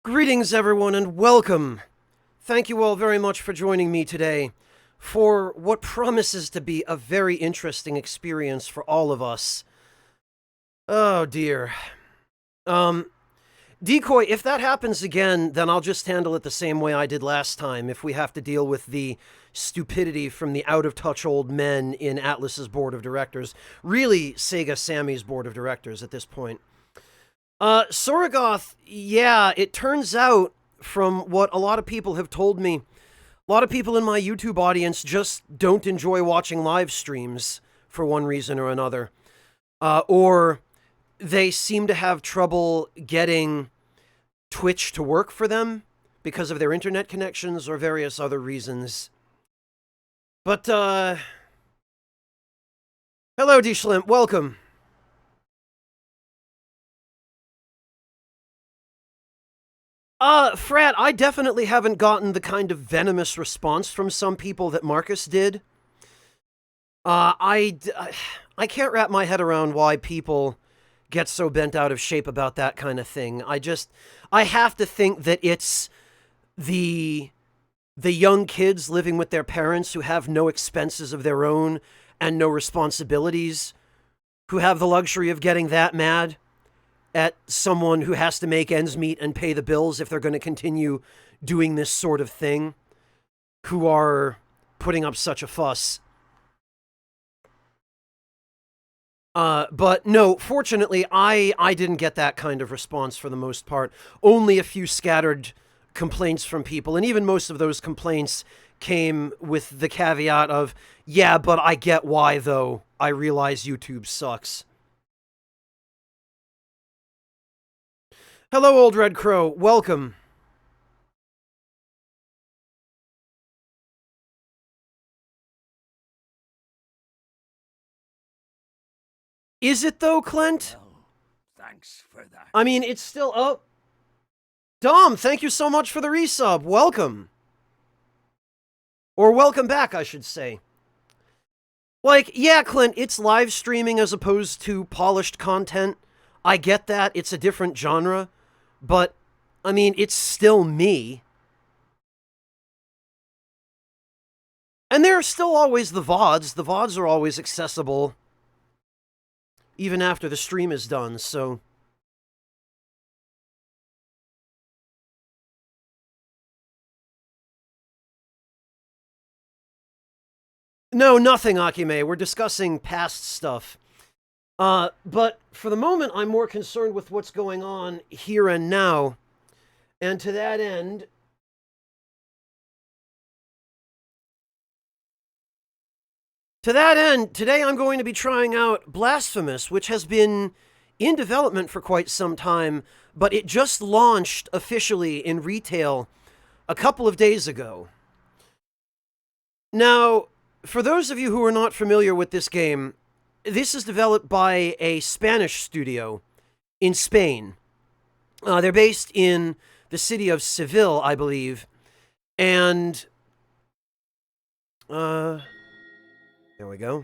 Greetings, everyone, and welcome. Thank you all very much for joining me today for what promises to be a very interesting experience for all of us. Oh, dear. Decoy, if that happens again, then I'll just handle it the same way I did last time if we have to deal with the stupidity from the out-of-touch old men in Atlus's board of directors. Really, Sega Sammy's board of directors at this point. Sorogoth, yeah, it turns out, from what a lot of people have told me, a lot of people in my YouTube audience just don't enjoy watching live streams for one reason or another. Or they seem to have trouble getting Twitch to work for them because of their internet connections or various other reasons. But, hello, D-Schlimp, welcome. Frat, I definitely haven't gotten the kind of venomous response from some people that Marcus did. I can't wrap my head around why people get so bent out of shape about that kind of thing. I have to think that it's the young kids living with their parents who have no expenses of their own and no responsibilities, who have the luxury of getting that mad at someone who has to make ends meet and pay the bills if they're going to continue doing this sort of thing, who are putting up such a fuss. But no, fortunately, I didn't get that kind of response for the most part. Only a few scattered complaints from people, and even most of those complaints came with the caveat of, yeah, but I get why, though. I realize YouTube sucks. Hello, Old Red Crow. Welcome. Is it, though, Clint? Well, thanks for that. I mean, it's still... Oh. Dom, thank you so much for the resub. Welcome. Or welcome back, I should say. Like, yeah, Clint, it's live streaming as opposed to polished content. I get that. It's a different genre. But, I mean, it's still me. And there are still always the VODs. The VODs are always accessible even after the stream is done, so... No, nothing, Akime. We're discussing past stuff. But for the moment, I'm more concerned with what's going on here and now. And to that end... today I'm going to be trying out Blasphemous, which has been in development for quite some time, but it just launched officially in retail a couple of days ago. Now, for those of you who are not familiar with this game, this is developed by a Spanish studio in Spain. They're based in the city of Seville, I believe, and... there we go.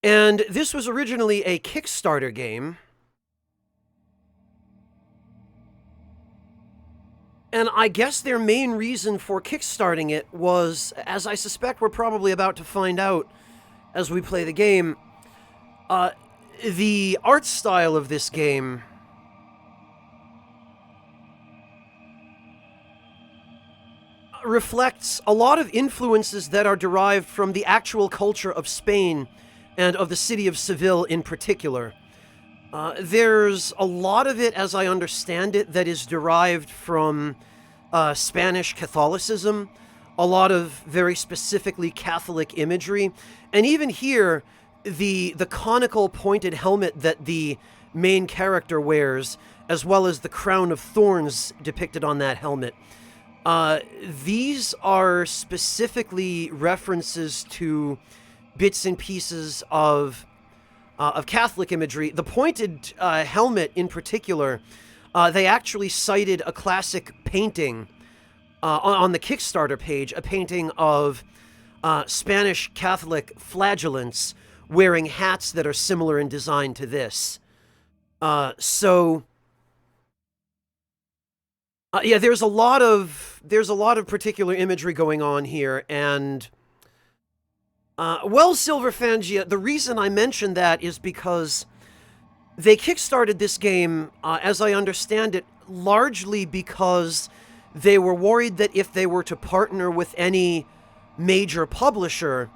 And this was originally a Kickstarter game. And I guess their main reason for kickstarting it was, as I suspect we're probably about to find out as we play the game, the art style of this game reflects a lot of influences that are derived from the actual culture of Spain and of the city of Seville in particular. There's a lot of it, as I understand it, that is derived from Spanish Catholicism, a lot of very specifically Catholic imagery, and even here, the conical pointed helmet that the main character wears, as well as the crown of thorns depicted on that helmet. These are specifically references to bits and pieces of Catholic imagery. The pointed helmet in particular, they actually cited a classic painting on the Kickstarter page, a painting of Spanish Catholic flagellants wearing hats that are similar in design to this. So Yeah, there's a lot of particular imagery going on here, and well, Silverfangia, the reason I mention that is because they kickstarted this game, as I understand it, largely because they were worried that if they were to partner with any major publisher,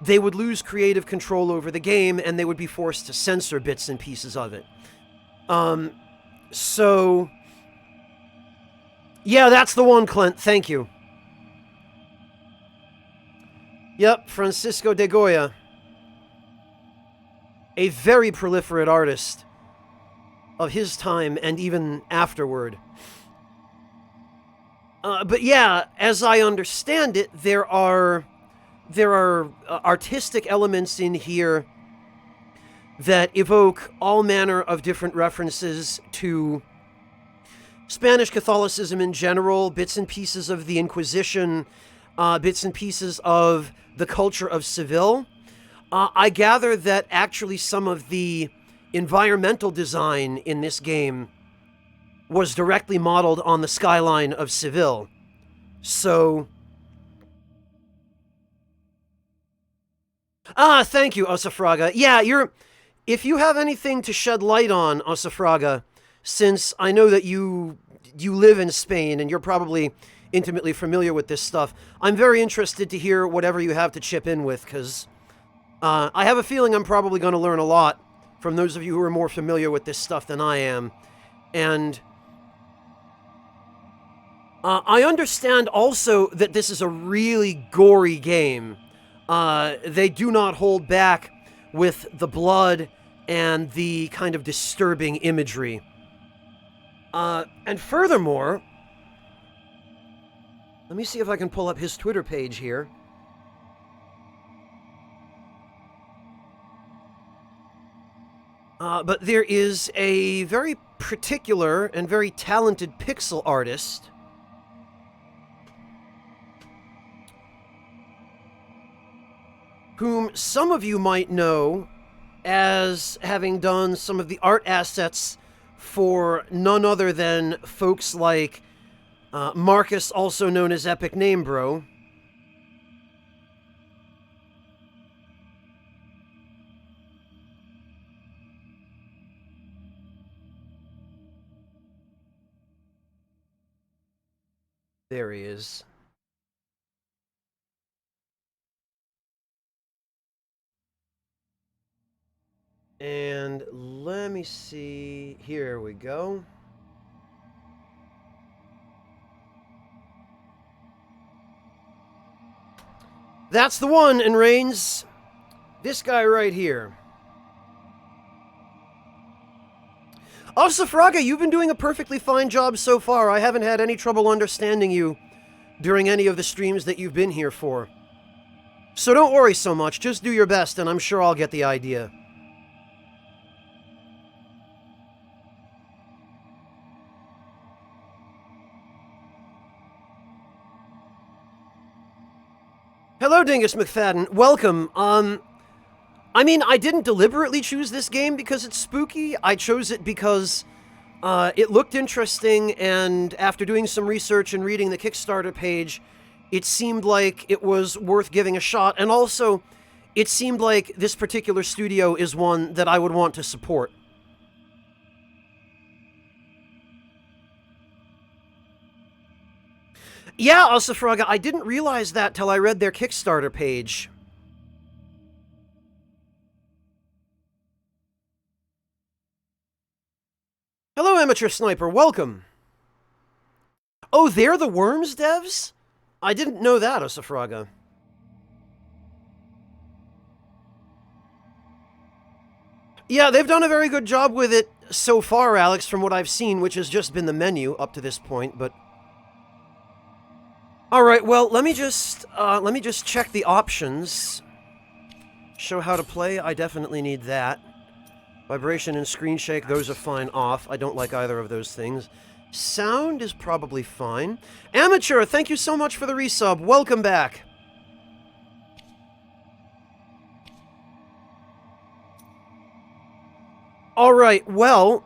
they would lose creative control over the game and they would be forced to censor bits and pieces of it. So, yeah, that's the one, Clint. Thank you. Yep, Francisco de Goya. A very proliferate artist of his time and even afterward. But yeah, as I understand it, there are artistic elements in here that evoke all manner of different references to Spanish Catholicism in general, bits and pieces of the Inquisition, bits and pieces of the culture of Seville. I gather that actually some of the environmental design in this game was directly modeled on the skyline of Seville. So... thank you, Osafraga. Yeah, if you have anything to shed light on, Osafraga, since I know that you live in Spain and you're probably intimately familiar with this stuff, I'm very interested to hear whatever you have to chip in with, because I have a feeling I'm probably going to learn a lot from those of you who are more familiar with this stuff than I am. And I understand also that this is a really gory game. They do not hold back with the blood and the kind of disturbing imagery. And furthermore, let me see if I can pull up his Twitter page here. But there is a very particular and very talented pixel artist whom some of you might know as having done some of the art assets for none other than folks like Marcus, also known as Epic Name Bro. There he is. And let me see. Here we go. That's the one, and Reigns. This guy right here. Also, Fraga, you've been doing a perfectly fine job so far. I haven't had any trouble understanding you during any of the streams that you've been here for. So don't worry so much. Just do your best, and I'm sure I'll get the idea. Hello, Dingus McFadden. Welcome. I mean, I didn't deliberately choose this game because it's spooky. I chose it because it looked interesting, and after doing some research and reading the Kickstarter page, it seemed like it was worth giving a shot, and also, it seemed like this particular studio is one that I would want to support. Yeah, Osafraga, I didn't realize that till I read their Kickstarter page. Hello, Amateur Sniper, welcome! Oh, they're the Worms devs? I didn't know that, Osafraga. Yeah, they've done a very good job with it so far, Alex, from what I've seen, which has just been the menu up to this point, but... Alright, well, let me just check the options. Show how to play, I definitely need that. Vibration and screen shake, those are fine off. I don't like either of those things. Sound is probably fine. Amateur, thank you so much for the resub. Welcome back. Alright, well,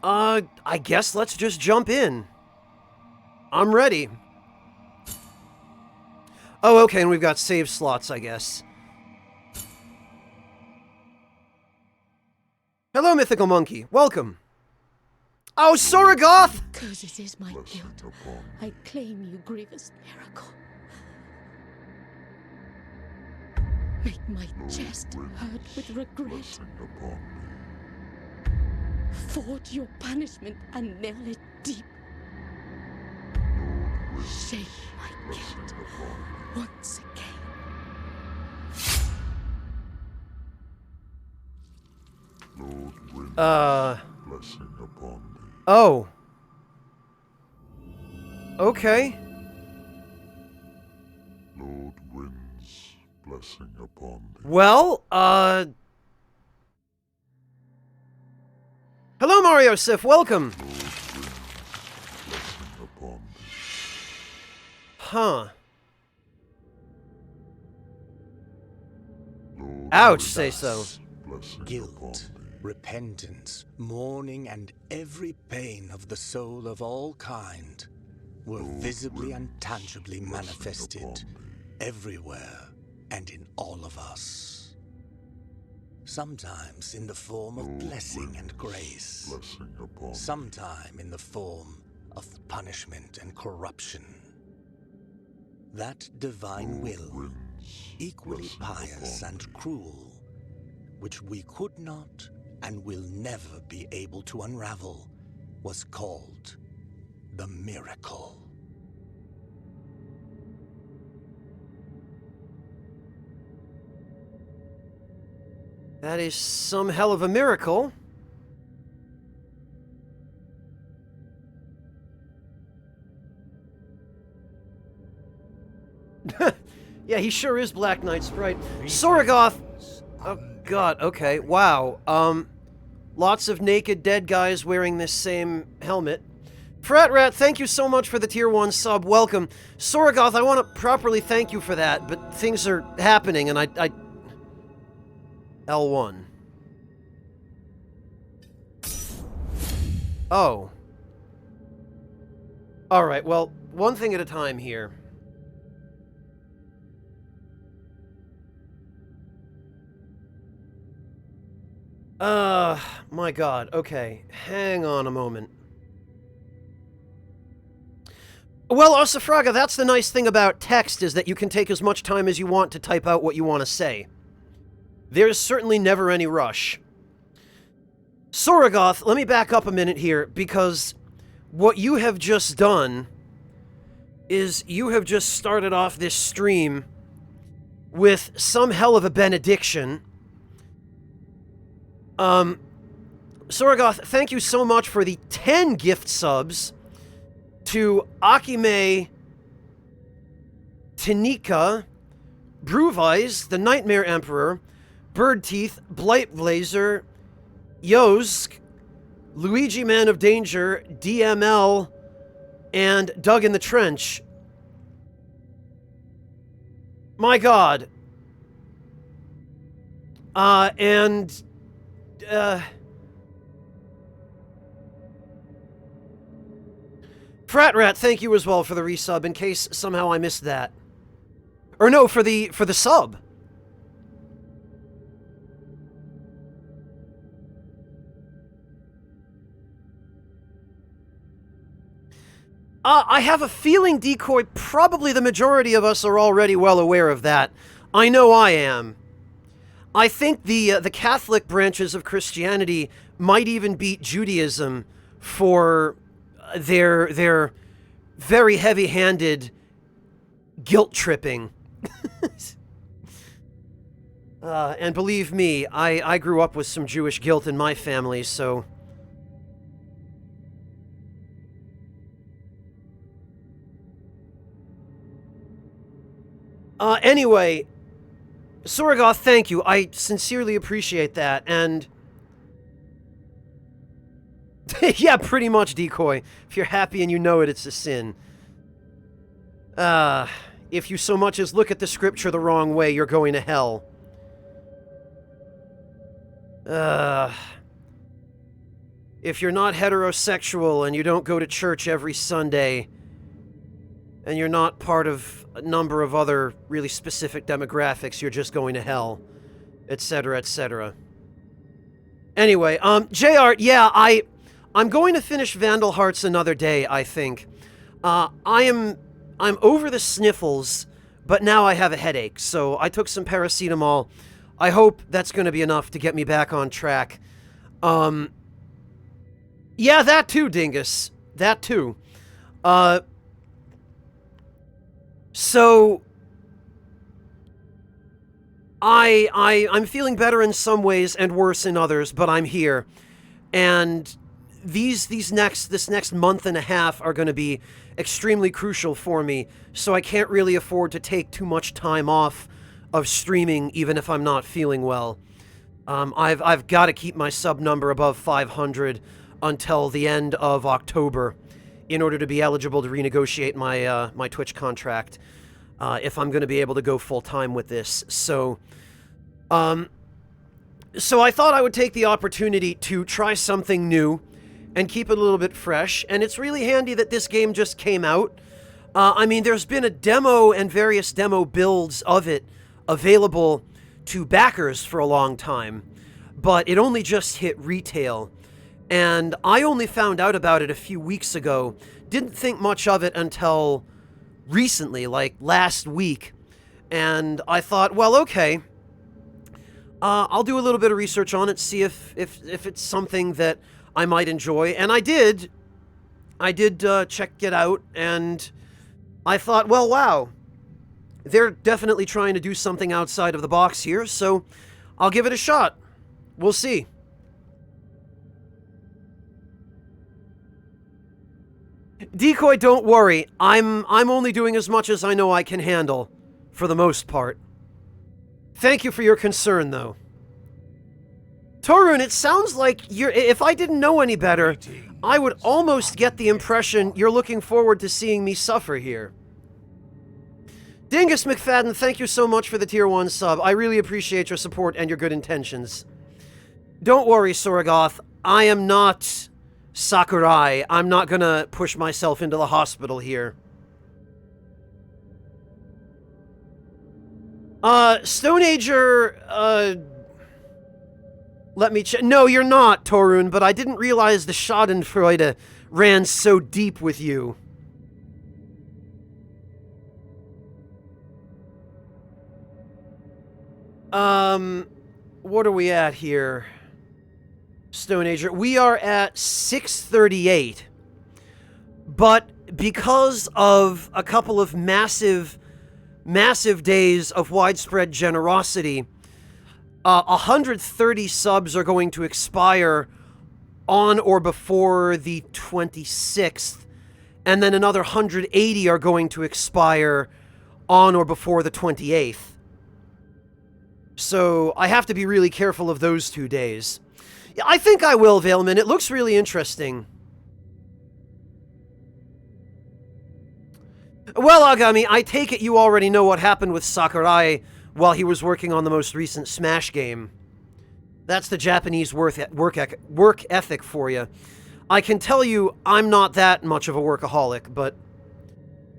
I guess let's just jump in. I'm ready. Oh, okay, and we've got save slots, I guess. Hello, Mythical Monkey. Welcome. Oh, Sorogoth! Curses is my guilt. I claim you, grievous miracle. Make my chest hurt with regret. Forge your punishment and nail it deep. Shake my guilt once again. Blessing upon thee. Oh. Okay. Lord Wind's blessing upon thee. Well, hello, Mario Sif. Welcome. Lord Wind's blessing upon thee. Huh. Lord Ouch, Wind's say so. blessing upon Guilt, thee. repentance, mourning, and every pain of the soul of all kind were visibly and tangibly manifested everywhere and in all of us. Sometimes in the form of blessing and grace, Blessing upon thee. sometime in the form of punishment and corruption. That divine will, Wind's equally blessing pious upon and thee. cruel, which we could not and will never be able to unravel, was called the miracle. That is some hell of a miracle. Yeah, he sure is Black Knight Sprite. Sorogoth! Oh, God, okay, wow. Lots of naked dead guys wearing this same helmet. Frat Rat, thank you so much for the Tier 1 sub. Welcome. Sorogoth, I want to properly thank you for that, but things are happening, and I... L1. Oh. Alright, well, one thing at a time here. My God, okay. Hang on a moment. Well, Osafraga, that's the nice thing about text, is that you can take as much time as you want to type out what you want to say. There's certainly never any rush. Sorogoth, let me back up a minute here, because what you have just done is you have just started off this stream with some hell of a benediction. Sorogoth, thank you so much for the 10 gift subs to Akime, Tanika, Brewweiss, the Nightmare Emperor, Birdteeth, Blight Blazer, Yosk, Luigi Man of Danger, DML, and Dug in the Trench. My God. Frat Rat, thank you as well for the resub, in case somehow I missed that. Or no, for the sub. I have a feeling, Decoy, probably the majority of us are already well aware of that. I know I am. I think the Catholic branches of Christianity might even beat Judaism for their very heavy-handed guilt tripping. And believe me, I grew up with some Jewish guilt in my family, so... Anyway, Sorogoth, thank you. I sincerely appreciate that, and... yeah, pretty much, Decoy. If you're happy and you know it, it's a sin. If you so much as look at the scripture the wrong way, you're going to hell. If you're not heterosexual and you don't go to church every Sunday, and you're not part of a number of other really specific demographics, you're just going to hell, etc., etc. Anyway, JR, yeah, I'm going to finish Vandal Hearts another day, I think. I'm over the sniffles, but now I have a headache, so I took some paracetamol. I hope that's going to be enough to get me back on track. Yeah, that too, Dingus. That too. So I'm feeling better in some ways and worse in others, but I'm here. And this next month and a half are going to be extremely crucial for me, so I can't really afford to take too much time off of streaming, even if I'm not feeling well. I've got to keep my sub number above 500 until the end of October in order to be eligible to renegotiate my my Twitch contract if I'm going to be able to go full time with this. So I thought I would take the opportunity to try something new and keep it a little bit fresh, and it's really handy that this game just came out. I mean, there's been a demo and various demo builds of it available to backers for a long time, but it only just hit retail, and I only found out about it a few weeks ago. Didn't think much of it until recently, like last week, and I thought, well, okay, I'll do a little bit of research on it, see if it's something that I might enjoy, and I did check it out, and I thought, well, wow, they're definitely trying to do something outside of the box here, so I'll give it a shot. We'll see. Decoy, don't worry. I'm only doing as much as I know I can handle, for the most part. Thank you for your concern, though. Torun, it sounds like if I didn't know any better, I would almost get the impression you're looking forward to seeing me suffer here. Dingus McFadden, thank you so much for the Tier 1 sub. I really appreciate your support and your good intentions. Don't worry, Sorogoth. I am not Sakurai. I'm not gonna push myself into the hospital here. Stone Ager, let me check. No, you're not, Torun, but I didn't realize the Schadenfreude ran so deep with you. What are we at here? Stone Ager. We are at 638. But because of a couple of massive days of widespread generosity, 130 subs are going to expire on or before the 26th, and then another 180 are going to expire on or before the 28th. So I have to be really careful of those 2 days. Yeah, I think I will, Veilman. It looks really interesting. Well, Agami, I take it you already know what happened with Sakurai while he was working on the most recent Smash game. That's the Japanese work ethic for you. I can tell you I'm not that much of a workaholic, but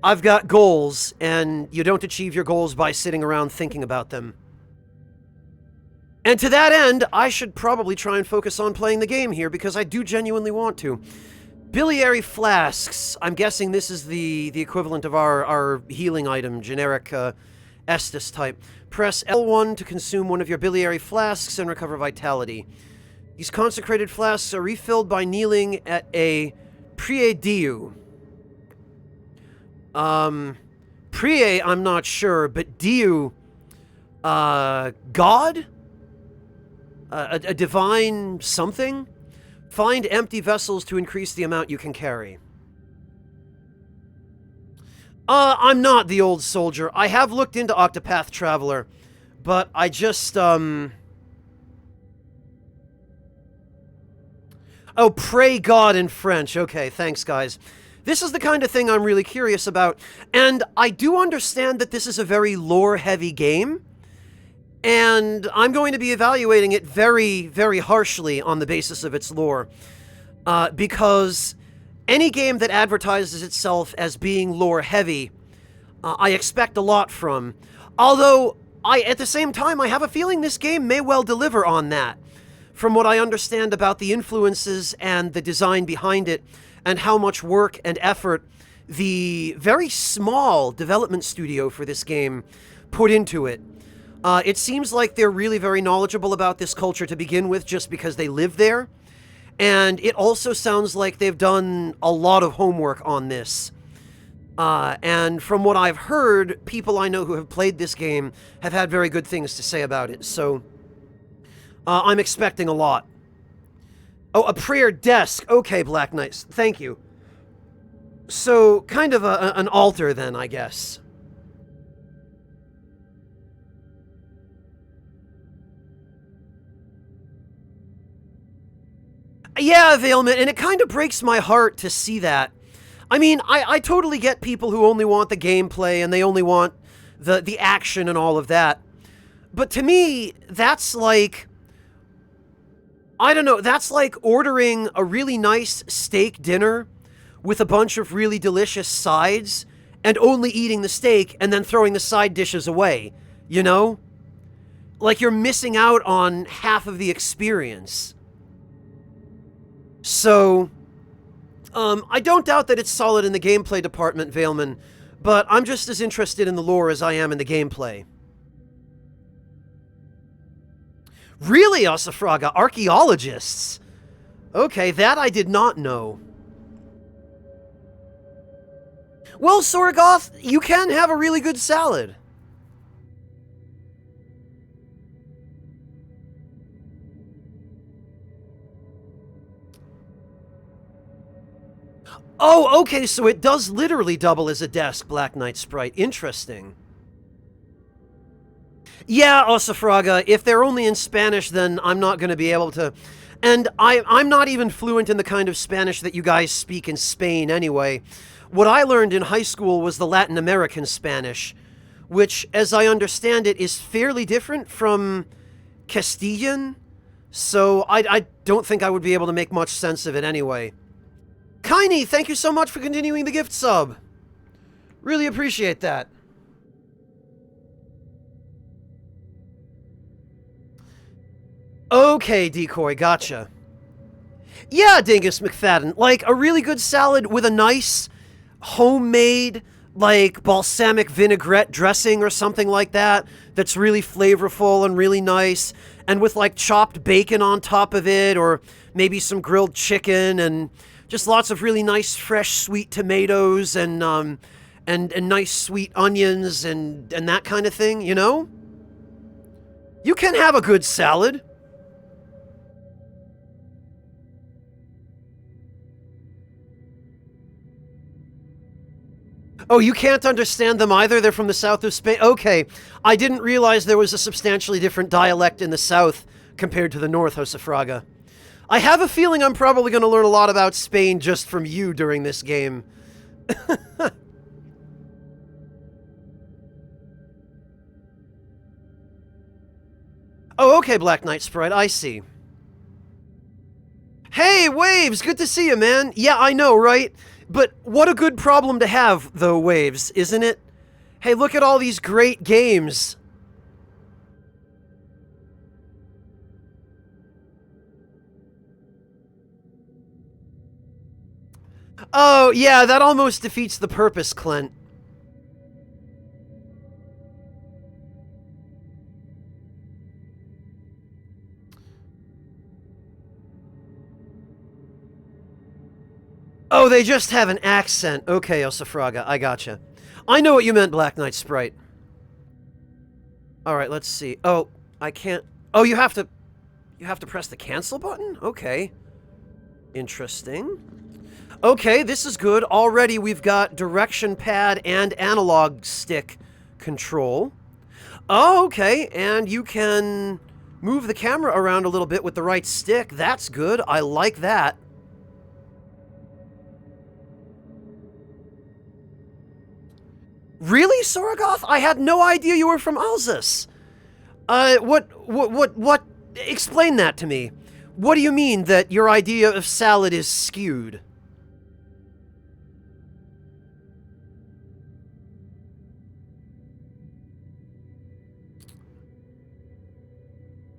I've got goals, and you don't achieve your goals by sitting around thinking about them. And to that end, I should probably try and focus on playing the game here, because I do genuinely want to. Biliary flasks. I'm guessing this is the equivalent of our healing item, generic Estus type. Press L1 to consume one of your biliary flasks and recover vitality. These consecrated flasks are refilled by kneeling at a prie dieu. Prie, I'm not sure, but dieu, God? A divine something? Find empty vessels to increase the amount you can carry. I'm not the old soldier. I have looked into Octopath Traveler, but I just, Oh, pray God in French. Okay, thanks, guys. This is the kind of thing I'm really curious about, and I do understand that this is a very lore-heavy game, and I'm going to be evaluating it very, very harshly on the basis of its lore, because any game that advertises itself as being lore-heavy I expect a lot from. Although, at the same time, I have a feeling this game may well deliver on that. From what I understand about the influences and the design behind it, and how much work and effort the very small development studio for this game put into it. It seems like they're really very knowledgeable about this culture to begin with, just because they live there. And it also sounds like they've done a lot of homework on this. And from what I've heard, people I know who have played this game have had very good things to say about it. So, I'm expecting a lot. Oh, a prayer desk. Okay, Black Knights. Thank you. So, kind of an altar then, I guess. Yeah, Veilment, and it kind of breaks my heart to see that. I mean, I totally get people who only want the gameplay and they only want the action and all of that. But to me, that's like... I don't know, that's like ordering a really nice steak dinner with a bunch of really delicious sides and only eating the steak and then throwing the side dishes away, you know? Like you're missing out on half of the experience. So, I don't doubt that it's solid in the gameplay department, Veilman, but I'm just as interested in the lore as I am in the gameplay. Really, Osafraga? Archaeologists? Okay, that I did not know. Well, Sorgoth, you can have a really good salad. Oh, okay, so it does literally double as a desk, Black Knight Sprite. Interesting. Yeah, Osafraga, if they're only in Spanish, then I'm not going to be able to... And I'm not even fluent in the kind of Spanish that you guys speak in Spain anyway. What I learned in high school was the Latin American Spanish, which, as I understand it, is fairly different from Castilian, so I don't think I would be able to make much sense of it anyway. Kaini, thank you so much for continuing the gift sub. Really appreciate that. Okay, Decoy, gotcha. Yeah, Dingus McFadden, like a really good salad with a nice homemade, like, balsamic vinaigrette dressing or something like that, that's really flavorful and really nice, and with, like, chopped bacon on top of it, or maybe some grilled chicken, and just lots of really nice, fresh, sweet tomatoes, and nice sweet onions, and that kind of thing, you know? You can have a good salad. Oh, you can't understand them either? They're from the south of Spain? Okay. I didn't realize there was a substantially different dialect in the south compared to the north, Josefraga. I have a feeling I'm probably going to learn a lot about Spain just from you during this game. Oh, okay, Black Knight Sprite, I see. Hey, Waves! Good to see you, man! Yeah, I know, right? But what a good problem to have, though, Waves, isn't it? Hey, look at all these great games. Oh, yeah, that almost defeats the purpose, Clint. Oh, they just have an accent. Okay, Osafraga, I gotcha. I know what you meant, Black Knight Sprite. Alright, let's see. Oh, I can't... Oh, you have to press the cancel button? Okay. Interesting. Okay, this is good. Already we've got direction pad and analog stick control. Oh, okay, and you can move the camera around a little bit with the right stick. That's good. I like that. Really, Sorogoth? I had no idea you were from Alsace. What? Explain that to me. What do you mean that your idea of salad is skewed?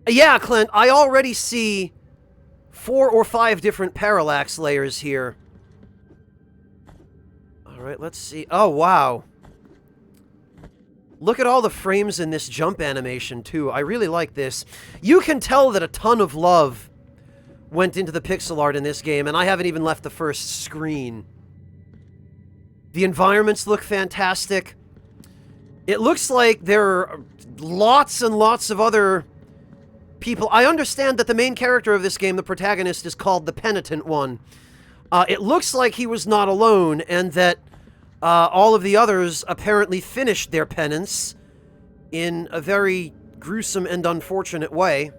Yeah, Clint, I already see 4 or 5 different parallax layers here. Alright, let's see. Oh, wow. Look at all the frames in this jump animation, too. I really like this. You can tell that a ton of love went into the pixel art in this game, and I haven't even left the first screen. The environments look fantastic. It looks like there are lots and lots of other people. I understand that the main character of this game, the protagonist, is called the Penitent One. It looks like he was not alone, and that all of the others apparently finished their penance in a very gruesome and unfortunate way.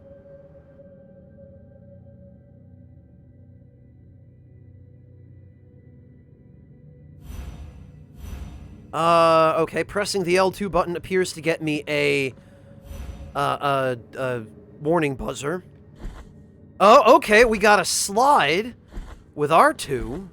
Okay, pressing the L2 button appears to get me a warning buzzer. Oh, okay, we got a slide with R2.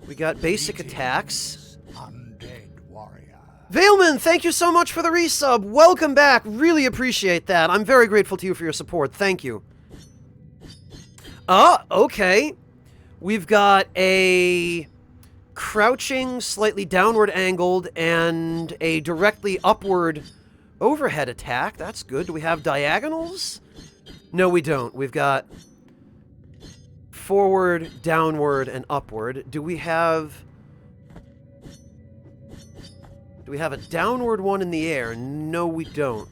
We got basic attacks. Undead warrior. Veilman, thank you so much for the resub. Welcome back. Really appreciate that. I'm very grateful to you for your support. Thank you. Okay. We've got a crouching, slightly downward angled, and a directly upward overhead attack. That's good. Do we have diagonals? No, we don't. We've got forward, downward, and upward. Do we have a downward one in the air? No, we don't.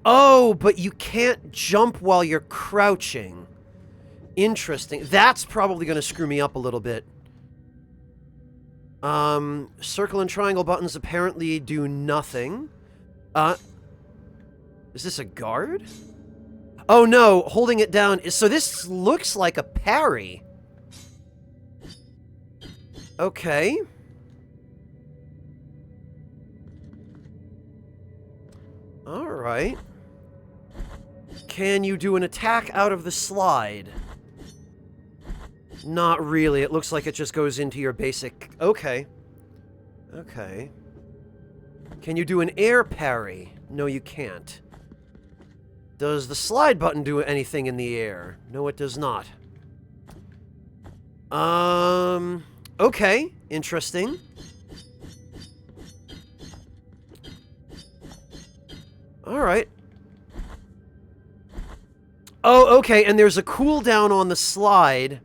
Oh, but you can't jump while you're crouching. Interesting. That's probably going to screw me up a little bit. Circle and triangle buttons apparently do nothing. Is this a guard? Oh no, holding it down is... So this looks like a parry. Okay. Alright. Can you do an attack out of the slide? Not really. It looks like it just goes into your basic... Okay. Okay. Can you do an air parry? No, you can't. Does the slide button do anything in the air? No, it does not. Okay. Interesting. Alright. Oh, okay, and there's a cooldown on the slide.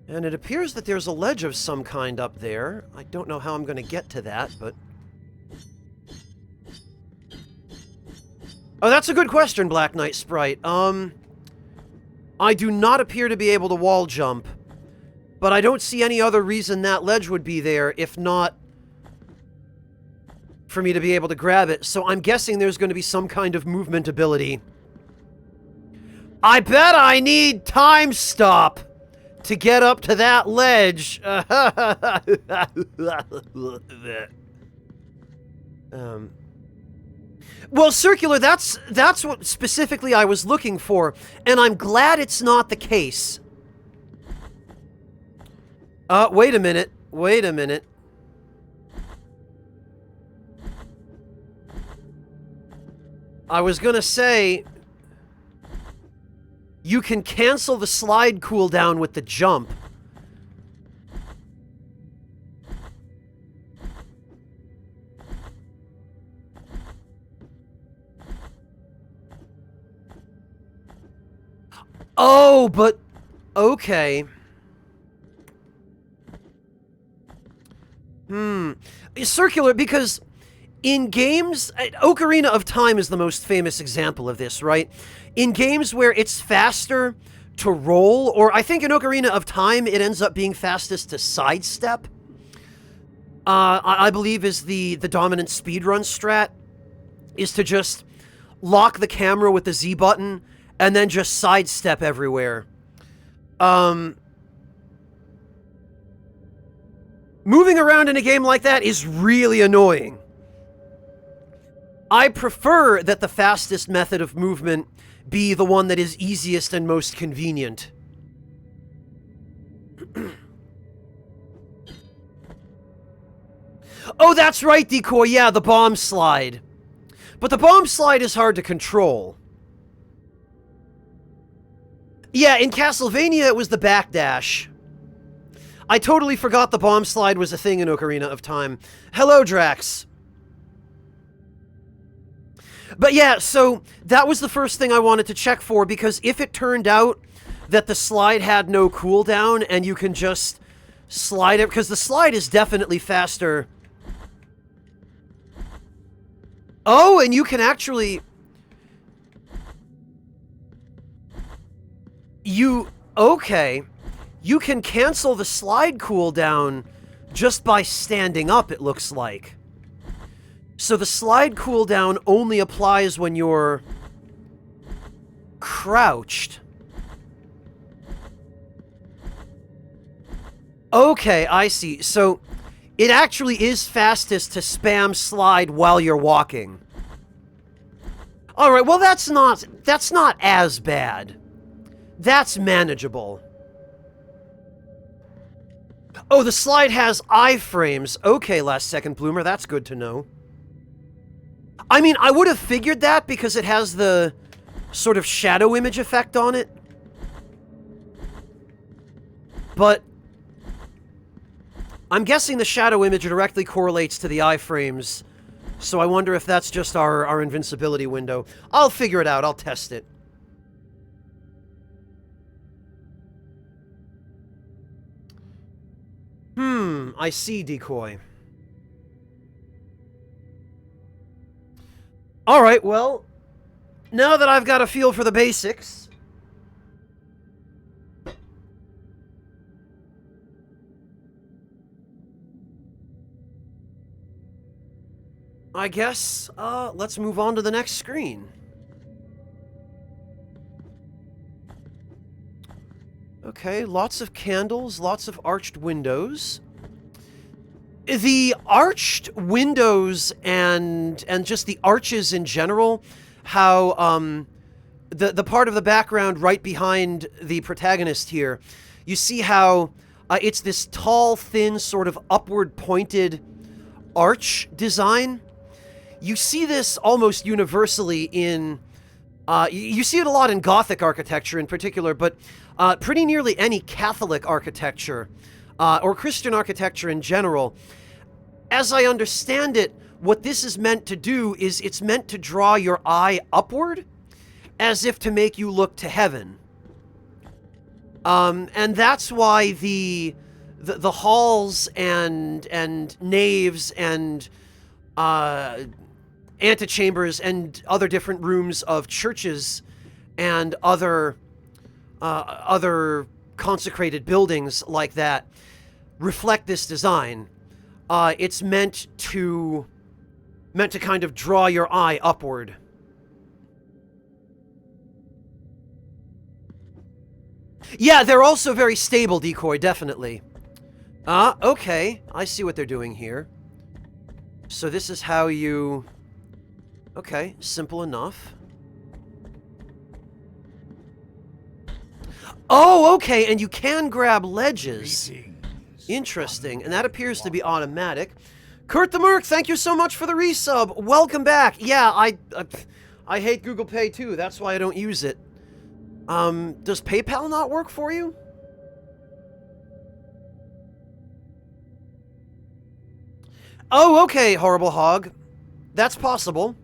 And it appears that there's a ledge of some kind up there. I don't know how I'm going to get to that, but... Oh, that's a good question, Black Knight Sprite. I do not appear to be able to wall jump, but I don't see any other reason that ledge would be there, if not for me to be able to grab it. So I'm guessing there's going to be some kind of movement ability. I bet I need time stop to get up to that ledge. Well, Circular, that's what specifically I was looking for, and I'm glad it's not the case. Wait a minute. Wait a minute. I was gonna say... You can cancel the slide cooldown with the jump. Oh, but... Okay. Circular, because in games... Ocarina of Time is the most famous example of this, right? In games where it's faster to roll, or I think in Ocarina of Time it ends up being fastest to sidestep, I believe is the dominant speedrun strat, is to just lock the camera with the Z button and then just sidestep everywhere. Moving around in a game like that is really annoying. I prefer that the fastest method of movement be the one that is easiest and most convenient. Oh, that's right, Decoy. Yeah, the bomb slide. But the bomb slide is hard to control. Yeah, in Castlevania, it was the backdash. I totally forgot the bomb slide was a thing in Ocarina of Time. Hello, Drax. But yeah, so that was the first thing I wanted to check for, because if it turned out that the slide had no cooldown and you can just slide it, because the slide is definitely faster. Oh, and you can actually... Okay. You can cancel the slide cooldown just by standing up, it looks like. So the slide cooldown only applies when you're crouched. Okay, I see. So it actually is fastest to spam slide while you're walking. All right, well that's not as bad. That's manageable. Oh, the slide has iframes. Okay, last second bloomer, that's good to know. I mean, I would have figured that because it has the sort of shadow image effect on it. But I'm guessing the shadow image directly correlates to the iframes, so I wonder if that's just our invincibility window. I'll figure it out. I'll test it. I see, Decoy. Alright, well, now that I've got a feel for the basics... I guess, let's move on to the next screen. Okay, lots of candles, lots of arched windows. The arched windows and just the arches in general, how the part of the background right behind the protagonist here, you see how it's this tall, thin, sort of upward pointed arch design. You see this almost universally in you see it a lot in Gothic architecture in particular, but pretty nearly any Catholic architecture or Christian architecture in general. As I understand it, what this is meant to do is it's meant to draw your eye upward, as if to make you look to heaven. And that's why the halls and naves and antechambers and other different rooms of churches and other consecrated buildings like that reflect this design. It's meant to kind of draw your eye upward. Yeah, they're also very stable, Decoy, definitely. Okay, I see what they're doing here. So this is how you... Okay, simple enough. Oh, okay, and you can grab ledges. Interesting, and that appears to be automatic. Kurt the Merc, thank you so much for the resub. Welcome back. Yeah, I hate Google Pay too. That's why I don't use it. Does PayPal not work for you? Oh, okay, Horrible Hog. That's possible.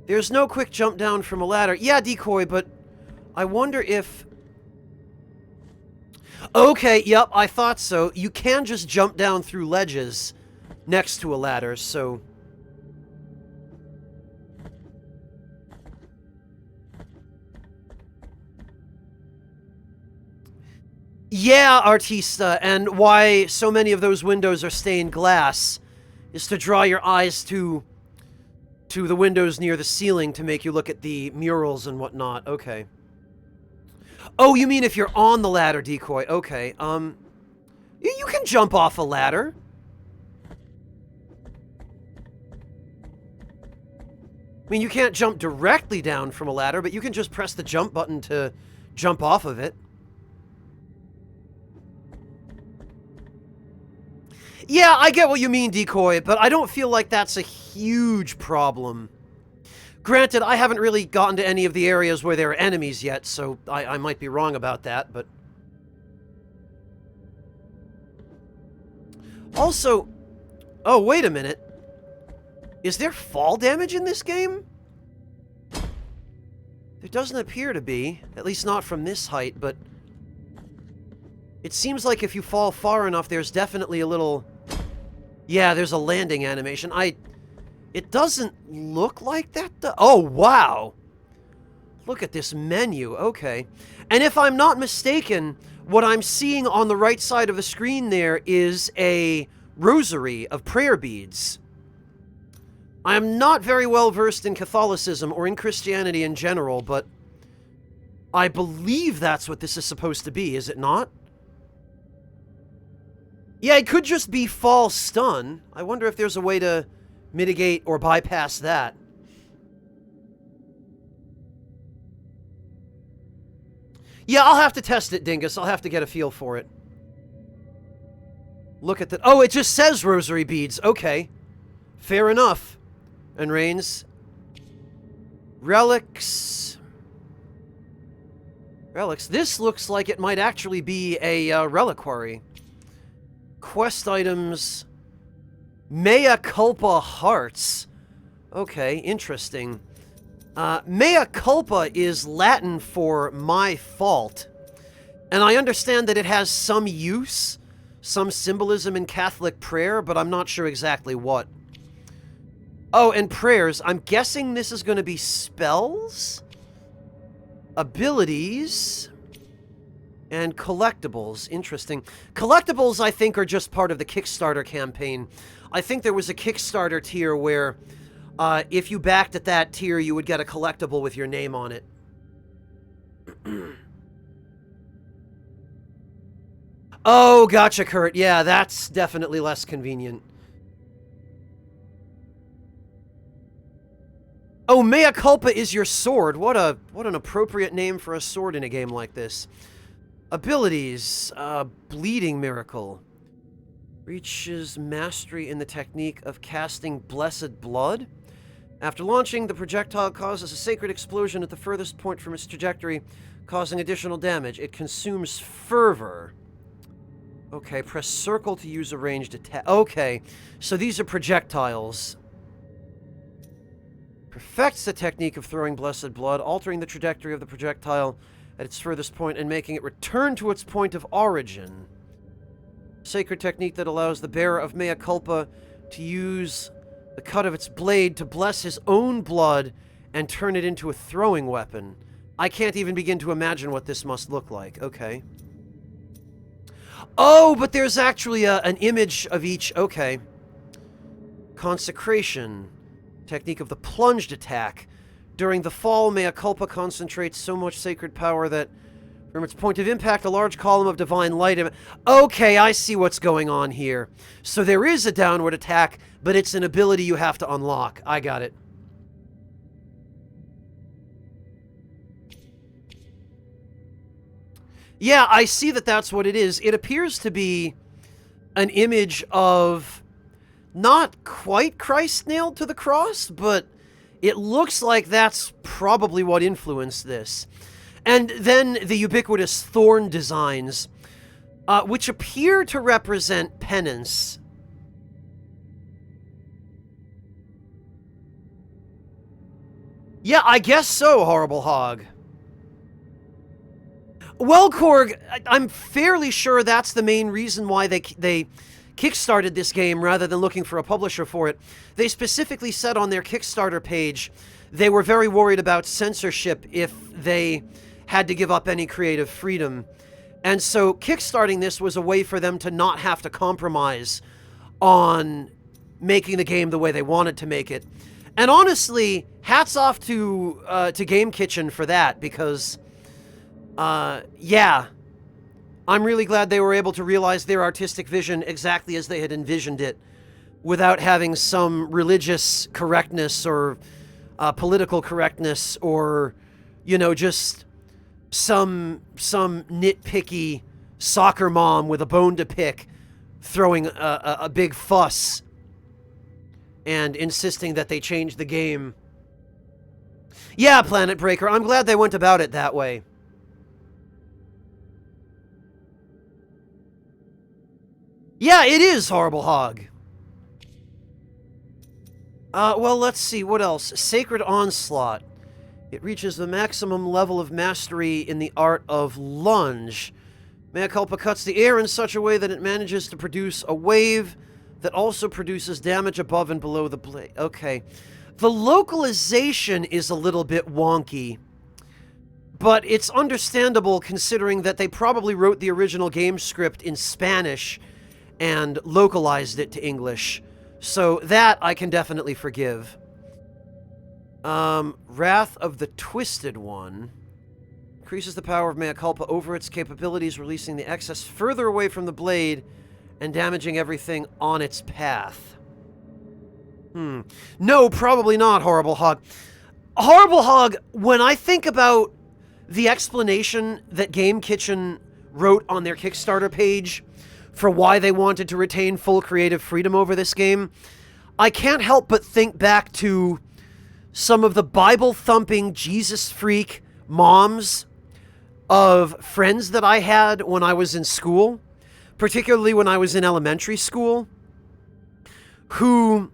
There's no quick jump down from a ladder. Yeah, Decoy, but I wonder if... Okay, yep, I thought so. You can just jump down through ledges next to a ladder, so... Yeah, Artista, and why so many of those windows are stained glass is to draw your eyes to the windows near the ceiling to make you look at the murals and whatnot. Okay. Oh, you mean if you're on the ladder, Decoy. Okay, you can jump off a ladder. I mean, you can't jump directly down from a ladder, but you can just press the jump button to jump off of it. Yeah, I get what you mean, Decoy, but I don't feel like that's a huge problem. Granted, I haven't really gotten to any of the areas where there are enemies yet, so I might be wrong about that, but... Also... Oh, wait a minute. Is there fall damage in this game? There doesn't appear to be, at least not from this height, but... It seems like if you fall far enough, there's definitely a little... Yeah, there's a landing animation. It doesn't look like that, oh, wow! Look at this menu, okay. And if I'm not mistaken, what I'm seeing on the right side of the screen there is a rosary of prayer beads. I am not very well versed in Catholicism or in Christianity in general, but I believe that's what this is supposed to be, is it not? Yeah, it could just be fall stun. I wonder if there's a way to mitigate or bypass that. Yeah, I'll have to test it, Dingus. I'll have to get a feel for it. Look at the... Oh, it just says rosary beads. Okay. Fair enough. And Reigns. Relics. Relics. This looks like it might actually be a reliquary. Quest items. Mea culpa hearts. Okay, interesting. Mea culpa is Latin for my fault. And I understand that it has some use, some symbolism in Catholic prayer, but I'm not sure exactly what. Oh, and prayers. I'm guessing this is going to be spells, abilities, and collectibles. Interesting. Collectibles, I think, are just part of the Kickstarter campaign. I think there was a Kickstarter tier where if you backed at that tier, you would get a collectible with your name on it. Oh, gotcha, Kurt. Yeah, that's definitely less convenient. Oh, Mea culpa is your sword. What an appropriate name for a sword in a game like this. Abilities. Bleeding miracle. Reaches mastery in the technique of casting blessed blood. After launching, the projectile causes a sacred explosion at the furthest point from its trajectory, causing additional damage. It consumes fervor. Okay, press circle to use a ranged attack. Okay, so these are projectiles. Perfects the technique of throwing blessed blood, altering the trajectory of the projectile at its furthest point and making it return to its point of origin. Sacred technique that allows the bearer of Mea culpa to use the cut of its blade to bless his own blood and turn it into a throwing weapon. I can't even begin to imagine what this must look like. Okay. Oh, but there's actually an image of each. Okay. Consecration. Technique of the plunged attack. During the fall, Mea culpa concentrates so much sacred power that from its point of impact, a large column of divine light... Okay, I see what's going on here. So there is a downward attack, but it's an ability you have to unlock. I got it. Yeah, I see that that's what it is. It appears to be an image of not quite Christ nailed to the cross, but it looks like that's probably what influenced this. And then the ubiquitous thorn designs, which appear to represent penance. Yeah, I guess so, Horrible Hog. Well, Korg, I'm fairly sure that's the main reason why they kickstarted this game rather than looking for a publisher for it. They specifically said on their Kickstarter page they were very worried about censorship if they had to give up any creative freedom. And so kickstarting this was a way for them to not have to compromise on making the game the way they wanted to make it. And honestly, hats off to Game Kitchen for that, because yeah, I'm really glad they were able to realize their artistic vision exactly as they had envisioned it, without having some religious correctness or political correctness, or, you know, just some nitpicky soccer mom with a bone to pick throwing a big fuss and insisting that they change the game. Yeah, Planet Breaker, I'm glad they went about it that way. Yeah, it is Horrible Hog. Well, let's see, what else? Sacred Onslaught. It reaches the maximum level of mastery in the art of lunge. Mea Culpa cuts the air in such a way that it manages to produce a wave that also produces damage above and below the blade. Okay. The localization is a little bit wonky, but it's understandable considering that they probably wrote the original game script in Spanish and localized it to English. So that I can definitely forgive. Wrath of the Twisted One. Increases the power of Mea Culpa over its capabilities, releasing the excess further away from the blade and damaging everything on its path. No, probably not, Horrible Hog. Horrible Hog, when I think about the explanation that Game Kitchen wrote on their Kickstarter page for why they wanted to retain full creative freedom over this game, I can't help but think back to some of the Bible-thumping, Jesus-freak moms of friends that I had when I was in school, particularly when I was in elementary school, who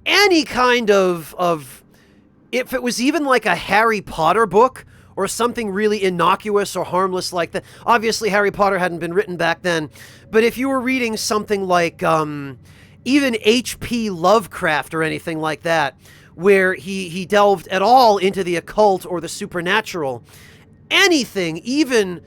any kind of if it was even like a Harry Potter book or something really innocuous or harmless like that. Obviously, Harry Potter hadn't been written back then, but if you were reading something like even H.P. Lovecraft or anything like that, where he delved at all into the occult or the supernatural, anything, even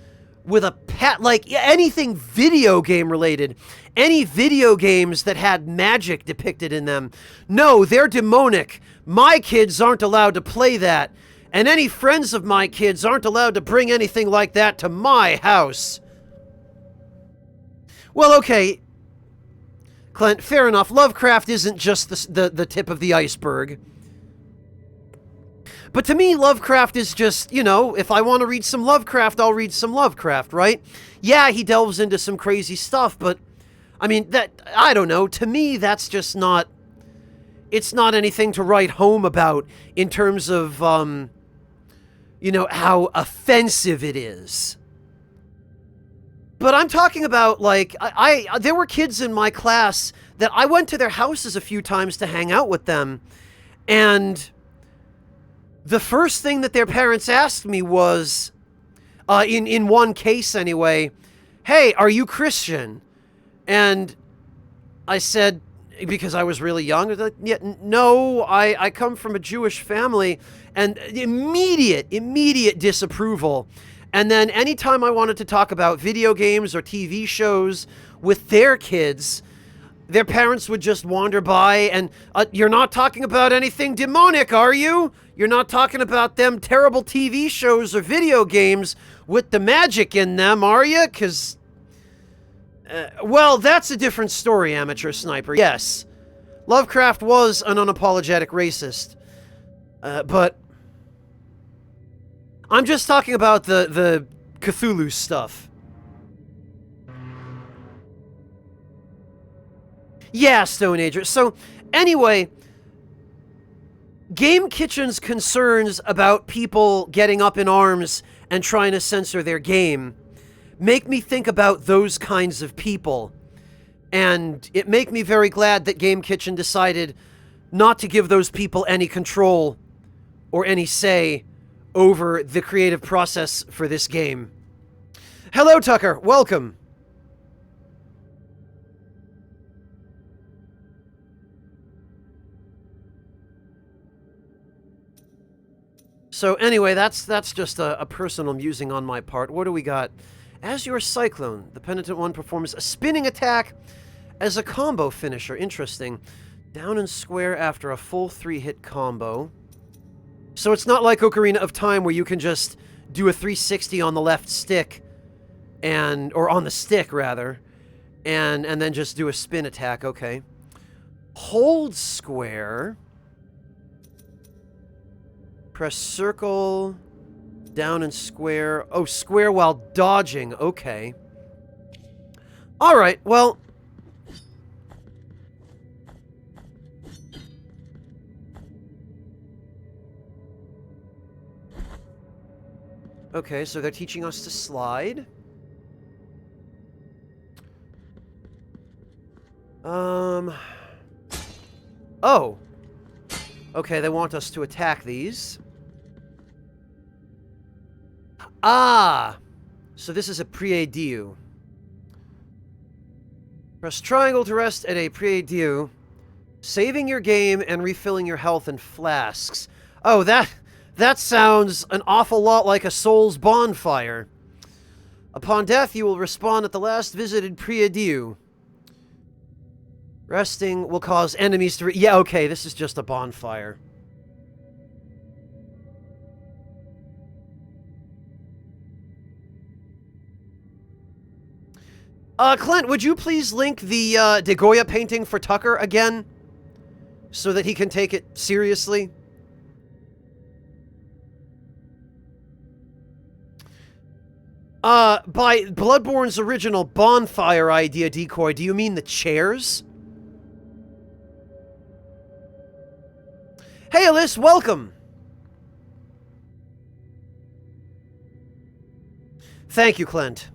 with a like anything video game related, any video games that had magic depicted in them, no, they're demonic. My kids aren't allowed to play that. And any friends of my kids aren't allowed to bring anything like that to my house. Well, okay, Clint, fair enough. Lovecraft isn't just the tip of the iceberg. But to me, Lovecraft is just, you know, if I want to read some Lovecraft, I'll read some Lovecraft, right? Yeah, he delves into some crazy stuff, but, I mean, I don't know. To me, that's just not, it's not anything to write home about in terms of, you know, how offensive it is. But I'm talking about, like, there were kids in my class that I went to their houses a few times to hang out with them, and the first thing that their parents asked me was, in one case anyway, hey, are you Christian? And I said, because I was really young, yeah, no, I come from a Jewish family, and immediate disapproval. And then anytime I wanted to talk about video games or TV shows with their kids, their parents would just wander by and, you're not talking about anything demonic, are you? You're not talking about them terrible TV shows or video games with the magic in them, are you? Because, well, that's a different story, Amateur Sniper. Yes, Lovecraft was an unapologetic racist. But I'm just talking about the Cthulhu stuff. Yeah, Stone Ager. So, anyway, Game Kitchen's concerns about people getting up in arms and trying to censor their game make me think about those kinds of people. And it make me very glad that Game Kitchen decided not to give those people any control or any say over the creative process for this game. Hello, Tucker. Welcome. So anyway, that's just a personal musing on my part. What do we got? As your Cyclone, the Penitent One performs a spinning attack as a combo finisher. Interesting. Down and square after a full 3-hit combo. So it's not like Ocarina of Time where you can just do a 360 on the left stick, or on the stick rather, and then just do a spin attack. Okay. Hold square. Press circle, down and square. Oh, square while dodging. Okay. Alright, well, Okay, so they're teaching us to slide. Oh. Okay, they want us to attack these. Ah! So this is a prie-dieu. Press triangle to rest at a prie-dieu, saving your game and refilling your health and flasks. Oh, that sounds an awful lot like a soul's bonfire. Upon death, you will respawn at the last visited prie-dieu. Resting will cause enemies to... Yeah, okay, this is just a bonfire. Clint, would you please link the De Goya painting for Tucker again? So that he can take it seriously? By Bloodborne's original bonfire idea, Decoy, do you mean the chairs? Hey, Alyss, welcome! Thank you, Clint.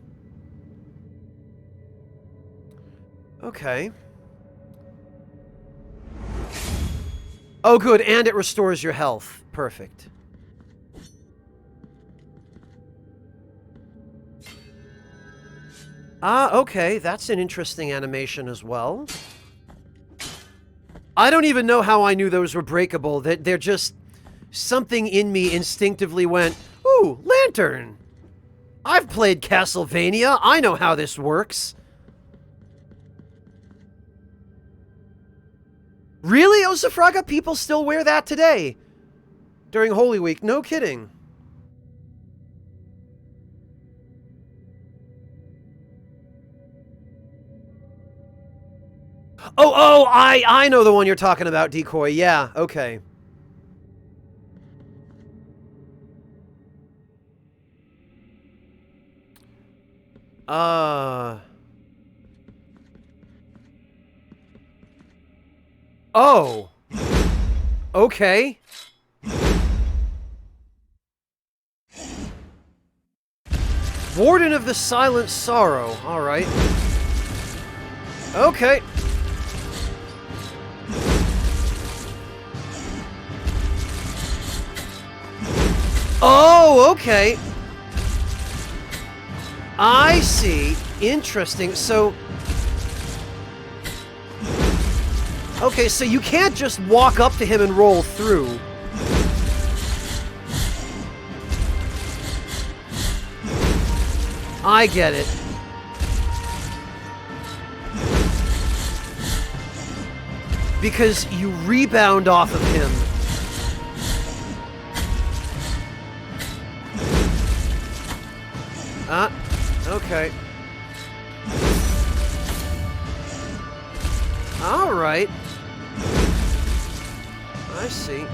Okay. Oh, good, and it restores your health. Perfect. Ah, okay, that's an interesting animation as well. I don't even know how I knew those were breakable. They're just... Something in me instinctively went, ooh, lantern! I've played Castlevania. I know how this works. Really, Osafraga? People still wear that today. During Holy Week. No kidding. Oh, I know the one you're talking about, Decoy. Yeah, okay. Oh. Okay. Warden of the Silent Sorrow. Alright. Okay. Oh, okay. I see. Interesting. So... Okay, so you can't just walk up to him and roll through. I get it. Because you rebound off of him. Okay. Alright. I see.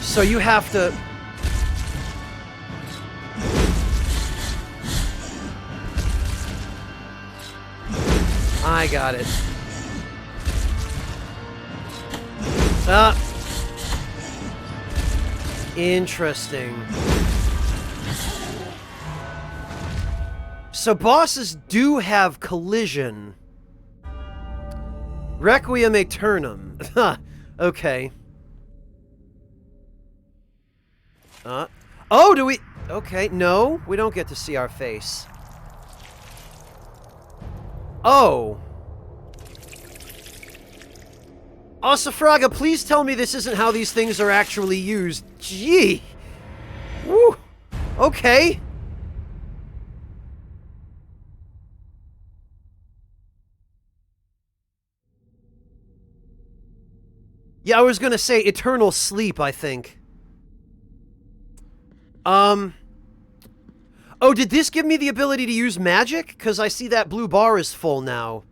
So you have to... I got it. Interesting. So bosses do have collision. Requiem Aeternum. Okay. Oh, do we... Okay, no. We don't get to see our face. Oh. Osafraga, please tell me this isn't how these things are actually used. Gee. Woo. Okay. Yeah, I was gonna say eternal sleep, I think. Oh, did this give me the ability to use magic? Because I see that blue bar is full now.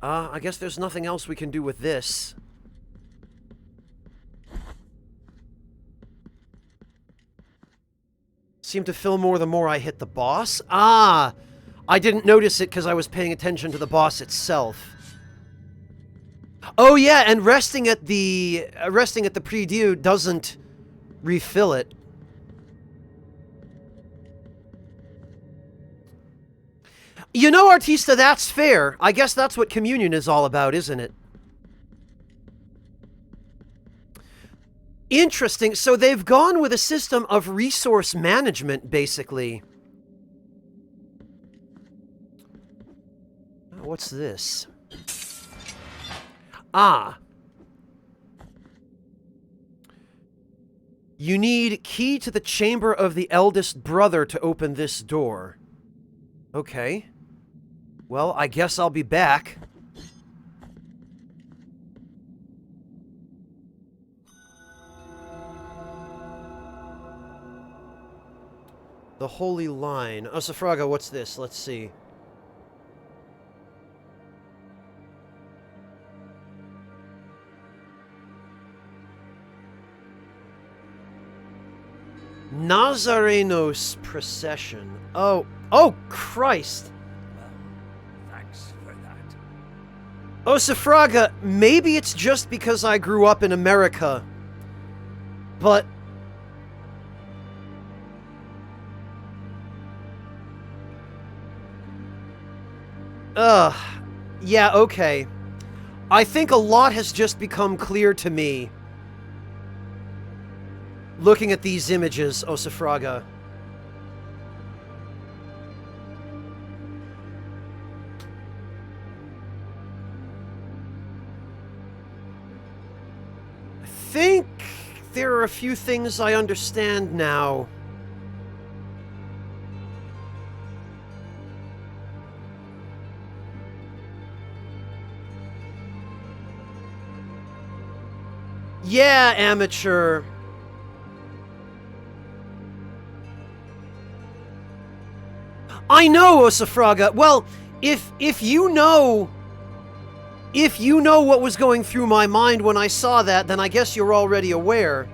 I guess there's nothing else we can do with this. Seemed to fill more the more I hit the boss. Ah! I didn't notice it because I was paying attention to the boss itself. Oh yeah, and resting at the prie-dieu doesn't refill it. You know, Artista, that's fair. I guess that's what communion is all about, isn't it? Interesting. So they've gone with a system of resource management, basically. What's this? Ah. You need key to the chamber of the eldest brother to open this door. Okay. Well, I guess I'll be back. The Holy Line. Osafraga, what's this? Let's see. Nazarenos procession. Oh Christ. Well, thanks for that. Osafraga, maybe it's just because I grew up in America, but yeah, okay. I think a lot has just become clear to me looking at these images, Osafraga. I think there are a few things I understand now. Yeah, amateur. I know, Osafraga. Well, if you know what was going through my mind when I saw that, then I guess you're already aware.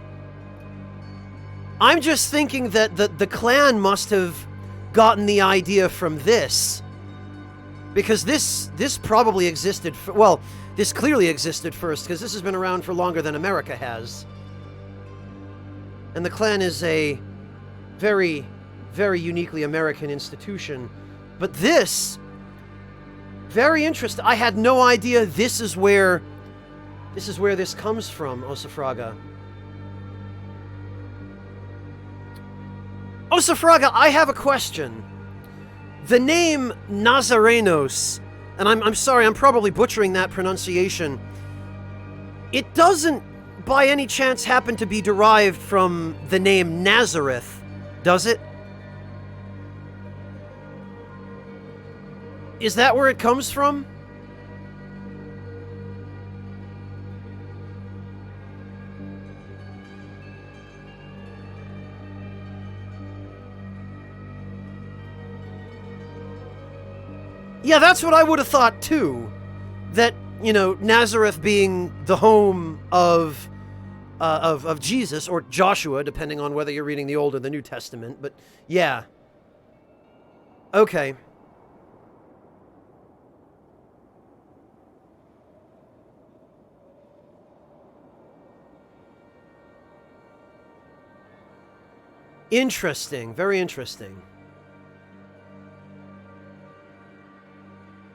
I'm just thinking that the clan must have gotten the idea from this. Because this probably existed, well, this clearly existed first, because this has been around for longer than America has. And the clan is a very, very uniquely American institution. But this, very interesting. I had no idea this is where this comes from, Osafraga. Osafraga, I have a question. The name Nazarenos, and I'm sorry, I'm probably butchering that pronunciation. It doesn't, by any chance, happen to be derived from the name Nazareth, does it? Is that where it comes from? Yeah, that's what I would have thought too. That, you know, Nazareth being the home of Jesus, or Joshua, depending on whether you're reading the Old or the New Testament. But yeah. Okay. Interesting. Very interesting.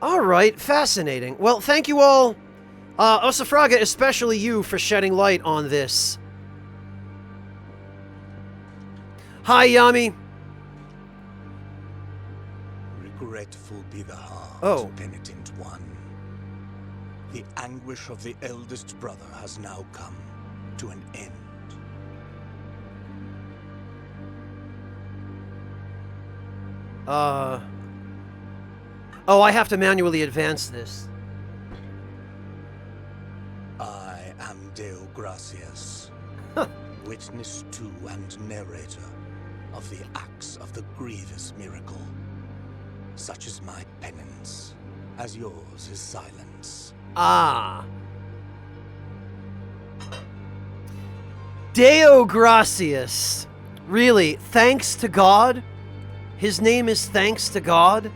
All right, fascinating. Well, thank you all, Osafraga, especially you, for shedding light on this. Hi, Yami. Regretful be the heart, Oh. penitent one. The anguish of the eldest brother has now come to an end. Oh, I have to manually advance this. I am Deo Gracias, witness to and narrator of the acts of the grievous miracle. Such is my penance, as yours is silence. Ah. Deo Gracias. Really? Thanks to God? His name is Thanks to God?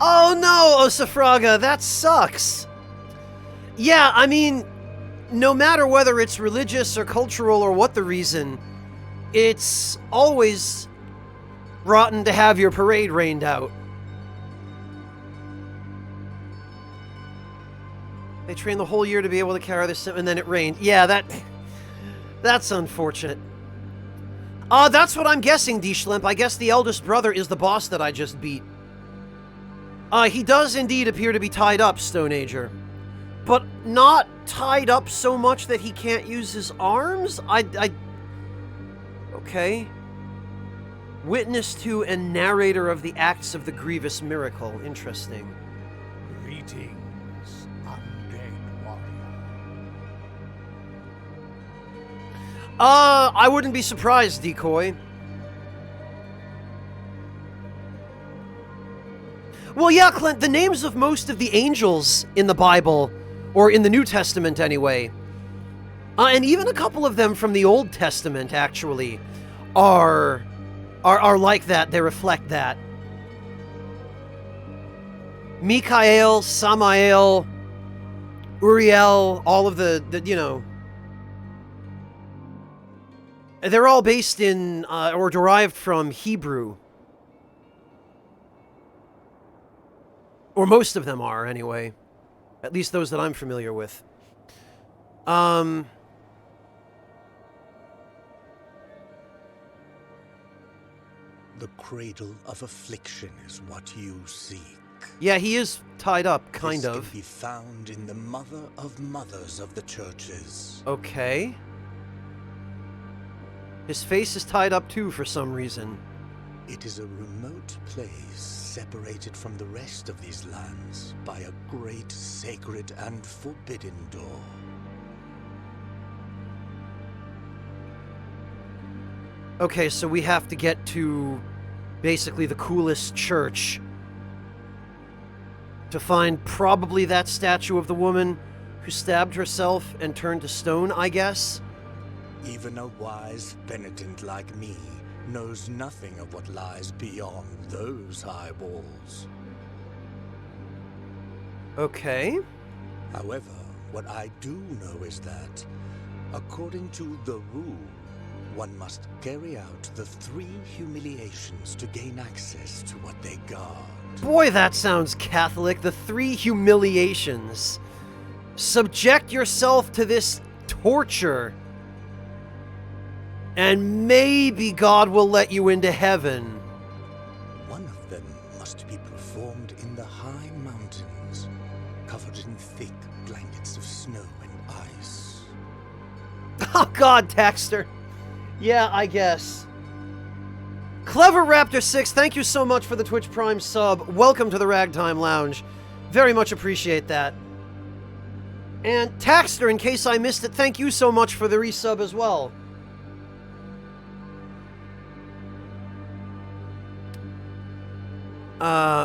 Oh no, Osafraga, that sucks. Yeah, I mean, no matter whether it's religious or cultural or what the reason, it's always rotten to have your parade rained out. They trained the whole year to be able to carry this, and then it rained. Yeah, that's unfortunate. That's what I'm guessing, D-Schlemp. I guess the eldest brother is the boss that I just beat. He does indeed appear to be tied up, Stone Ager. But not tied up so much that he can't use his arms? Okay. Witness to and narrator of the acts of the grievous miracle. Interesting. Greetings, undead warrior. I wouldn't be surprised, Decoy. Well, yeah, Clint, the names of most of the angels in the Bible, or in the New Testament anyway, and even a couple of them from the Old Testament, actually, are like that. They reflect that. Mikael, Samael, Uriel, all of the you know, they're all based in, or derived from Hebrew. Or most of them are, anyway. At least those that I'm familiar with. The cradle of affliction is what you seek. Yeah, he is tied up, kind This of. can be found in the mother of mothers of the churches. Okay. His face is tied up too for some reason. It is a remote place separated from the rest of these lands by a great sacred and forbidden door. Okay, so we have to get to basically the coolest church to find probably that statue of the woman who stabbed herself and turned to stone, I guess. Even a wise penitent like me knows nothing of what lies beyond those high walls. Okay. However, what I do know is that, according to the rule, one must carry out the 3 humiliations to gain access to what they guard. Boy, that sounds Catholic. The 3 humiliations. Subject yourself to this torture, and maybe God will let you into heaven. One of them must be performed in the high mountains, covered in thick blankets of snow and ice. Oh God, Taxter. Yeah, I guess. Clever Raptor 6, thank you so much for the Twitch Prime sub. Welcome to the Ragtime Lounge. Very much appreciate that. And Taxter, in case I missed it, thank you so much for the resub as well.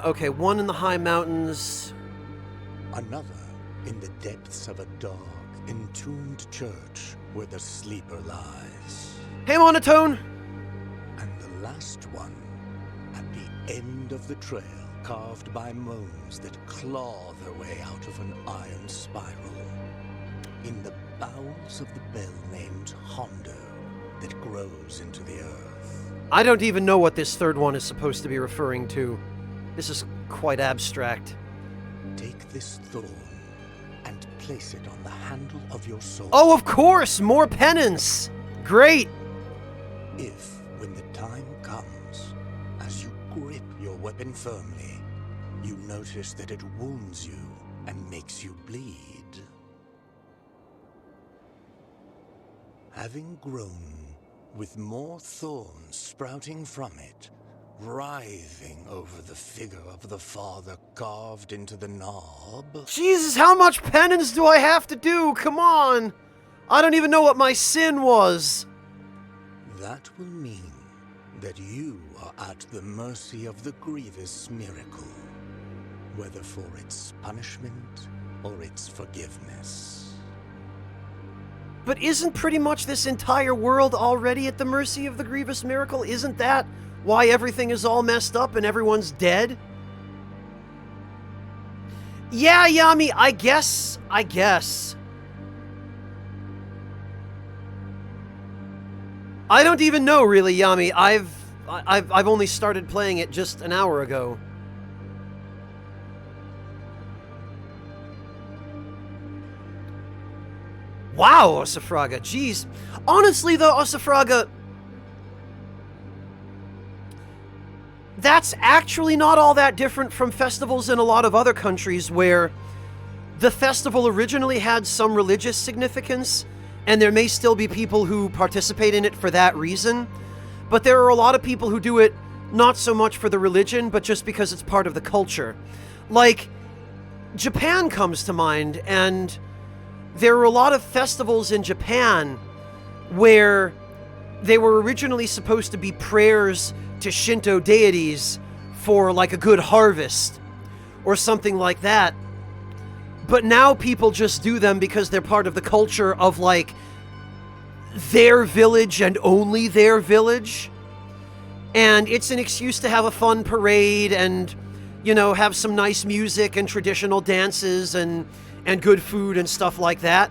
Okay, one in the high mountains. Another in the depths of a dark, entombed church where the sleeper lies. Hey, Monotone! And the last one at the end of the trail, carved by moans that claw their way out of an iron spiral. In the bowels of the bell named Hondo that grows into the earth. I don't even know what this third one is supposed to be referring to. This is quite abstract. Take this thorn and place it on the handle of your sword. Oh, of course! More penance! Great! If, when the time comes, as you grip your weapon firmly, you notice that it wounds you and makes you bleed. Having grown, with more thorns sprouting from it, writhing over the figure of the father carved into the knob. Jesus, how much penance do I have to do? Come on! I don't even know what my sin was. That will mean that you are at the mercy of the grievous miracle. whether for its punishment or its forgiveness. But isn't pretty much this entire world already at the mercy of the grievous miracle? Isn't that why everything is all messed up and everyone's dead? Yeah, Yami, I guess. I don't even know, really, Yami. I've only started playing it just an hour ago. Wow, Osafraga, jeez. Honestly, though, Osafraga, that's actually not all that different from festivals in a lot of other countries where the festival originally had some religious significance, and there may still be people who participate in it for that reason, but there are a lot of people who do it not so much for the religion, but just because it's part of the culture. Like, Japan comes to mind, and there are a lot of festivals in Japan where they were originally supposed to be prayers to Shinto deities for, like, a good harvest or something like that. But now people just do them because they're part of the culture of, like, their village and only their village. And it's an excuse to have a fun parade and, you know, have some nice music and traditional dances and good food and stuff like that.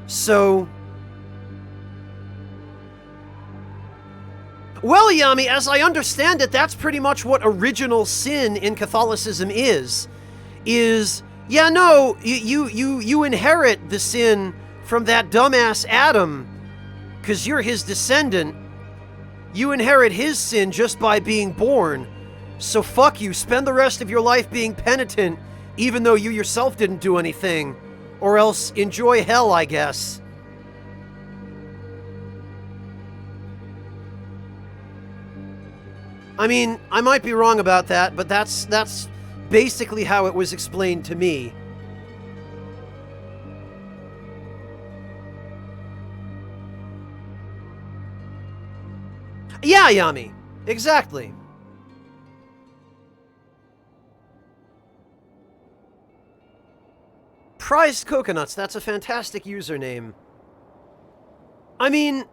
So, well, Yami, as I understand it, that's pretty much what original sin in Catholicism is, yeah, no, you inherit the sin from that dumbass Adam, because you're his descendant. You inherit his sin just by being born. So fuck you, spend the rest of your life being penitent, even though you yourself didn't do anything. Or else enjoy hell, I guess. I mean, I might be wrong about that, but that's basically how it was explained to me. Yeah, Yami. Exactly. Prized Coconuts, that's a fantastic username. I mean,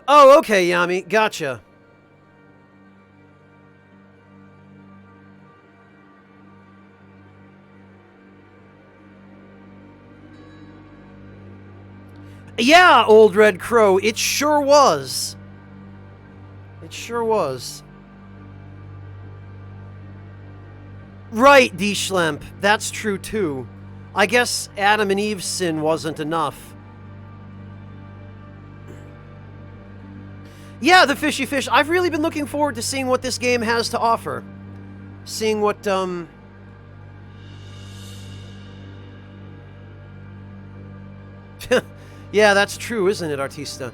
oh, okay, Yami, gotcha. Yeah, Old Red Crow, it sure was. It sure was. Right, D. Schlemp, that's true too. I guess Adam and Eve's sin wasn't enough. Yeah, the Fishy Fish, I've really been looking forward to seeing what this game has to offer. Seeing what, Yeah, that's true, isn't it, Artista?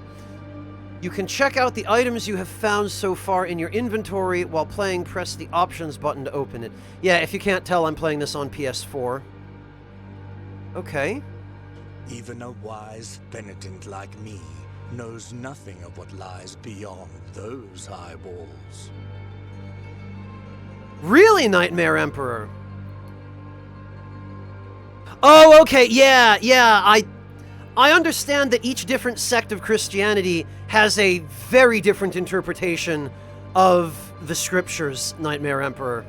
You can check out the items you have found so far in your inventory while playing. Press the options button to open it. Yeah, if you can't tell, I'm playing this on PS4. Okay. Even a wise penitent like me knows nothing of what lies beyond those high walls. Really, Nightmare Emperor? Oh, okay, yeah, I understand that each different sect of Christianity has a very different interpretation of the scriptures, Nightmare Emperor.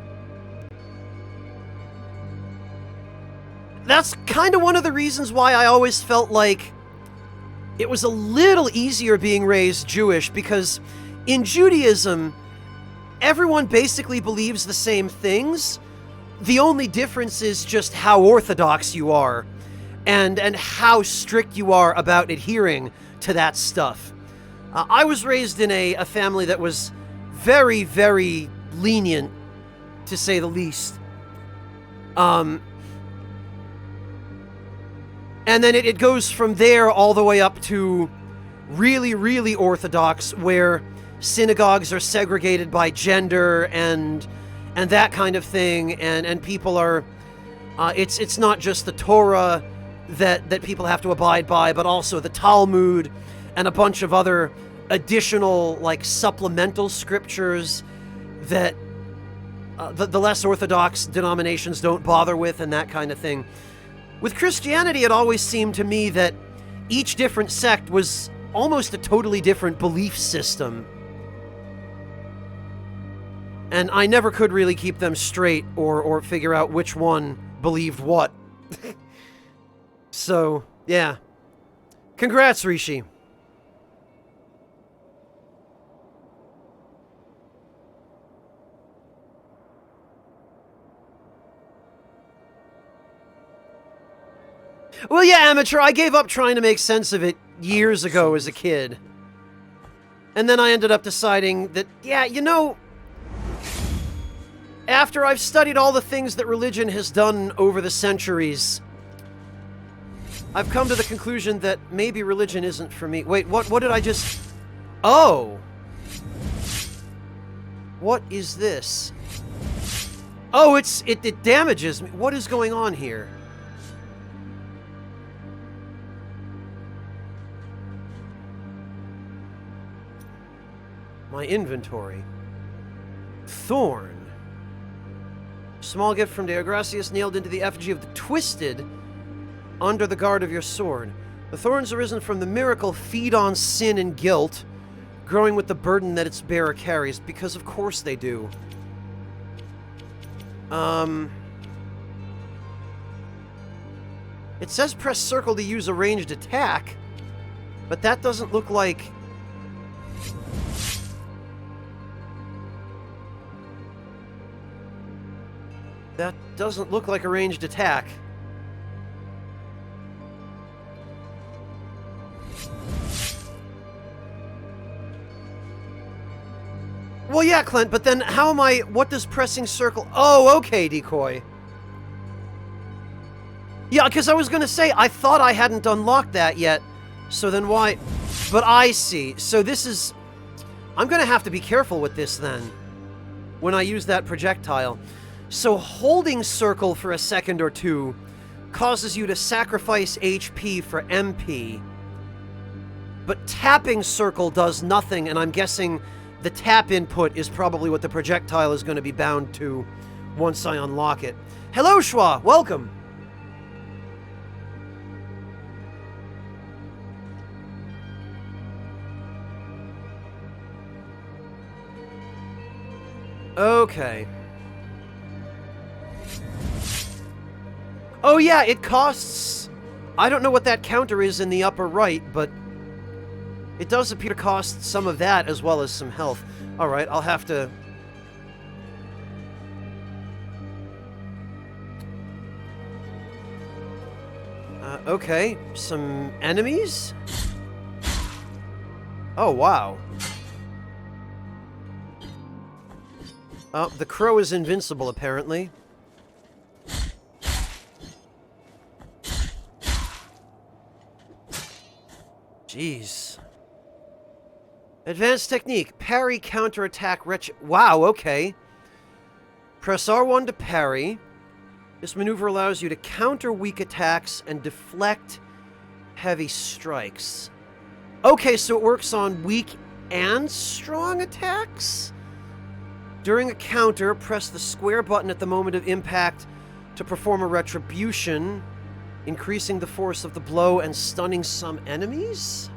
That's kind of one of the reasons why I always felt like it was a little easier being raised Jewish, because in Judaism, everyone basically believes the same things. The only difference is just how orthodox you are. And how strict you are about adhering to that stuff. I was raised in a family that was very, very lenient, to say the least. And then it goes from there all the way up to really, really orthodox, where synagogues are segregated by gender and that kind of thing, and people are... it's not just the Torah that people have to abide by, but also the Talmud and a bunch of other additional, like, supplemental scriptures that the less orthodox denominations don't bother with and that kind of thing. With Christianity, it always seemed to me that each different sect was almost a totally different belief system. And I never could really keep them straight or figure out which one believed what. So, yeah. Congrats, Rishi. Well, yeah, Amateur, I gave up trying to make sense of it years ago as a kid. And then I ended up deciding that, yeah, you know, after I've studied all the things that religion has done over the centuries, I've come to the conclusion that maybe religion isn't for me. Wait, what did I just... Oh! What is this? Oh, it damages me. What is going on here? My inventory. Thorn. Small gift from Deo Gracias nailed into the effigy of the Twisted under the guard of your sword. The thorns arisen from the miracle feed on sin and guilt, growing with the burden that its bearer carries, because of course they do. It says press circle to use a ranged attack, but that doesn't look like... That doesn't look like a ranged attack. Well, yeah, Clint, but then how am I... What does pressing circle... Oh, okay, Decoy. Yeah, because I was going to say, I thought I hadn't unlocked that yet. So then why... But I see. So this is... I'm going to have to be careful with this then, when I use that projectile. So holding circle for a second or two causes you to sacrifice HP for MP. But tapping circle does nothing, and I'm guessing the tap input is probably what the projectile is going to be bound to once I unlock it. Hello, Schwa! Welcome! Okay. Oh yeah, it costs... I don't know what that counter is in the upper right, but it does appear to cost some of that as well as some health. Alright, I'll have to... Okay, some enemies? Oh, wow. Oh, the crow is invincible, apparently. Jeez. Advanced technique. Parry, counterattack, Wow, okay. Press R1 to parry. This maneuver allows you to counter weak attacks and deflect heavy strikes. Okay, so it works on weak and strong attacks? During a counter, press the square button at the moment of impact to perform a retribution, increasing the force of the blow and stunning some enemies?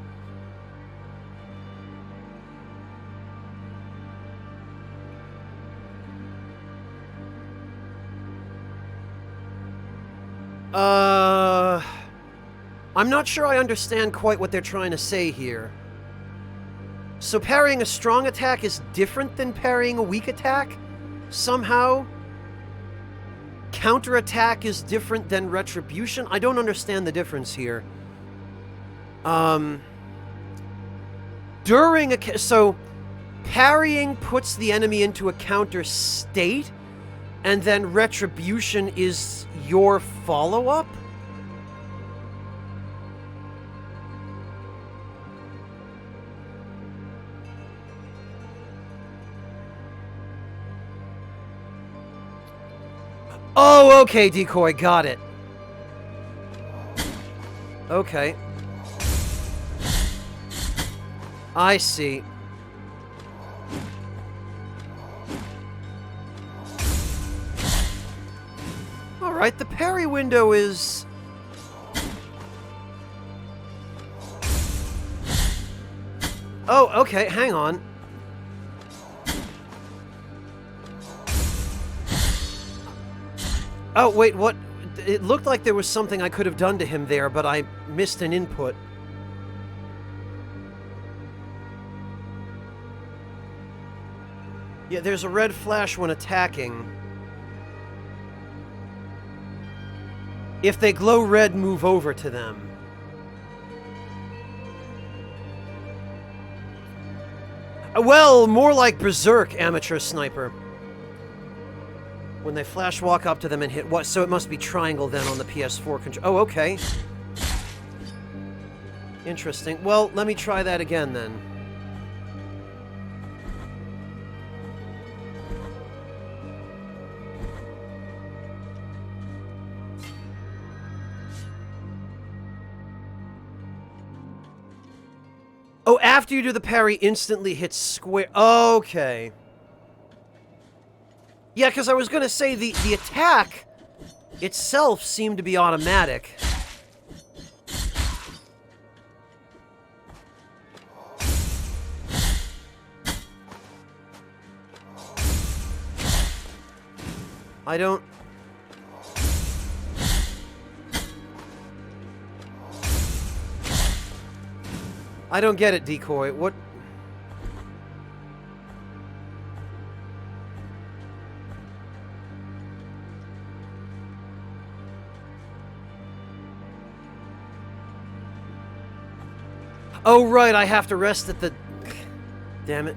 I'm not sure I understand quite what they're trying to say here. So parrying a strong attack is different than parrying a weak attack? Somehow? Counterattack is different than retribution? I don't understand the difference here. So, parrying puts the enemy into a counter state, and then retribution is your follow-up? Oh, okay, Decoy, got it. Okay. I see. Alright, the parry window is... Oh, okay, hang on. Oh, wait, what? It looked like there was something I could have done to him there, but I missed an input. Yeah, there's a red flash when attacking. If they glow red, move over to them. Well, more like Berserk, amateur sniper. When they flash walk up to them and hit what? So it must be triangle then on the PS4 control. Oh, okay. Interesting. Well, let me try that again then. Oh, after you do the parry, instantly hits square. Okay. Yeah, because I was going to say the attack itself seemed to be automatic. I don't... I don't get it, Decoy. What... Oh, right, I have to rest at the... Damn it.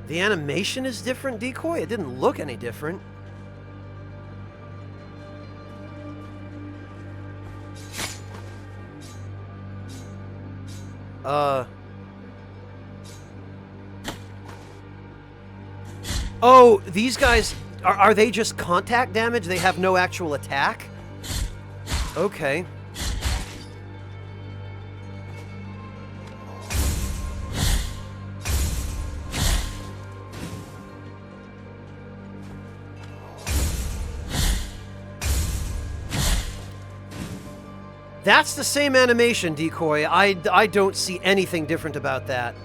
The animation is different, Decoy? It didn't look any different. Oh, these guys... Are they just contact damage? They have no actual attack? Okay. That's the same animation, Decoy. I don't see anything different about that.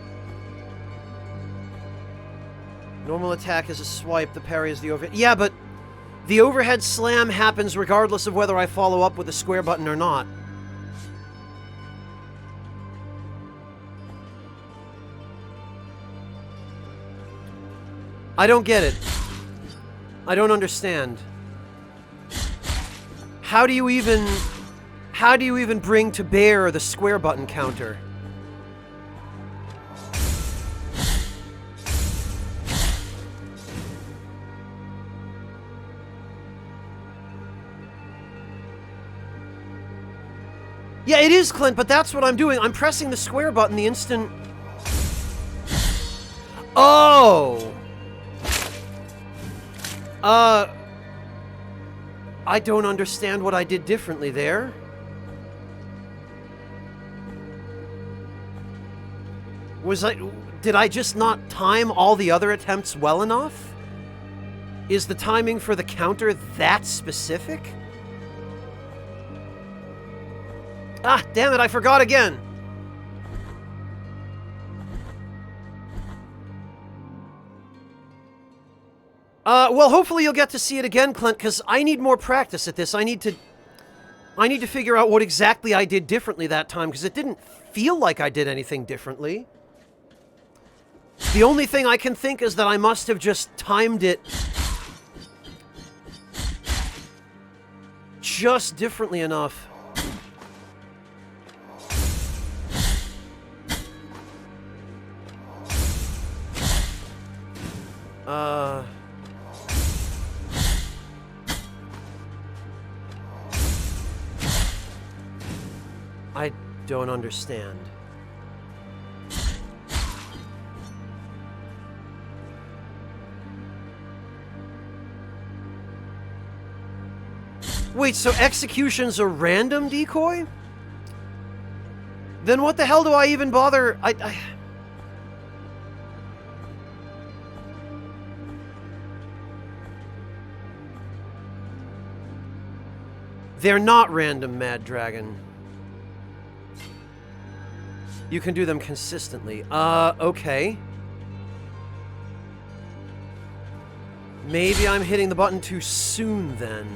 Normal attack is a swipe, the parry is the overhead. Yeah, but the overhead slam happens regardless of whether I follow up with the square button or not. I don't get it. I don't understand. How do you even bring to bear the square button counter? Yeah, it is, Clint, but that's what I'm doing. I'm pressing the square button the instant... Oh! I don't understand what I did differently there. Did I just not time all the other attempts well enough? Is the timing for the counter that specific? Ah, damn it, I forgot again! Well, hopefully you'll get to see it again, Clint, because I need more practice at this. I need to figure out what exactly I did differently that time, because it didn't feel like I did anything differently. The only thing I can think is that I must have just timed it just differently enough. I don't understand. Wait, so execution's a random decoy? Then what the hell do I even bother? They're not random, Mad Dragon. You can do them consistently. Okay. Maybe I'm hitting the button too soon, then.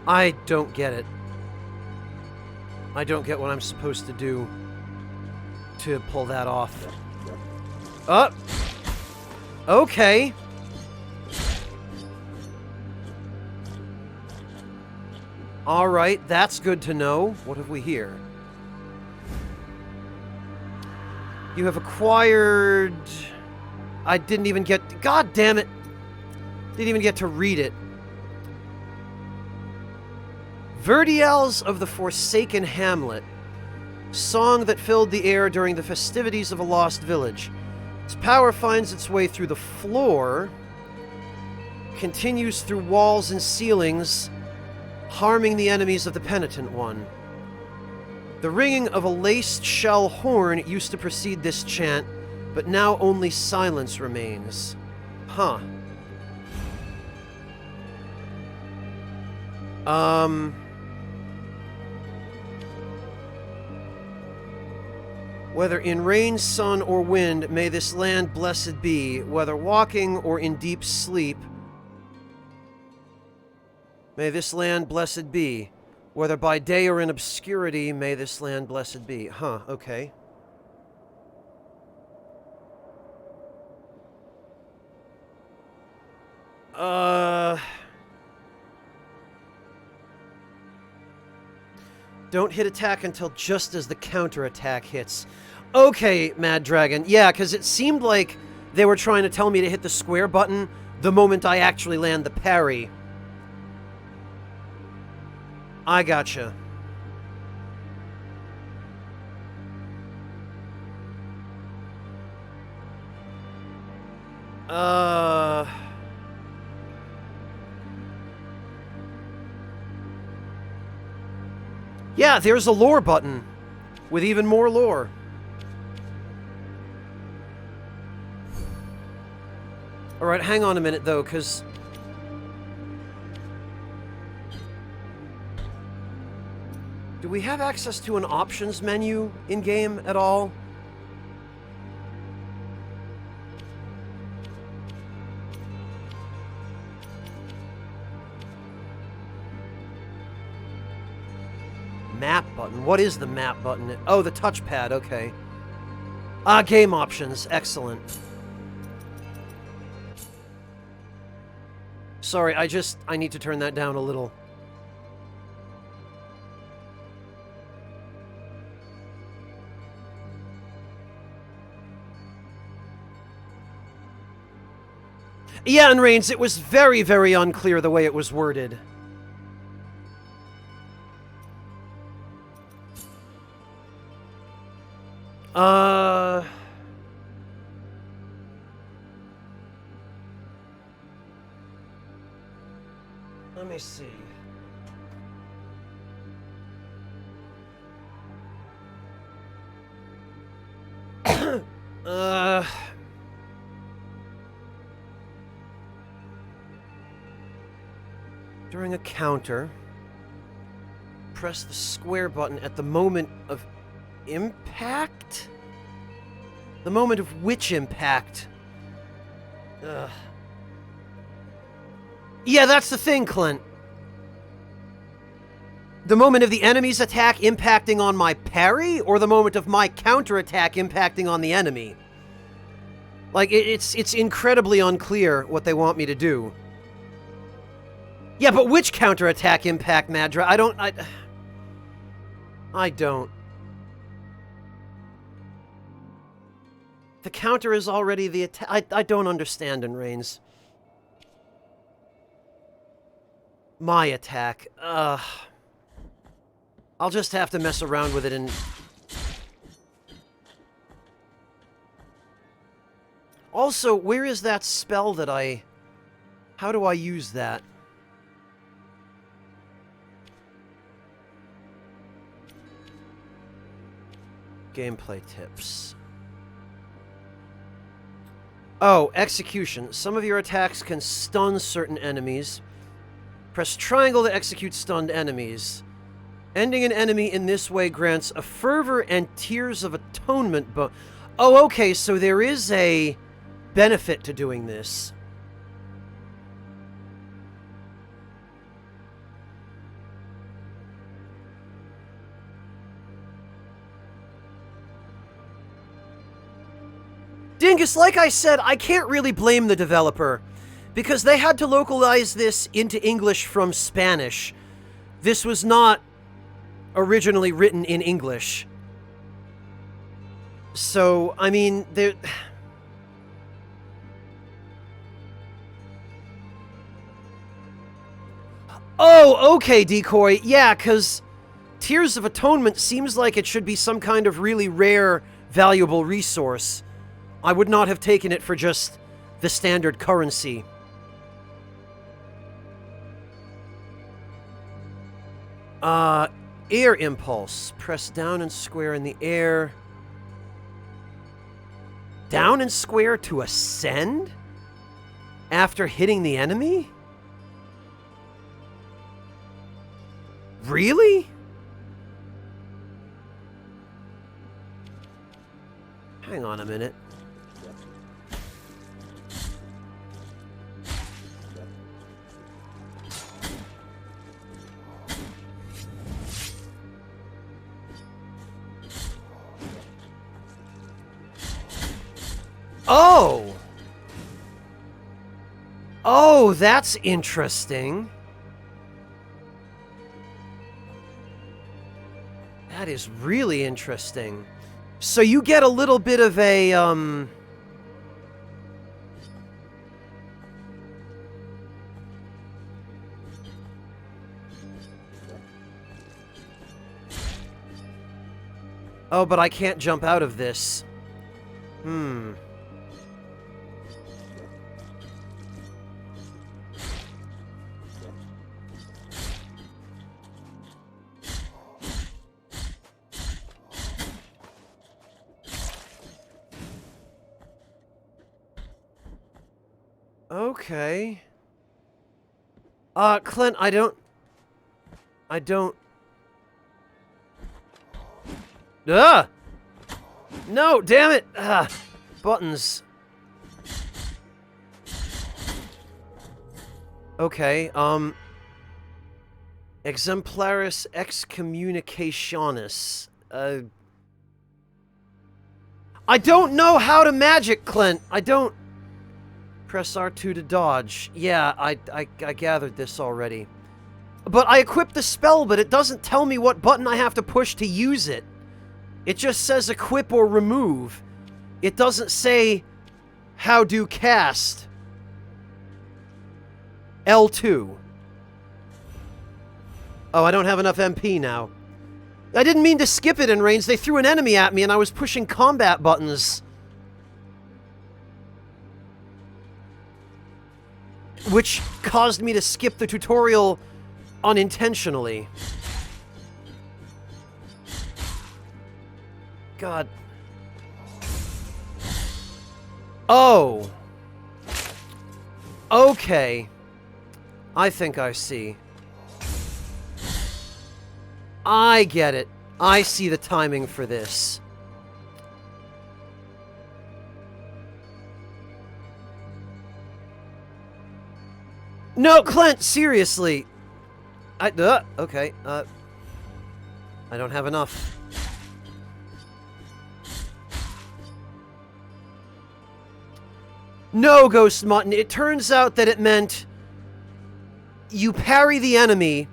I don't get it. I don't get what I'm supposed to do to pull that off. Okay. Alright, that's good to know. What have we here? You have acquired... I didn't even get... God damn it! Didn't even get to read it. Verdiels of the Forsaken Hamlet. Song that filled the air during the festivities of a lost village. Its power finds its way through the floor, continues through walls and ceilings, harming the enemies of the penitent one. The ringing of a laced shell horn used to precede this chant, but now only silence remains. Huh. Whether in rain, sun, or wind, may this land blessed be. Whether walking or in deep sleep, may this land blessed be. Whether by day or in obscurity, may this land blessed be. Huh, okay. Don't hit attack until just as the counterattack hits. Okay, Mad Dragon. Yeah, because it seemed like they were trying to tell me to hit the square button the moment I actually land the parry. I gotcha. Yeah, there's a lore button with even more lore. Alright, hang on a minute, though, because... do we have access to an options menu in-game at all? Map button. What is the map button? Oh, the touchpad. Okay. Game options. Excellent. Sorry, I need to turn that down a little. Yeah, and Reigns, it was very, very unclear the way it was worded. Let me see. During a counter, press the square button at the moment of impact? The moment of which impact? Yeah, that's the thing, Clint. The moment of the enemy's attack impacting on my parry, or the moment of my counterattack impacting on the enemy? Like, it's incredibly unclear what they want me to do. Yeah, but which counterattack impact, Madra? I don't. The counter is already the attack. I don't understand in Reigns. My attack. I'll just have to mess around with it and... Also, where is that spell that I... How do I use that? Gameplay tips. Oh, execution. Some of your attacks can stun certain enemies. Press triangle to execute stunned enemies. Ending an enemy in this way grants a fervor and tears of atonement, but... Oh, okay, so there is a benefit to doing this. Dingus, like I said, I can't really blame the developer, because they had to localize this into English from Spanish. This was not originally written in English. So, I mean, there... Oh, okay, Decoy. Yeah, because Tears of Atonement seems like it should be some kind of really rare, valuable resource. I would not have taken it for just the standard currency. Air Impulse. Press down and square in the air. Down and square to ascend? After hitting the enemy? Really? Hang on a minute. Oh! Oh, that's interesting. That is really interesting. So you get a little bit of a, Oh, but I can't jump out of this. Okay. Clint, I don't... Ugh! No, damn it! Buttons. Okay, Exemplaris Excommunicationis. I don't know how to magic, Clint! I don't... Press R2 to dodge. Yeah, I gathered this already. But I equipped the spell, but it doesn't tell me what button I have to push to use it. It just says equip or remove. It doesn't say how do cast. L2. Oh, I don't have enough MP now. I didn't mean to skip it in range. They threw an enemy at me and I was pushing combat buttons. Which caused me to skip the tutorial unintentionally. God. Oh. Okay. I think I see. I get it. I see the timing for this. No, Clint, seriously. Okay. I don't have enough. No, Ghost Mutton. It turns out that it meant you parry the enemy,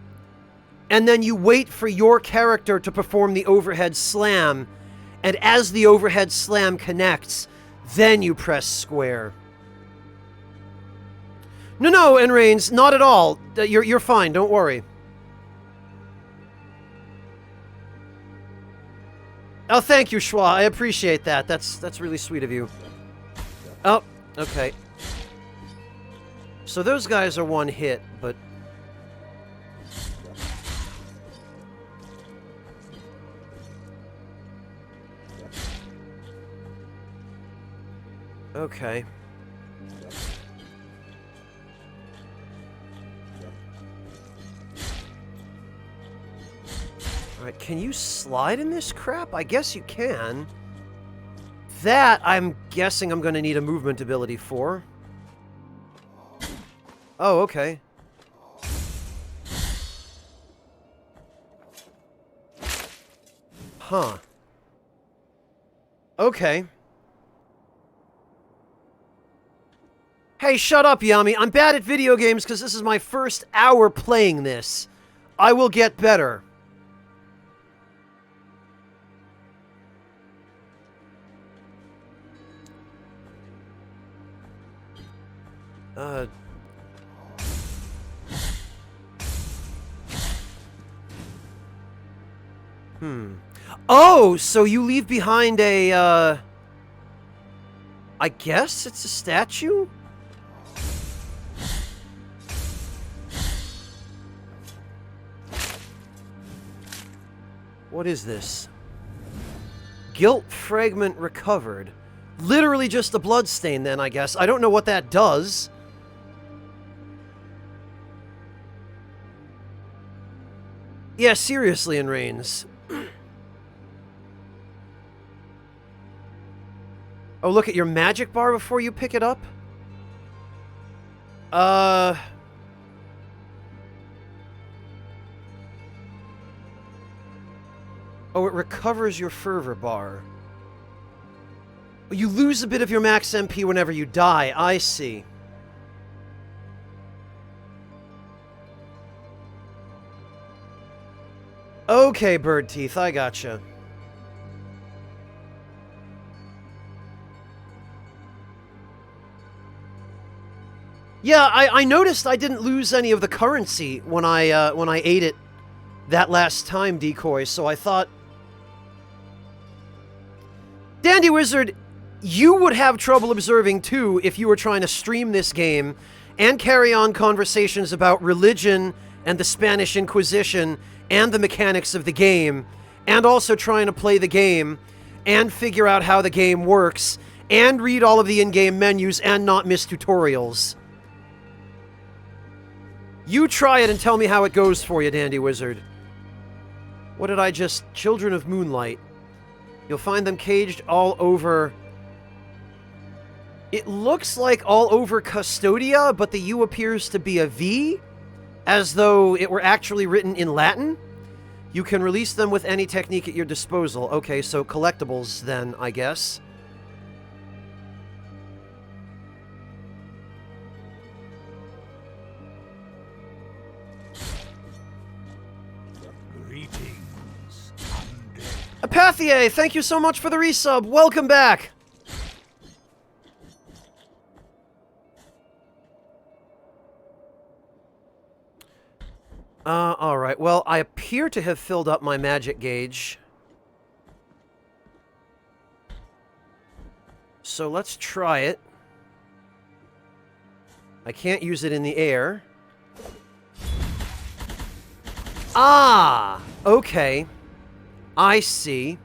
and then you wait for your character to perform the overhead slam, and as the overhead slam connects, Then you press square. No, Enrains, not at all. You're fine, don't worry. Oh, thank you, Schwa. I appreciate that. That's really sweet of you. Oh, okay. So those guys are one hit, but... Okay. Alright, can you slide in this crap? I guess you can. That, I'm guessing I'm going to need a movement ability for. Oh, okay. Huh. Okay. Hey, shut up, Yami. I'm bad at video games because this is my first hour playing this. I will get better. Oh, so you leave behind a, I guess it's a statue? What is this? Guilt fragment recovered. Literally just a bloodstain then, I guess. I don't know what that does. Yeah, seriously, Enrains. Oh, look at your magic bar before you pick it up? Oh, it recovers your fervor bar. You lose a bit of your max MP whenever you die. I see. Okay, Bird Teeth, I gotcha. Yeah, I noticed I didn't lose any of the currency when I ate it that last time, Decoy, so I thought... Dandy Wizard, you would have trouble observing, too, if you were trying to stream this game and carry on conversations about religion and the Spanish Inquisition and the mechanics of the game, and also trying to play the game and figure out how the game works and read all of the in-game menus and not miss tutorials. You try it and tell me how it goes for you, Dandy Wizard. What did I just... Children of Moonlight. You'll find them caged all over... It looks like all over Custodia, but the U appears to be a V, as though it were actually written in Latin. You can release them with any technique at your disposal. Okay, so collectibles then, I guess. Greetings, undead. Apathier, thank you so much for the resub. Welcome back. Alright. Well, I appear to have filled up my magic gauge. So let's try it. I can't use it in the air. Ah! Okay. I see.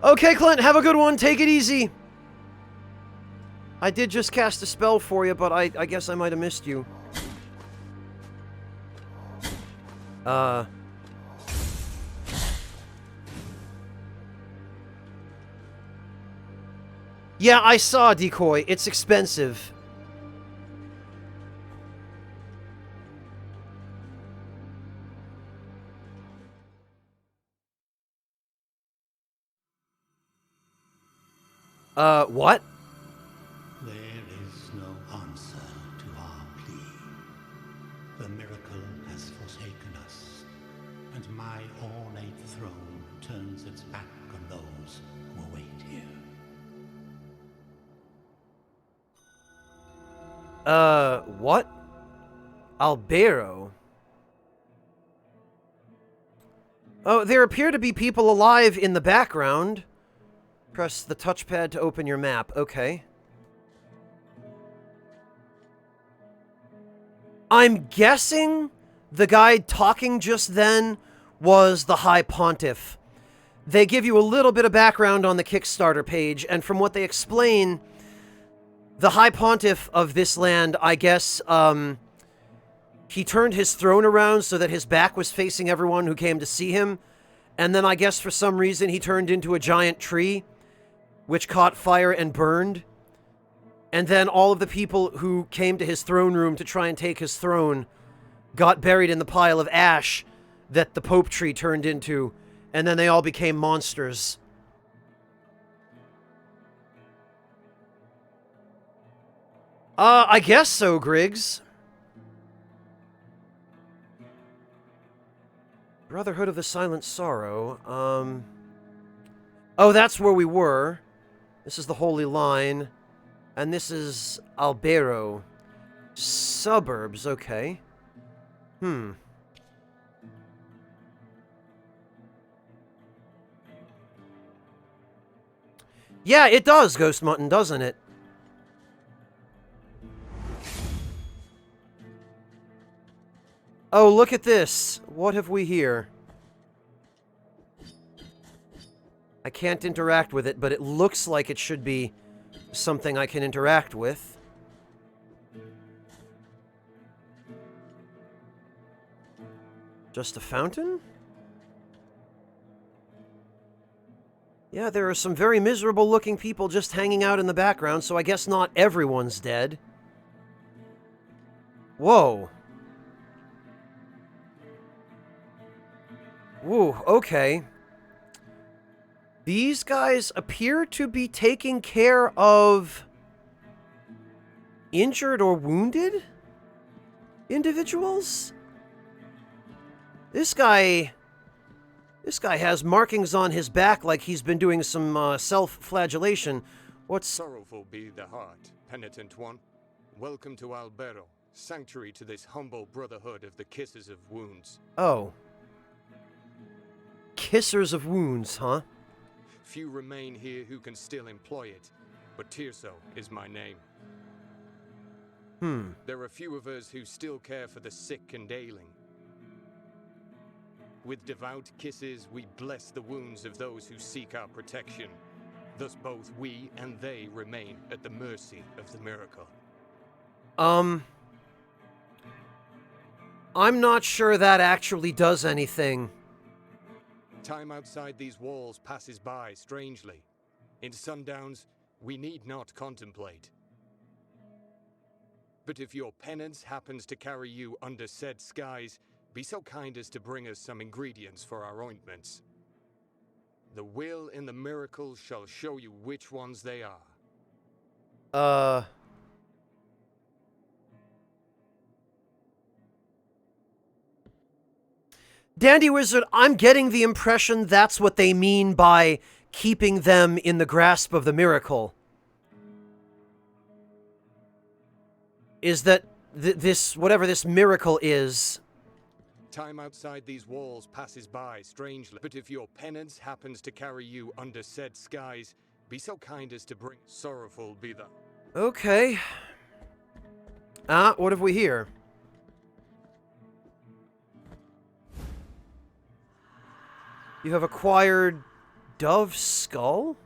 Okay, Clint, have a good one. Take it easy. I did just cast a spell for you, but I guess I might have missed you. Yeah, I saw, Decoy. It's expensive. What? There is no answer to our plea. What? Albero? Oh, there appear to be people alive in the background. Press the touchpad to open your map. Okay. I'm guessing the guy talking just then was the High Pontiff. They give you a little bit of background on the Kickstarter page, and from what they explain, the High Pontiff of this land, I guess, he turned his throne around so that his back was facing everyone who came to see him, and then I guess for some reason he turned into a giant tree, which caught fire and burned. And then all of the people who came to his throne room to try and take his throne got buried in the pile of ash that the Pope tree turned into, and then they all became monsters. I guess so, Griggs. Brotherhood of the Silent Sorrow. Oh, that's where we were. This is the Holy Line. And this is Albero. Suburbs, okay. Yeah, it does, Ghost Mutton, doesn't it? Oh, look at this. What have we here? I can't interact with it, but it looks like it should be something I can interact with. Just a fountain? Yeah, there are some very miserable looking people just hanging out in the background, so I guess not everyone's dead. Whoa. Woo, okay. These guys appear to be taking care of injured or wounded individuals? This guy has markings on his back like he's been doing some self-flagellation. What's... Sorrowful be the heart, penitent one. Welcome to Albero, sanctuary to this humble brotherhood of the Kissers of Wounds. Oh. Kissers of Wounds, huh? Few remain here who can still employ it, but Tirso is my name. There are few of us who still care for the sick and ailing. With devout kisses, we bless the wounds of those who seek our protection. Thus both we and they remain at the mercy of the miracle. I'm not sure that actually does anything. Time outside these walls passes by strangely. In sundowns, we need not contemplate. But if your penance happens to carry you under said skies, be so kind as to bring us some ingredients for our ointments. The will in the miracle shall show you which ones they are. Dandy Wizard, I'm getting the impression that's what they mean by keeping them in the grasp of the miracle. Is that this, whatever this miracle is... Time outside these walls passes by strangely, but if your penance happens to carry you under said skies, be so kind as to bring sorrowful be the... Okay. What have we here? You have acquired Dove Skull?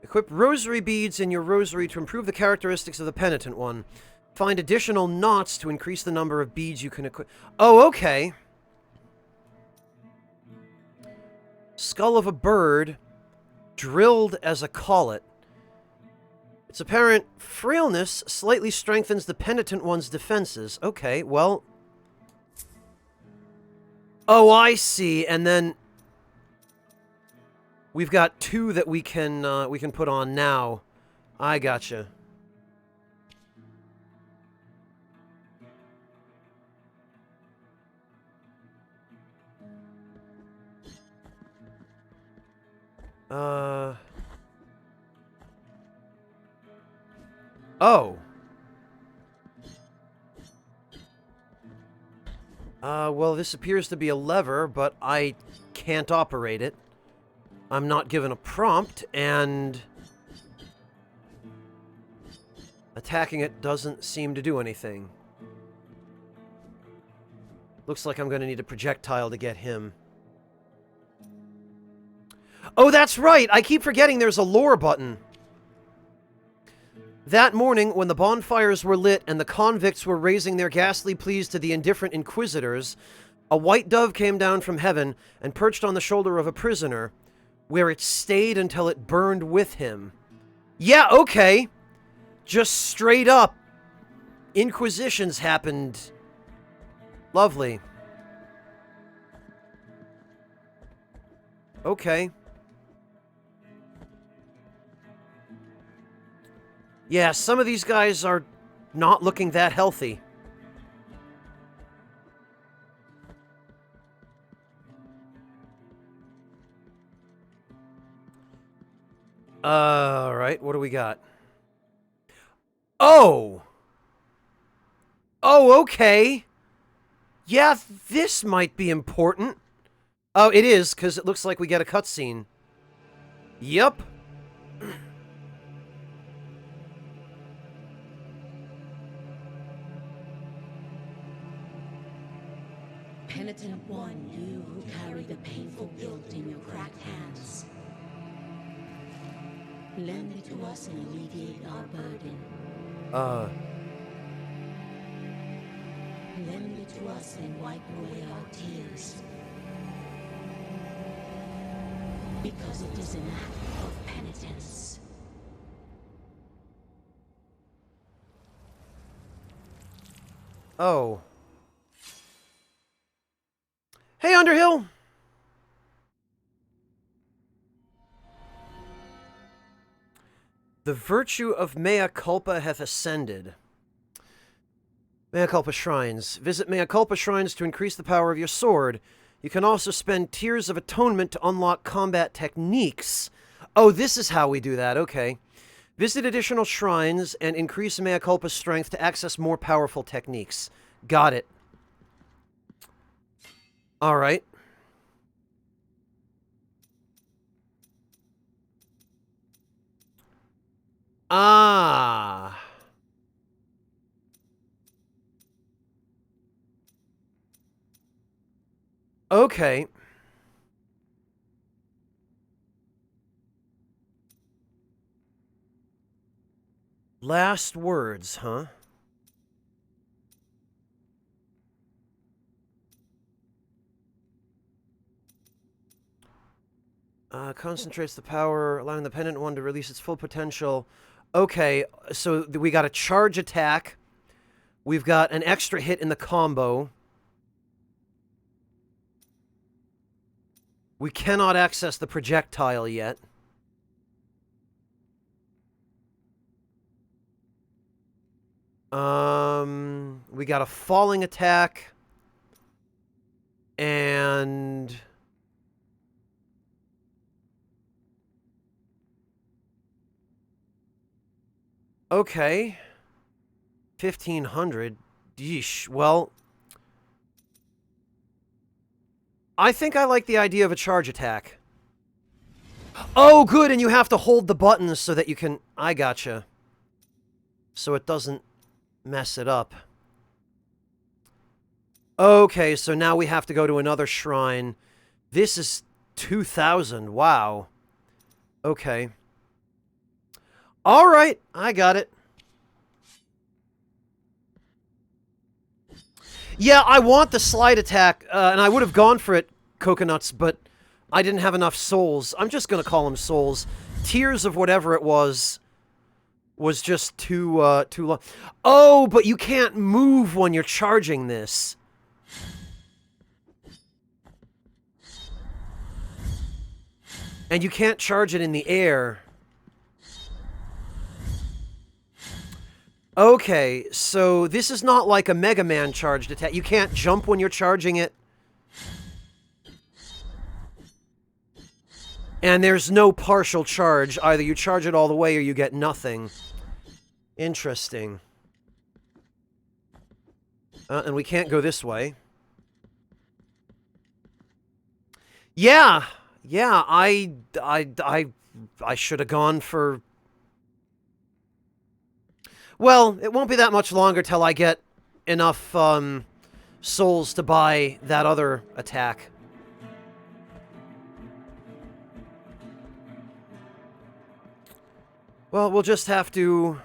Equip rosary beads in your rosary to improve the characteristics of the penitent one. Find additional knots to increase the number of beads you can equip. Oh, okay. Skull of a bird, drilled as a collet. Its apparent frailness slightly strengthens the penitent one's defenses. Okay, well... Oh, I see. And then we've got two that we can put on now. I gotcha. Oh. Well, this appears to be a lever, but I can't operate it. I'm not given a prompt, and attacking it doesn't seem to do anything. Looks like I'm going to need a projectile to get him. Oh, that's right! I keep forgetting there's a lore button. That morning, when the bonfires were lit and the convicts were raising their ghastly pleas to the indifferent inquisitors, a white dove came down from heaven and perched on the shoulder of a prisoner, where it stayed until it burned with him. Yeah, okay. Just straight up. Inquisitions happened. Lovely. Okay. Yeah, some of these guys are not looking that healthy. Alright, what do we got? Oh! Oh, okay. Yeah, this might be important. Oh, it is, because it looks like we get a cutscene. Yup. Penitent one, you who carry the painful guilt in your cracked hands. Lend it to us and alleviate our burden. Lend it to us and wipe away our tears. Because it is an act of penitence. Oh. Hey, Underhill! The virtue of mea culpa hath ascended. Mea culpa shrines. Visit mea culpa shrines to increase the power of your sword. You can also spend tears of atonement to unlock combat techniques. Oh, this is how we do that, okay. Visit additional shrines and increase mea culpa's strength to access more powerful techniques. Got it. Alright. Ah. Okay. Last words, huh? Concentrates the power, allowing the Penitent One to release its full potential. Okay, so we got a charge attack. We've got an extra hit in the combo. We cannot access the projectile yet. We got a falling attack. And... okay. 1,500. Yeesh. Well... I think I like the idea of a charge attack. Oh, good, and you have to hold the buttons so that you can... I gotcha. So it doesn't mess it up. Okay, so now we have to go to another shrine. This is 2,000. Wow. Okay. Alright, I got it. Yeah, I want the slide attack, and I would have gone for it, Coconuts, but I didn't have enough souls. I'm just gonna call them souls. Tears of whatever it was just too long. Oh, but you can't move when you're charging this. And you can't charge it in the air. Okay, so this is not like a Mega Man charged attack. You can't jump when you're charging it. And there's no partial charge. Either you charge it all the way or you get nothing. Interesting. And we can't go this way. Yeah, yeah. I should have gone for. Well, it won't be that much longer till I get enough souls to buy that other attack. Well, we'll just have to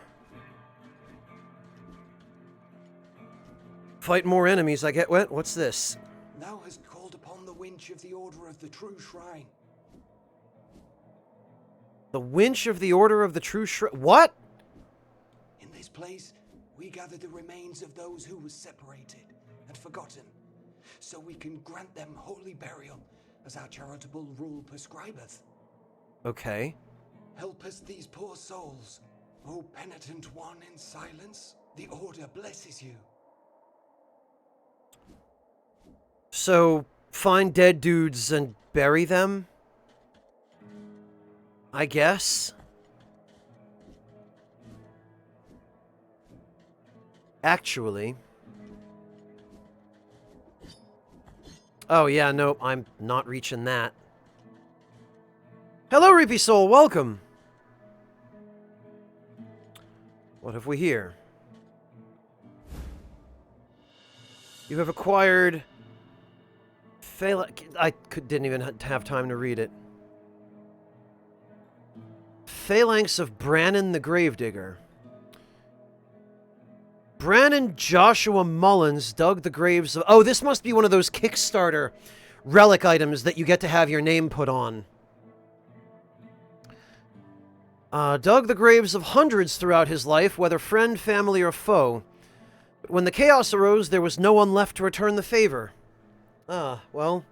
fight more enemies. I get what? What's this? Thou hast called upon the winch of the Order of the True Shrine. The winch of the Order of the True Shrine. What? In this place, we gather the remains of those who were separated and forgotten, so we can grant them holy burial, as our charitable rule prescribeth. Okay. Help us these poor souls. O penitent one in silence, the Order blesses you. So, find dead dudes and bury them? I guess. Actually. Oh, yeah, nope, I'm not reaching that. Hello, Reapy Soul, welcome! What have we here? You have acquired... didn't even have time to read it. Phalanx of Brannon the Gravedigger. Brannon Joshua Mullins dug the graves of... Oh, this must be one of those Kickstarter relic items that you get to have your name put on. Dug the graves of hundreds throughout his life, whether friend, family, or foe. But when the chaos arose, there was no one left to return the favor. Ah, well...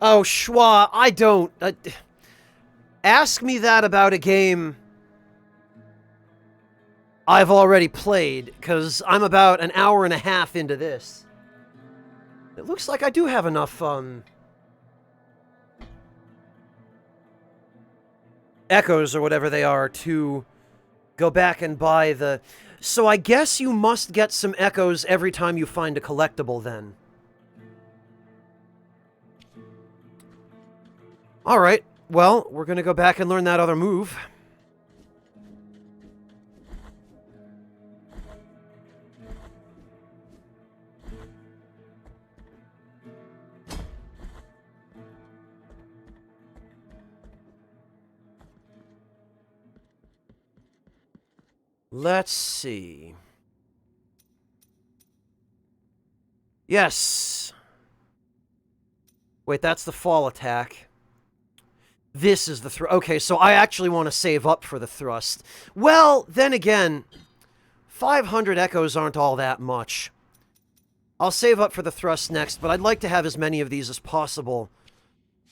Oh, Schwa, I don't... ask me that about a game I've already played, because I'm about an hour and a half into this. It looks like I do have enough, echoes, or whatever they are, to go back and buy the... So I guess you must get some echoes every time you find a collectible, then. Alright, well, we're gonna go back and learn that other move. Let's see. Yes. Wait, that's the fall attack. This is the thrust. Okay, so I actually want to save up for the thrust. Well, then again, 500 echoes aren't all that much. I'll save up for the thrust next, but I'd like to have as many of these as possible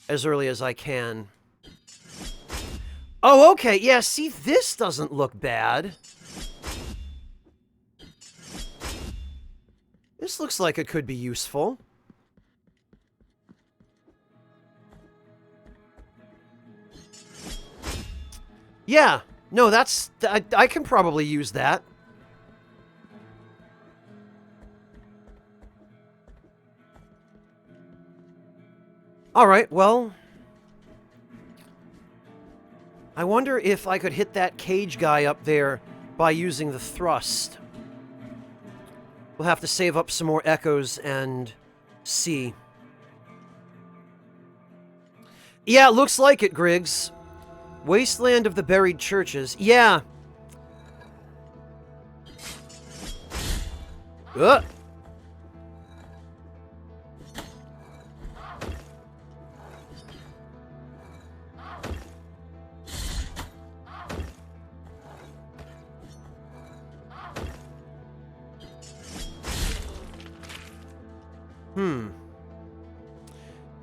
as early as I can. Oh, okay. Yeah, see, this doesn't look bad. This looks like it could be useful. Yeah, no, that's... I can probably use that. Alright, well... I wonder if I could hit that cage guy up there by using the thrust. We'll have to save up some more echoes and see. Yeah, it looks like it, Griggs. Wasteland of the Buried Churches. Yeah. Ugh.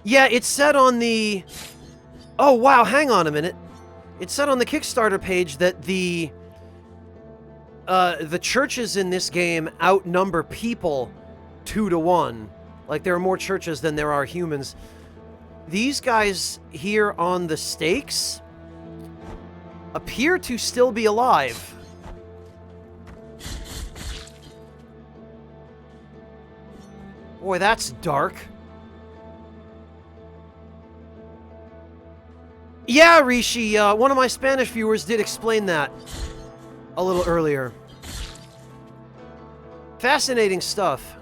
Yeah, it said on the... Oh, wow, hang on a minute. It said on the Kickstarter page that the churches in this game outnumber people 2 to 1. Like, there are more churches than there are humans. These guys here on the stakes appear to still be alive. Boy, that's dark. Yeah, Rishi, one of my Spanish viewers did explain that a little earlier. Fascinating stuff.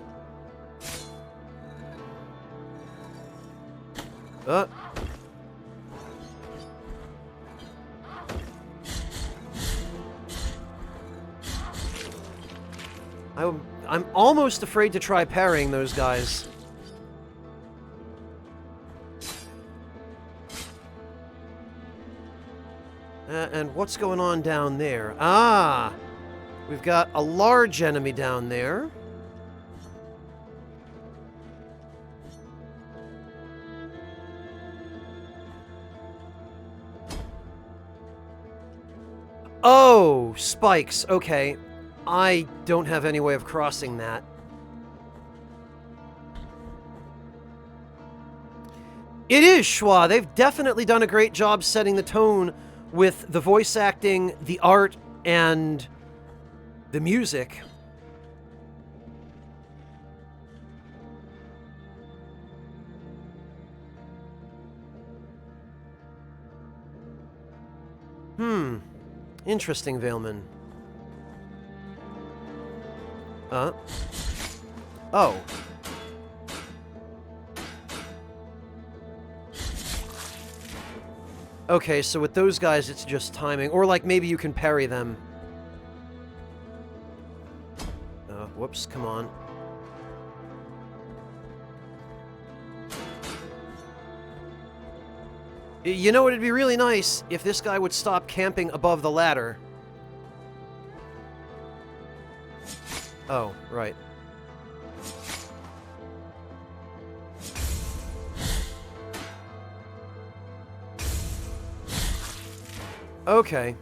I'm almost afraid to try parrying those guys. And what's going on down there? Ah! We've got a large enemy down there. Oh, spikes. Okay. I don't have any way of crossing that. It is Schwa. They've definitely done a great job setting the tone with the voice acting, the art, and the music. Interesting, Veilman. Oh. Okay, so with those guys, it's just timing. Or, like, maybe you can parry them. Whoops, come on. You know, it'd be really nice if this guy would stop camping above the ladder. Oh, right. Okay.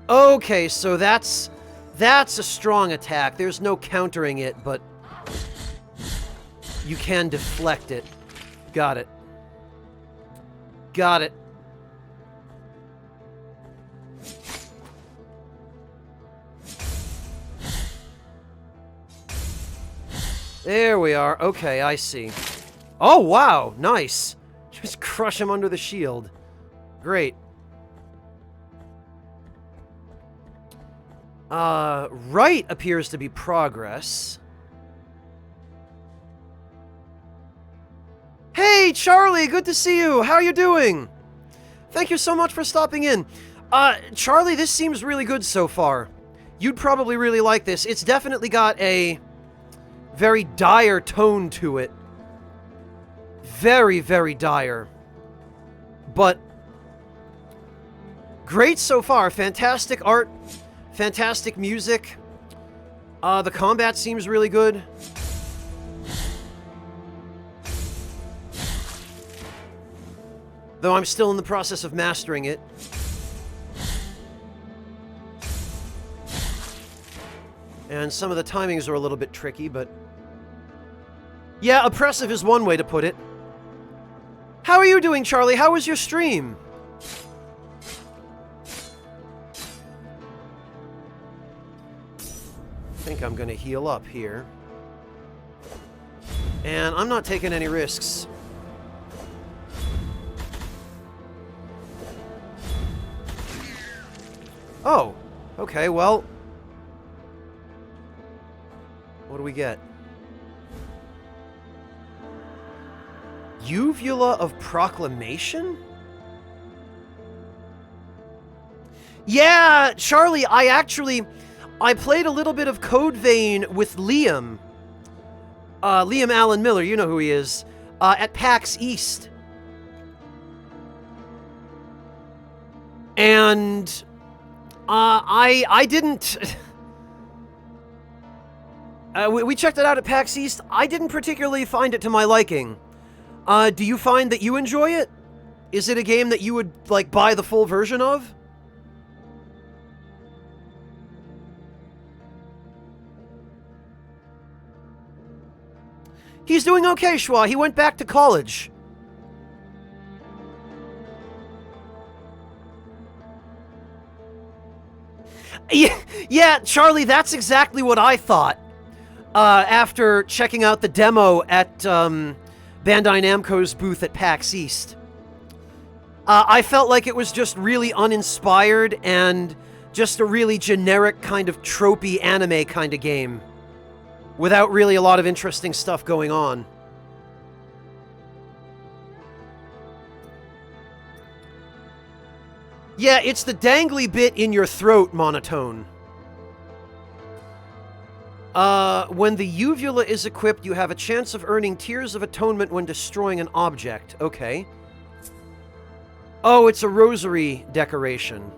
Okay, so that's a strong attack. There's no countering it, but you can deflect it. Got it. Got it. There we are. Okay, I see. Oh, wow. Nice. Just crush him under the shield. Great. Right appears to be progress. Hey, Charlie, good to see you. How are you doing? Thank you so much for stopping in. Charlie, this seems really good so far. You'd probably really like this. It's definitely got a very dire tone to it. Very, very dire. But great so far. Fantastic art. Fantastic music. The combat seems really good. Though I'm still in the process of mastering it. And some of the timings are a little bit tricky, but... yeah, oppressive is one way to put it. How are you doing, Charlie? How was your stream? I think I'm gonna heal up here. And I'm not taking any risks. Oh, okay, well... what do we get? Uvula of Proclamation? Yeah, Charlie, I played a little bit of Code Vein with Liam. Liam Allen Miller, you know who he is. At PAX East. And... I didn't... we checked it out at PAX East. I didn't particularly find it to my liking. Do you find that you enjoy it? Is it a game that you would, like, buy the full version of? He's doing okay, Schwa. He went back to college. Yeah, Yeah, Charlie, that's exactly what I thought. After checking out the demo at Bandai Namco's booth at PAX East. I felt like it was just really uninspired and just a really generic kind of tropey anime kind of game. Without really a lot of interesting stuff going on. Yeah, it's the dangly bit in your throat monotone. When the uvula is equipped, you have a chance of earning Tears of Atonement when destroying an object. Okay. Oh, it's a rosary decoration.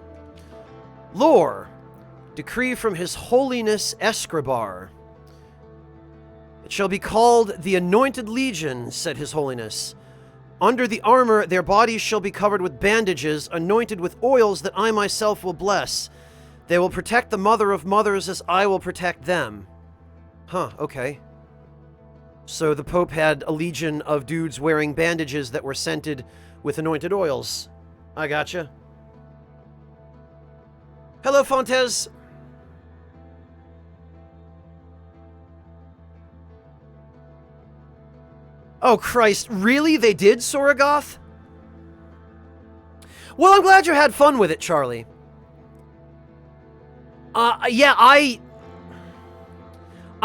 Lore. Decree from His Holiness Escribar. It shall be called the Anointed Legion, said His Holiness. Under the armor, their bodies shall be covered with bandages, anointed with oils that I myself will bless. They will protect the Mother of Mothers as I will protect them. Huh, okay. So the Pope had a legion of dudes wearing bandages that were scented with anointed oils. I gotcha. Hello, Fontes. Oh, Christ. Really? They did, Sorogoth? Well, I'm glad you had fun with it, Charlie. Yeah, I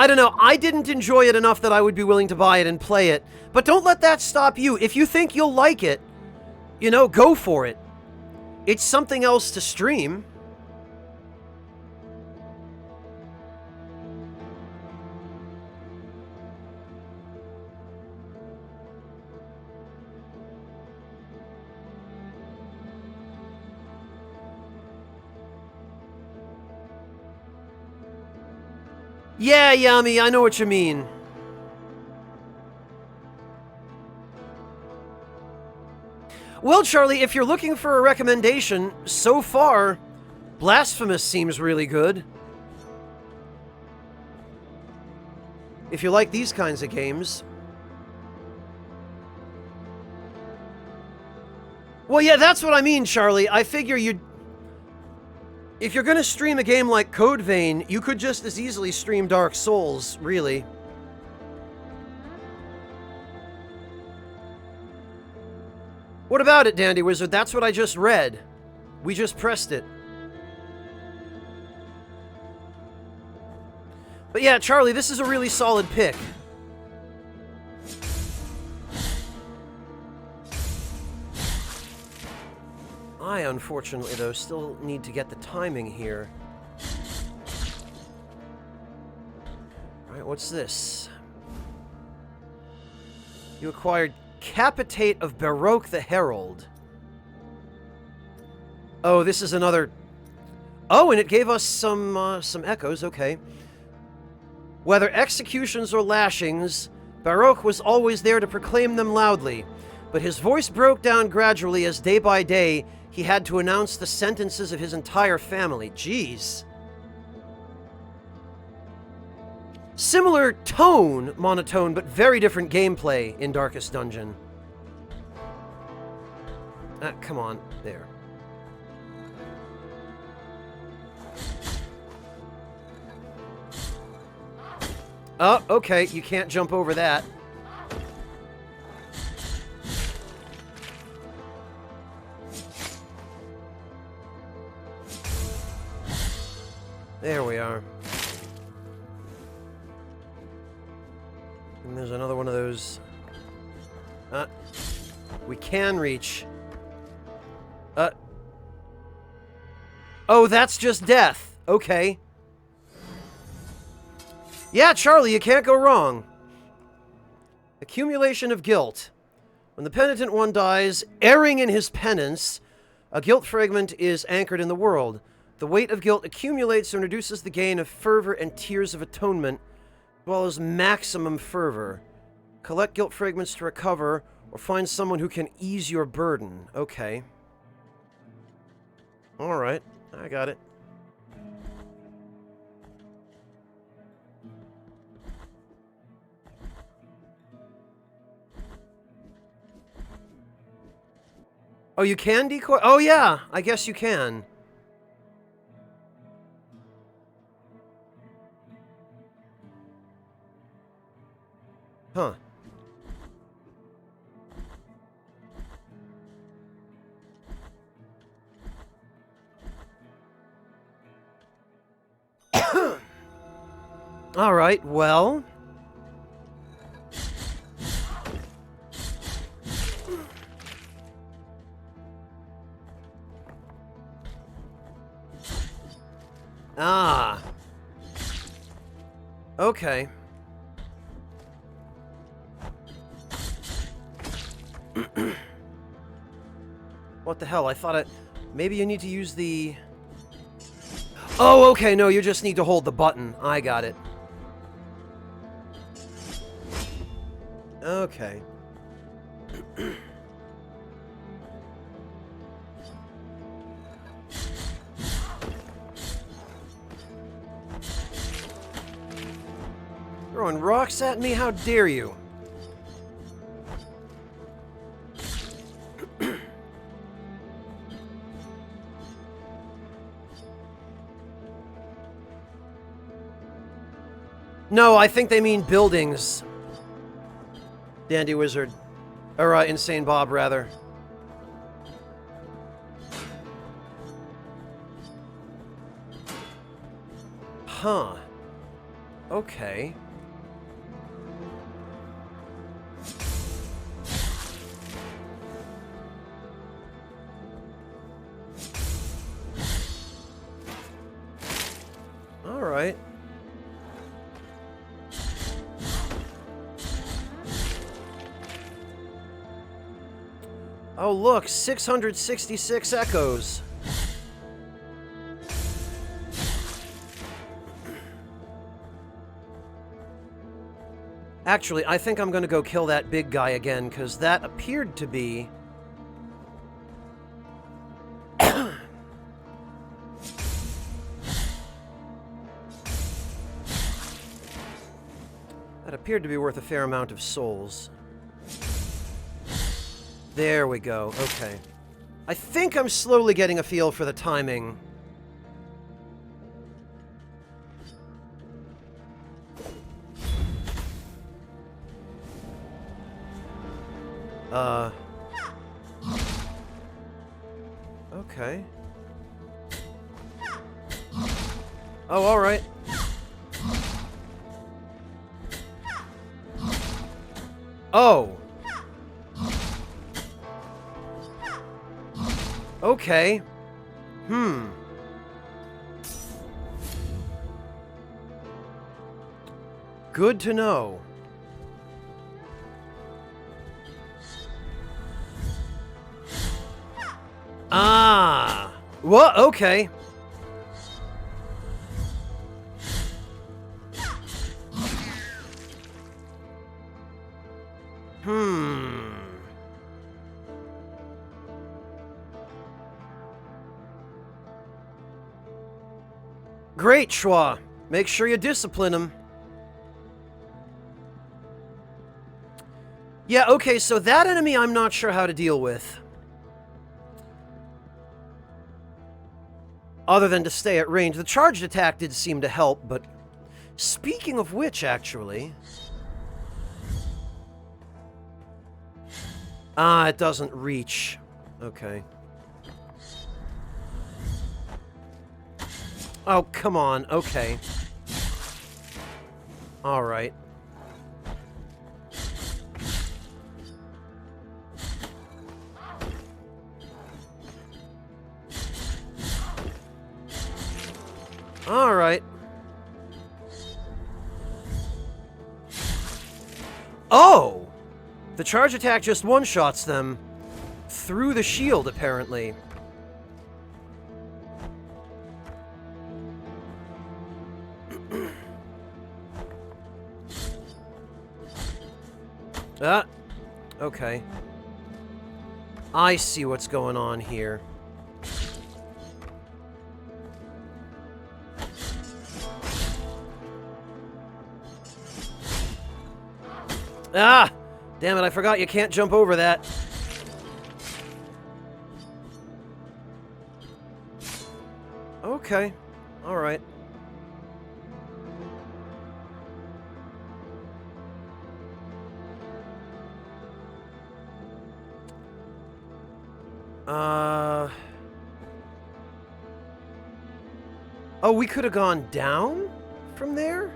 don't know. I didn't enjoy it enough that I would be willing to buy it and play it. But don't let that stop you. If you think you'll like it, you know, go for it. It's something else to stream. Yeah, Yami, I know what you mean. Well, Charlie, if you're looking for a recommendation, so far, Blasphemous seems really good. If you like these kinds of games. Well, yeah, that's what I mean, Charlie. I figure you'd... If you're gonna stream a game like Code Vein, you could just as easily stream Dark Souls, really. What about it, Dandy Wizard? That's what I just read. We just pressed it. But yeah, Charlie, this is a really solid pick. I, unfortunately, though, still need to get the timing here. Alright, what's this? You acquired Capitate of Baroque the Herald. Oh, this is another... Oh, and it gave us some echoes, okay. Whether executions or lashings, Baroque was always there to proclaim them loudly, but his voice broke down gradually as day by day he had to announce the sentences of his entire family. Jeez. Similar tone, monotone, but very different gameplay in Darkest Dungeon. Ah, come on. There. Oh, okay. You can't jump over that. There we are. And there's another one of those. We can reach. Oh, that's just death. Okay. Yeah, Charlie, you can't go wrong. Accumulation of guilt. When the penitent one dies, erring in his penance, a guilt fragment is anchored in the world. The weight of guilt accumulates and reduces the gain of fervor and tears of atonement, as well as maximum fervor. Collect guilt fragments to recover, or find someone who can ease your burden. Okay. Alright, I got it. Oh, you can decoy? Oh, yeah, I guess you can. Huh. All right, well... Ah. Okay. What the hell? I thought it... Maybe you need to use the... Oh, okay, no, you just need to hold the button. I got it. Okay. Throwing rocks at me? How dare you? No, I think they mean buildings. Dandy Wizard. Or, Insane Bob, rather. Huh. Okay. All right. Oh, look, 666 echoes. Actually, I think I'm gonna go kill that big guy again, because that appeared to be... That appeared to be worth a fair amount of souls. There we go, okay. I think I'm slowly getting a feel for the timing. Okay. Oh, alright. Oh! Okay. Good to know. Ah! What? Okay. Great, Schwa. Make sure you discipline him. Yeah, okay, so that enemy I'm not sure how to deal with. Other than to stay at range. The charged attack did seem to help, but... Speaking of which, actually... Ah, it doesn't reach. Okay. Oh, come on. Okay. Alright. Alright. Oh! The charge attack just one-shots them. Through the shield, apparently. Ah. Okay. I see what's going on here. Ah! Damn it, I forgot you can't jump over that. Okay. Alright. Oh, we could have gone down from there?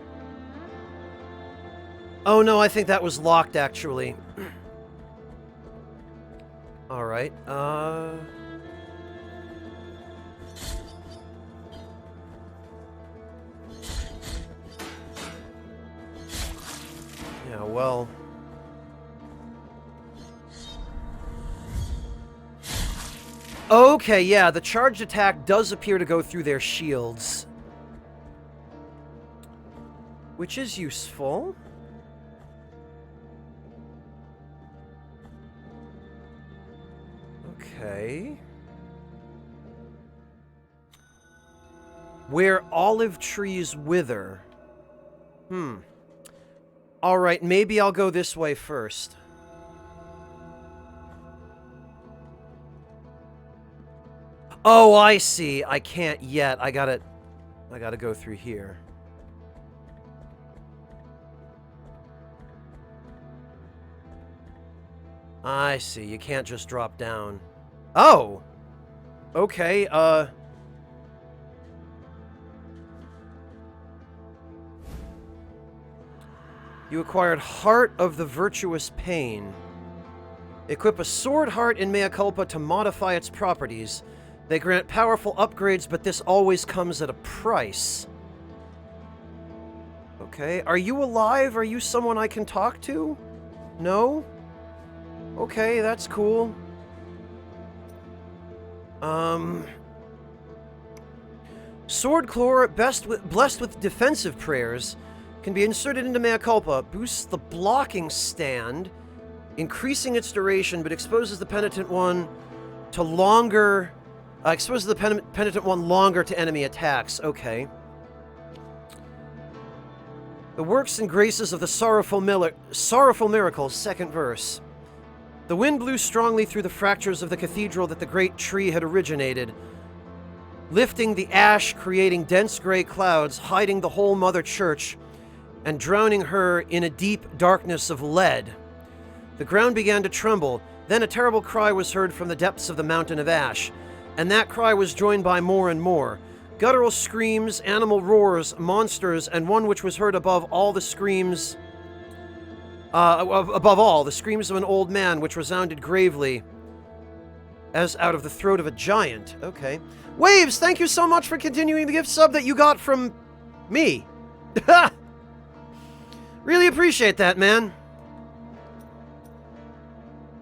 Oh, no, I think that was locked, actually. Alright, yeah, well... Okay, yeah, the charged attack does appear to go through their shields. Which is useful. Okay. Where olive trees wither. Alright, maybe I'll go this way first. Oh, I see. I can't yet. I gotta go through here. I see. You can't just drop down. Oh! Okay, You acquired Heart of the Virtuous Pain. Equip a Sword Heart in Mea Culpa to modify its properties. They grant powerful upgrades, but this always comes at a price. Okay, are you alive? Are you someone I can talk to? No? Okay, that's cool. Sword Claw, blessed with defensive prayers, can be inserted into Mea Culpa, boosts the blocking stand, increasing its duration, but exposes the penitent one to longer... exposes the penitent one longer to enemy attacks. Okay. The works and graces of the Sorrowful Miracles, second verse. The wind blew strongly through the fractures of the cathedral that the great tree had originated, lifting the ash, creating dense gray clouds, hiding the whole Mother Church, and drowning her in a deep darkness of lead. The ground began to tremble. Then a terrible cry was heard from the depths of the mountain of ash, and that cry was joined by more and more. Guttural screams, animal roars, monsters, and one which was heard above all the screams... above all, the screams of an old man, which resounded gravely as out of the throat of a giant. Okay. Waves, thank you so much for continuing the gift sub that you got from me. Really appreciate that, man.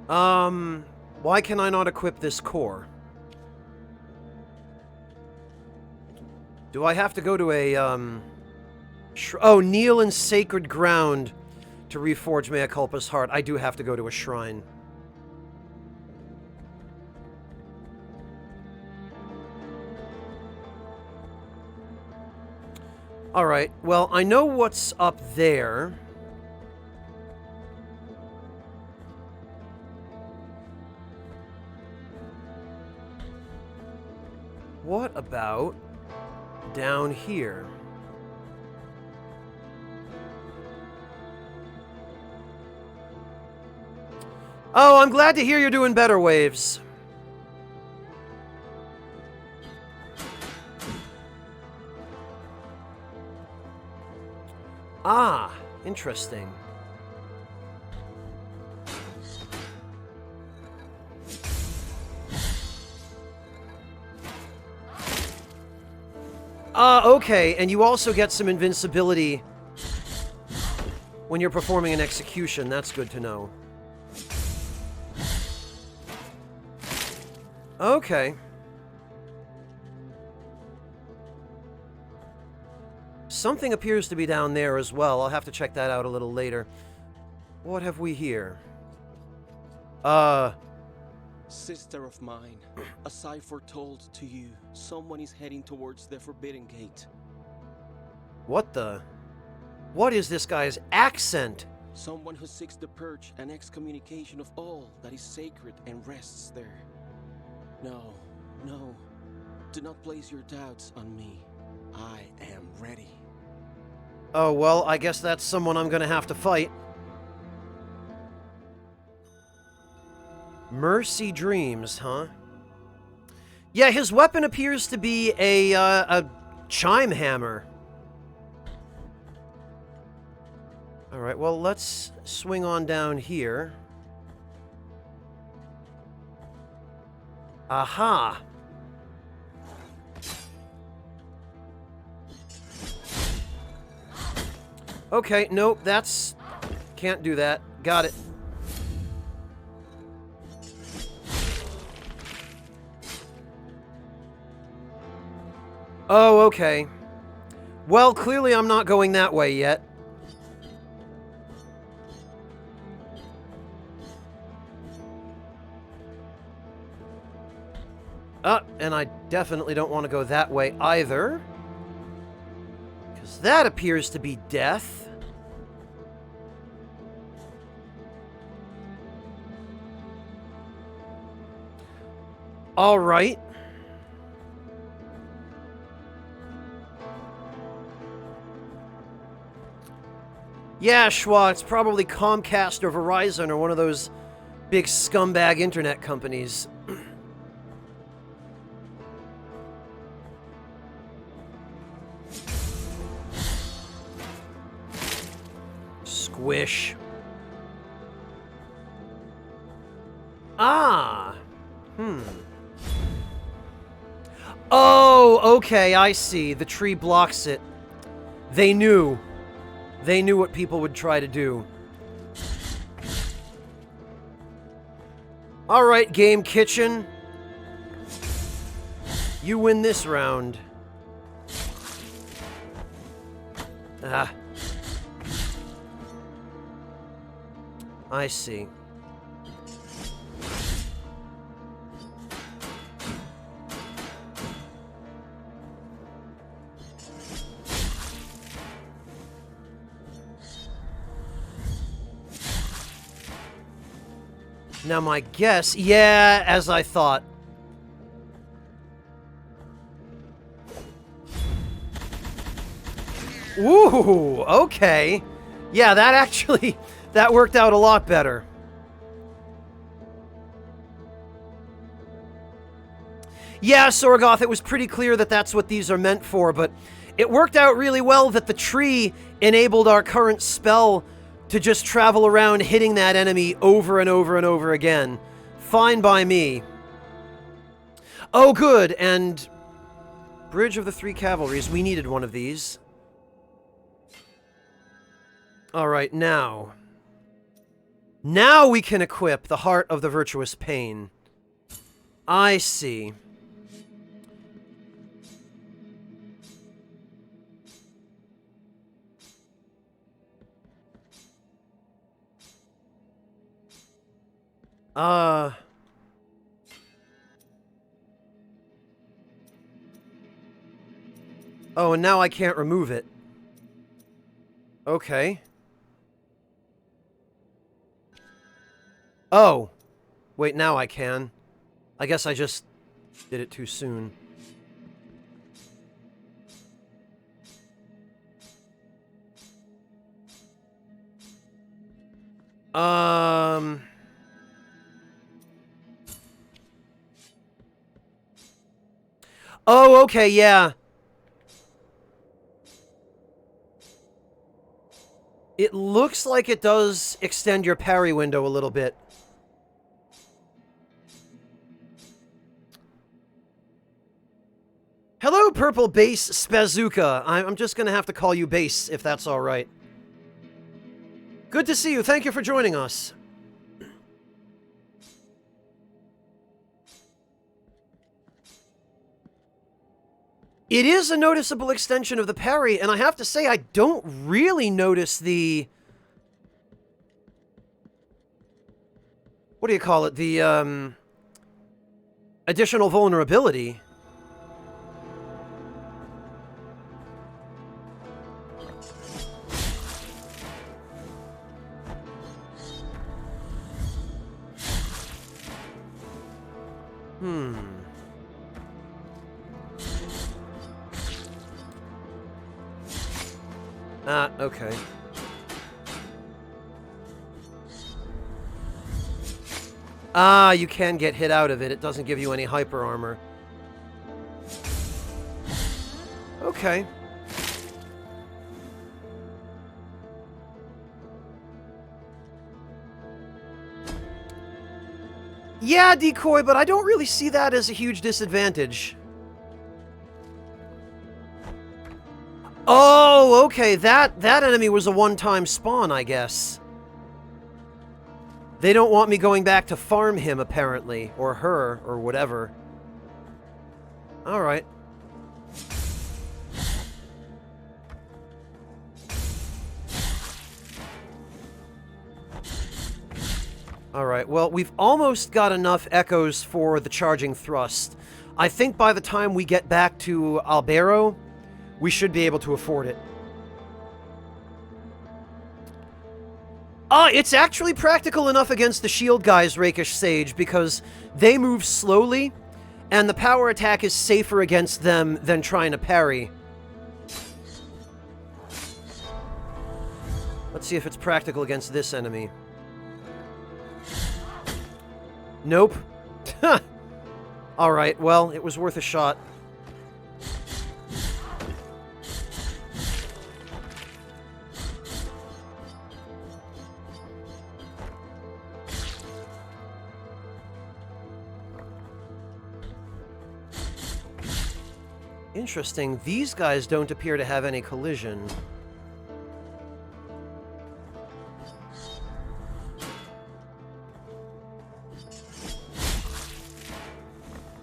Why can I not equip this core? Do I have to go to a, oh, kneel in sacred ground to reforge Mea Culpa's heart? I do have to go to a shrine. Alright, well, I know what's up there. What about down here? Oh, I'm glad to hear you're doing better, Waves. Ah, interesting. Okay, and you also get some invincibility when you're performing an execution. That's good to know. Okay. Something appears to be down there as well. I'll have to check that out a little later. What have we here? Sister of mine, as I foretold to you, someone is heading towards the Forbidden Gate. What the? What is this guy's accent? Someone who seeks the purge and excommunication of all that is sacred and rests there. No, no, do not place your doubts on me. I am ready. Oh, well, I guess that's someone I'm gonna have to fight. Mercy Dreams, huh? Yeah, his weapon appears to be a chime hammer. Alright, well, let's swing on down here. Aha! Okay, nope, that's... Can't do that. Got it. Oh, okay. Well, clearly I'm not going that way yet. And I definitely don't want to go that way either. Because that appears to be death. All right. Yeah, Schwa, it's probably Comcast or Verizon or one of those big scumbag internet companies. Squish. Ah. Oh, okay, I see. The tree blocks it. They knew. They knew what people would try to do. All right, Game Kitchen. You win this round. Ah. I see. Now my guess, yeah, as I thought. Ooh, okay. Yeah, that actually, that worked out a lot better. Yeah, Sorgoth, it was pretty clear that that's what these are meant for, but it worked out really well that the tree enabled our current spell to just travel around hitting that enemy over and over and over again. Fine by me. Oh, good, and Bridge of the Three Cavalries. We needed one of these. All right, now. Now we can equip the Heart of the Virtuous Pain. I see. Oh, and now I can't remove it. Okay. Oh. Wait, now I can. I guess I just did it too soon. Oh, okay, yeah. It looks like it does extend your parry window a little bit. Hello, Purple Base Spazooka. I'm just gonna have to call you Base, if that's alright. Good to see you. Thank you for joining us. It is a noticeable extension of the parry, and I have to say, I don't really notice the... What do you call it? The, additional vulnerability. Ah, okay. Ah, you can get hit out of it. It doesn't give you any hyper armor. Okay. Yeah, decoy, but I don't really see that as a huge disadvantage. Oh, okay, that enemy was a one-time spawn, I guess. They don't want me going back to farm him, apparently. Or her, or whatever. Alright. Alright, well, we've almost got enough echoes for the charging thrust. I think by the time we get back to Albero, we should be able to afford it. It's actually practical enough against the shield guys, Rakish Sage, because they move slowly, and the power attack is safer against them than trying to parry. Let's see if it's practical against this enemy. Nope. Alright, well, it was worth a shot. Interesting, these guys don't appear to have any collision.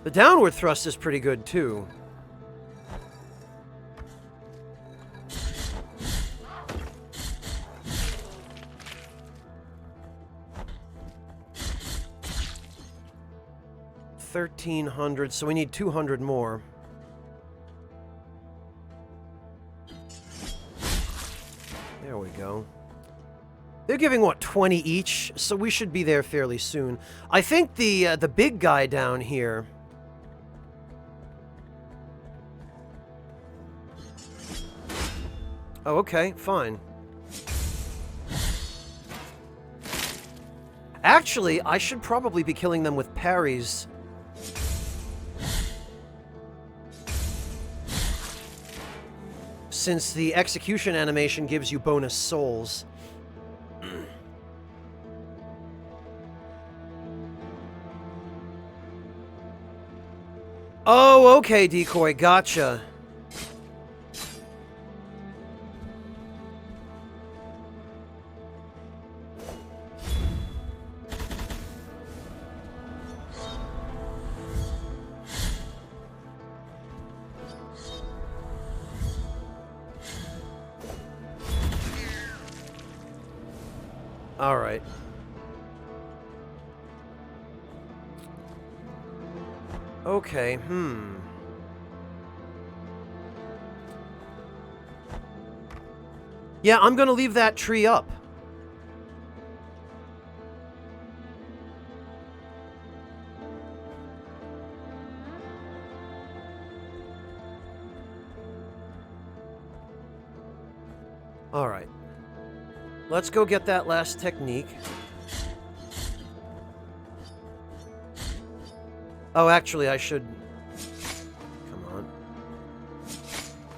The downward thrust is pretty good, too. $1,300, so we need 200 more. There we go. They're giving, what, 20 each? So we should be there fairly soon. I think the big guy down here... Oh, okay, fine. Actually, I should probably be killing them with parries. Since the execution animation gives you bonus souls. Oh, okay, decoy, gotcha. All right. Okay, Yeah, I'm gonna leave that tree up. All right. Let's go get that last technique. Oh, actually, I should... Come on.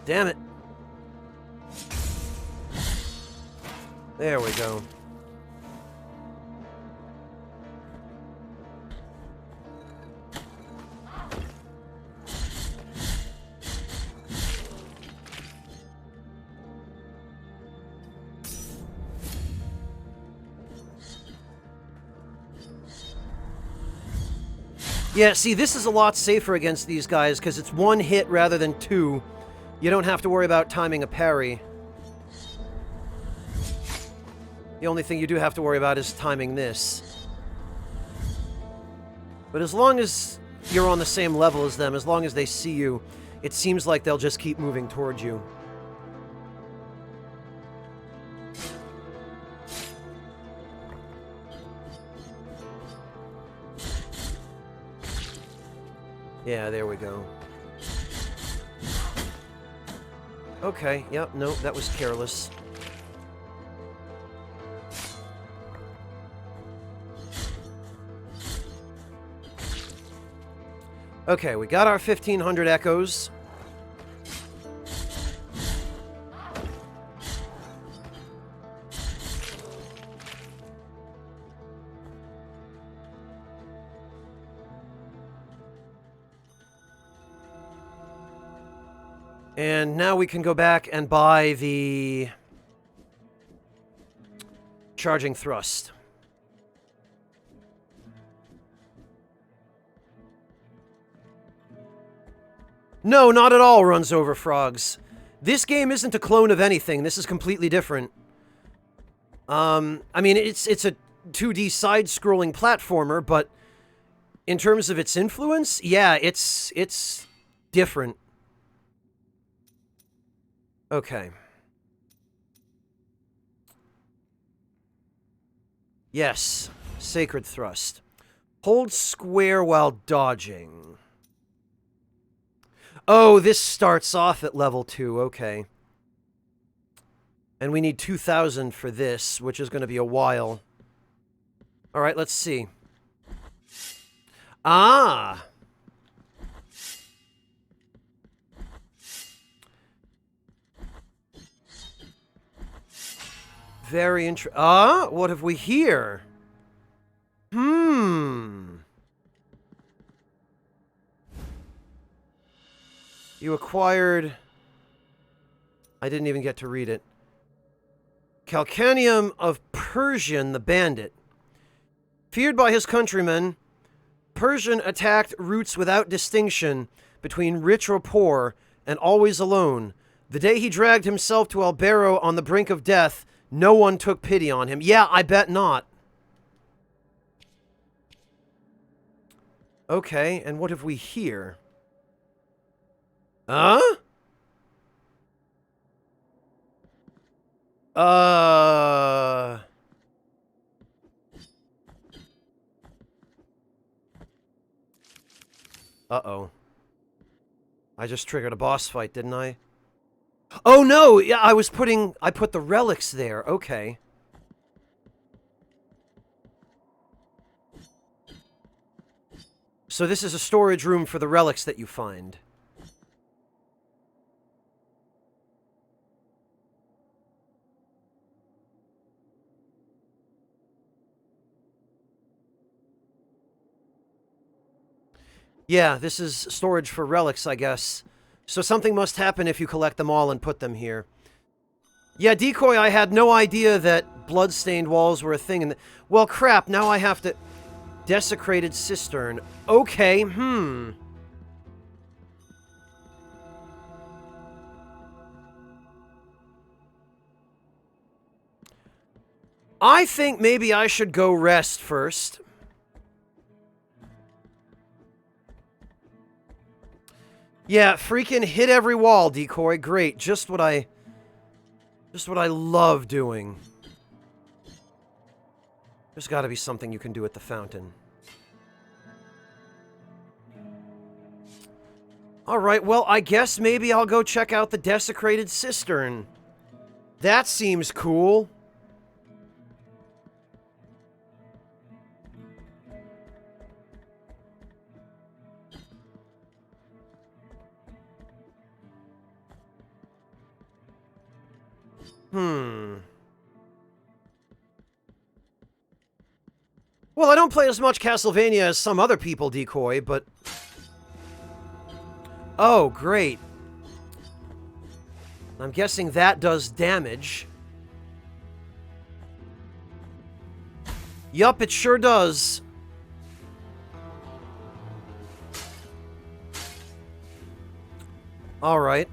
Damn it. There we go. Yeah, see, this is a lot safer against these guys, because it's one hit rather than two. You don't have to worry about timing a parry. The only thing you do have to worry about is timing this. But as long as you're on the same level as them, as long as they see you, it seems like they'll just keep moving towards you. Yeah, there we go. Okay, yep, nope, that was careless. Okay, we got our 1,500 echoes. And now we can go back and buy the charging thrust. No, not at all, Runs Over Frogs. This game isn't a clone of anything. This is completely different. I mean, it's a 2D side-scrolling platformer, but in terms of its influence, yeah, it's different. Okay. Yes, Sacred Thrust. Hold square while dodging. Oh, this starts off at level 2, okay. And we need 2,000 for this, which is going to be a while. Alright, let's see. Ah! Very interesting. Ah, what have we here? You acquired... I didn't even get to read it. Calcanium of Persian the Bandit. Feared by his countrymen, Persian attacked routes without distinction between rich or poor, and always alone. The day he dragged himself to Albero on the brink of death, no one took pity on him. Yeah, I bet not. Okay, and what have we here? Huh? Uh-oh. I just triggered a boss fight, didn't I? Oh, no! Yeah, I put the relics there. Okay. So this is a storage room for the relics that you find. Yeah, this is storage for relics, I guess. So something must happen if you collect them all and put them here. Yeah, Decoy, I had no idea that blood-stained walls were a thing. Well, crap, now I have to... Desecrated cistern. Okay, I think maybe I should go rest first. Yeah, freaking hit every wall, Decoy. Great. Just what I love doing. There's got to be something you can do at the fountain. Alright, well, I guess maybe I'll go check out the desecrated cistern. That seems cool. Well, I don't play as much Castlevania as some other people, Decoy, but... Oh, great. I'm guessing that does damage. Yup, it sure does. Alright.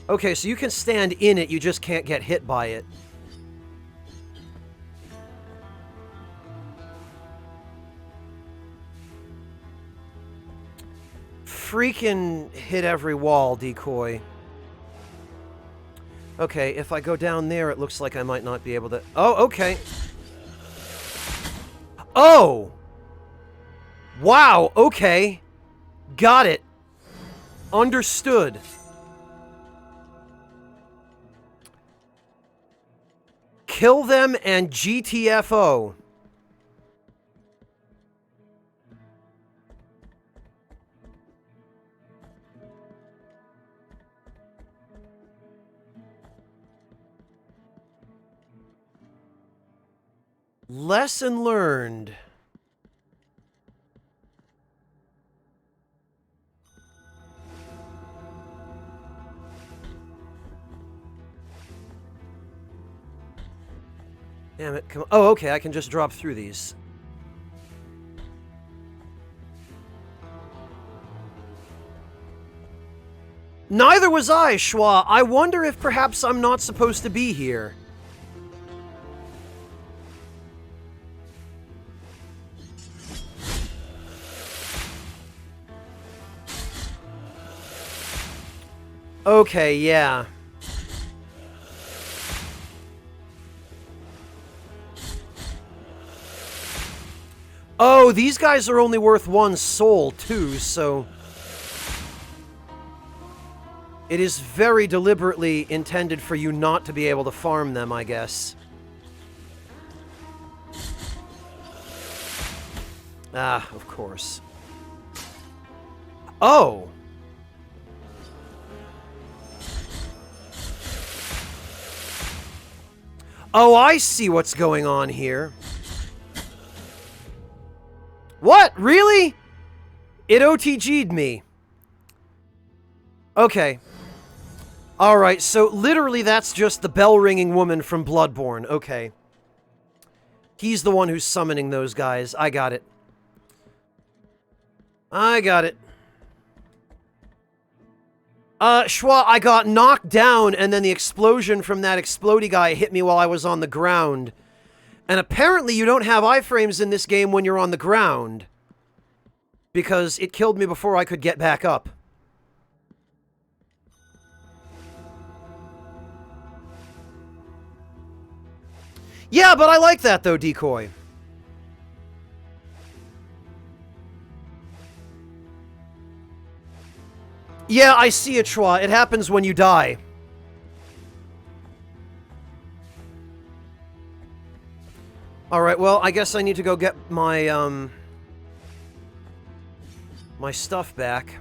Okay, so you can stand in it, you just can't get hit by it. Freaking hit every wall, Decoy. Okay, if I go down there, it looks like I might not be able to... Oh, okay. Oh! Wow, okay. Got it. Understood. Kill them and GTFO. Lesson learned. Damn it, come on. Oh, okay, I can just drop through these. Neither was I, Schwa. I wonder if perhaps I'm not supposed to be here. Okay, yeah. Oh, these guys are only worth 1 soul, too, so... It is very deliberately intended for you not to be able to farm them, I guess. Ah, of course. Oh! Oh, I see what's going on here. What? Really? It OTG'd me. Okay. Alright, so literally that's just the bell-ringing woman from Bloodborne. Okay. He's the one who's summoning those guys. I got it. I got it. Schwa, I got knocked down, and then the explosion from that explodey guy hit me while I was on the ground. And apparently you don't have iframes in this game when you're on the ground. Because it killed me before I could get back up. Yeah, but I like that, though, Decoy. Yeah, I see it, Schwa. It happens when you die. Alright, well, I guess I need to go get my, my stuff back.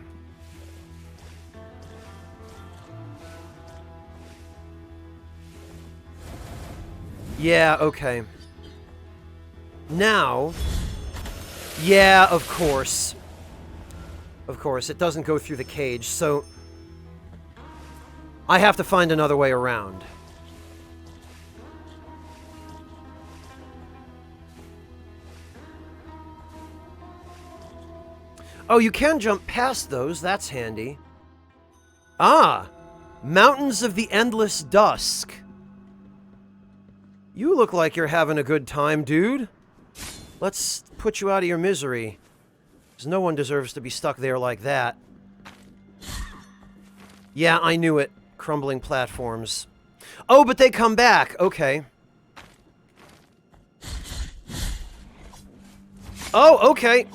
Yeah, okay. Now... Yeah, of course. Of course, it doesn't go through the cage, so... I have to find another way around. Oh, you can jump past those. That's handy. Ah! Mountains of the Endless Dusk. You look like you're having a good time, dude. Let's put you out of your misery. Because no one deserves to be stuck there like that. Yeah, I knew it. Crumbling platforms. Oh, but they come back. Okay. Oh, okay.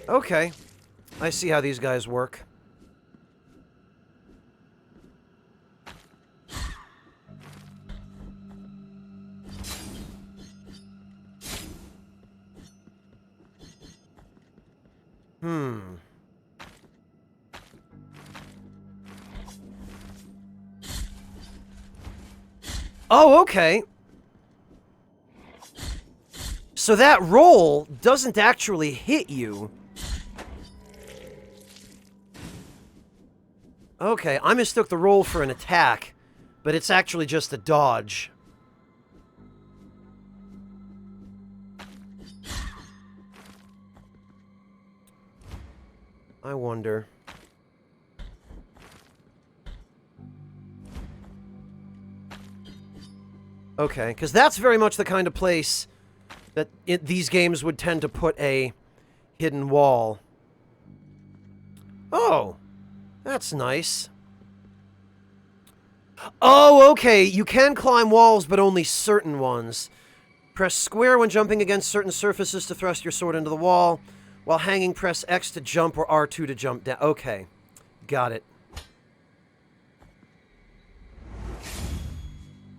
Okay. I see how these guys work. Oh, okay. So that roll doesn't actually hit you. Okay, I mistook the roll for an attack, but it's actually just a dodge. I wonder. Okay, because that's very much the kind of place that these games would tend to put a hidden wall. Oh, that's nice. Oh, okay, you can climb walls, but only certain ones. Press square when jumping against certain surfaces to thrust your sword into the wall. While hanging, press X to jump or R2 to jump down. Okay, got it.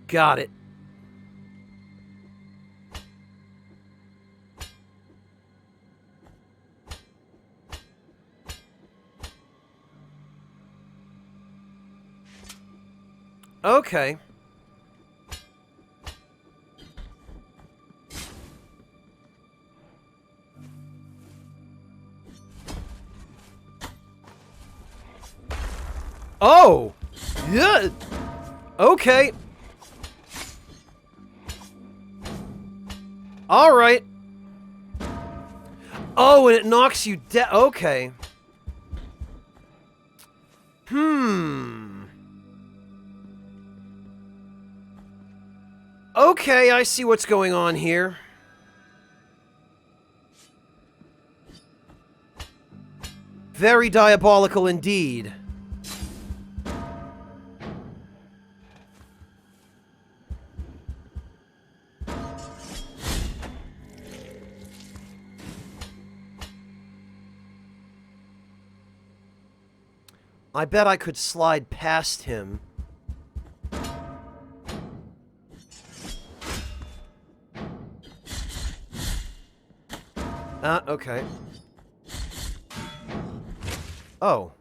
Got it. Okay. Oh! Yeah! Okay. Alright. Oh, and it knocks you down. Okay. Okay, I see what's going on here. Very diabolical indeed. I bet I could slide past him. Okay. Oh.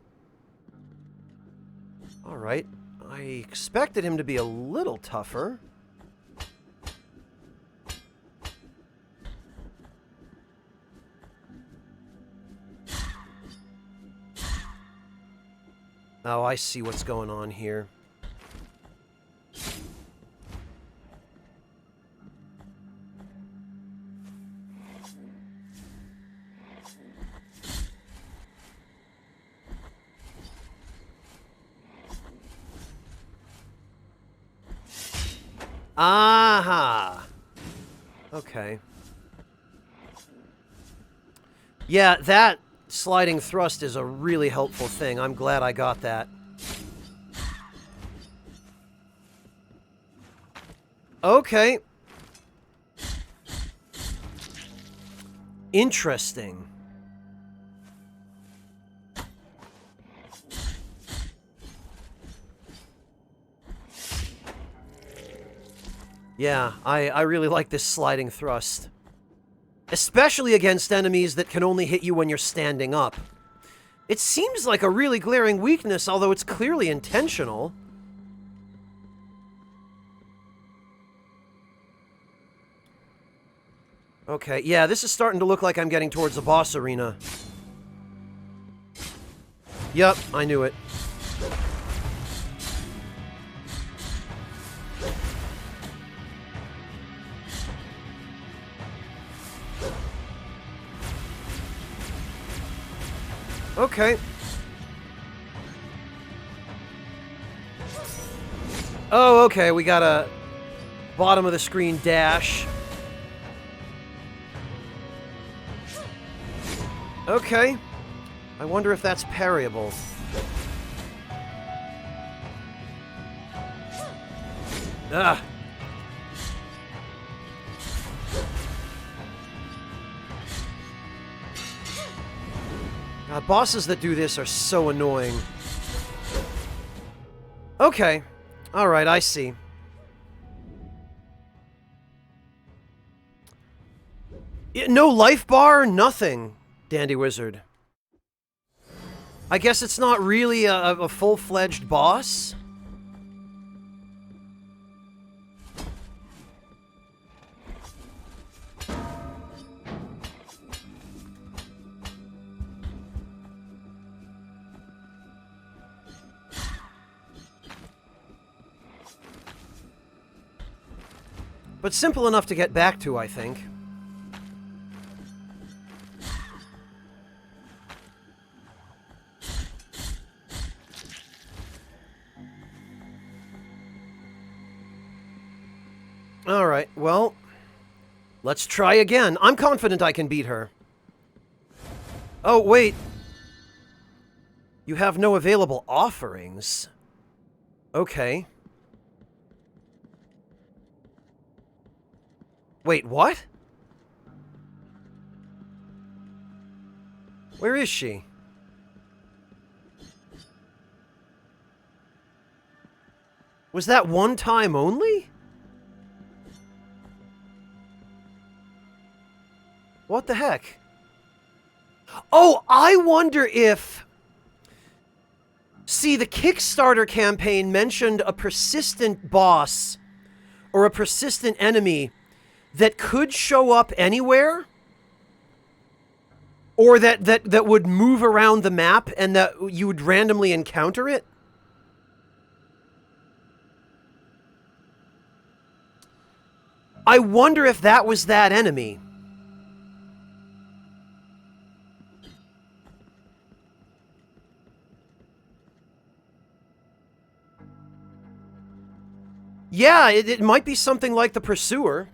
Alright. I expected him to be a little tougher. Oh, I see what's going on here. Aha! Okay. Yeah, that sliding thrust is a really helpful thing. I'm glad I got that. Okay. Interesting. Yeah, I really like this sliding thrust. Especially against enemies that can only hit you when you're standing up. It seems like a really glaring weakness, although it's clearly intentional. Okay, yeah, this is starting to look like I'm getting towards the boss arena. Yup, I knew it. Okay. Oh, okay, we got a bottom of the screen dash. Okay. I wonder if that's parryable. Ah. God, bosses that do this are so annoying. Okay. Alright, I see. No life bar? Nothing, Dandy Wizard. I guess it's not really a full-fledged boss? But simple enough to get back to, I think. Alright, well, let's try again. I'm confident I can beat her. Oh, wait. You have no available offerings. Okay. Wait, what? Where is she? Was that one time only? What the heck? Oh, I wonder if... See, the Kickstarter campaign mentioned a persistent boss or a persistent enemy that could show up anywhere, or that would move around the map and that you would randomly encounter it. I wonder if that was that enemy. Yeah, it might be something like the Pursuer.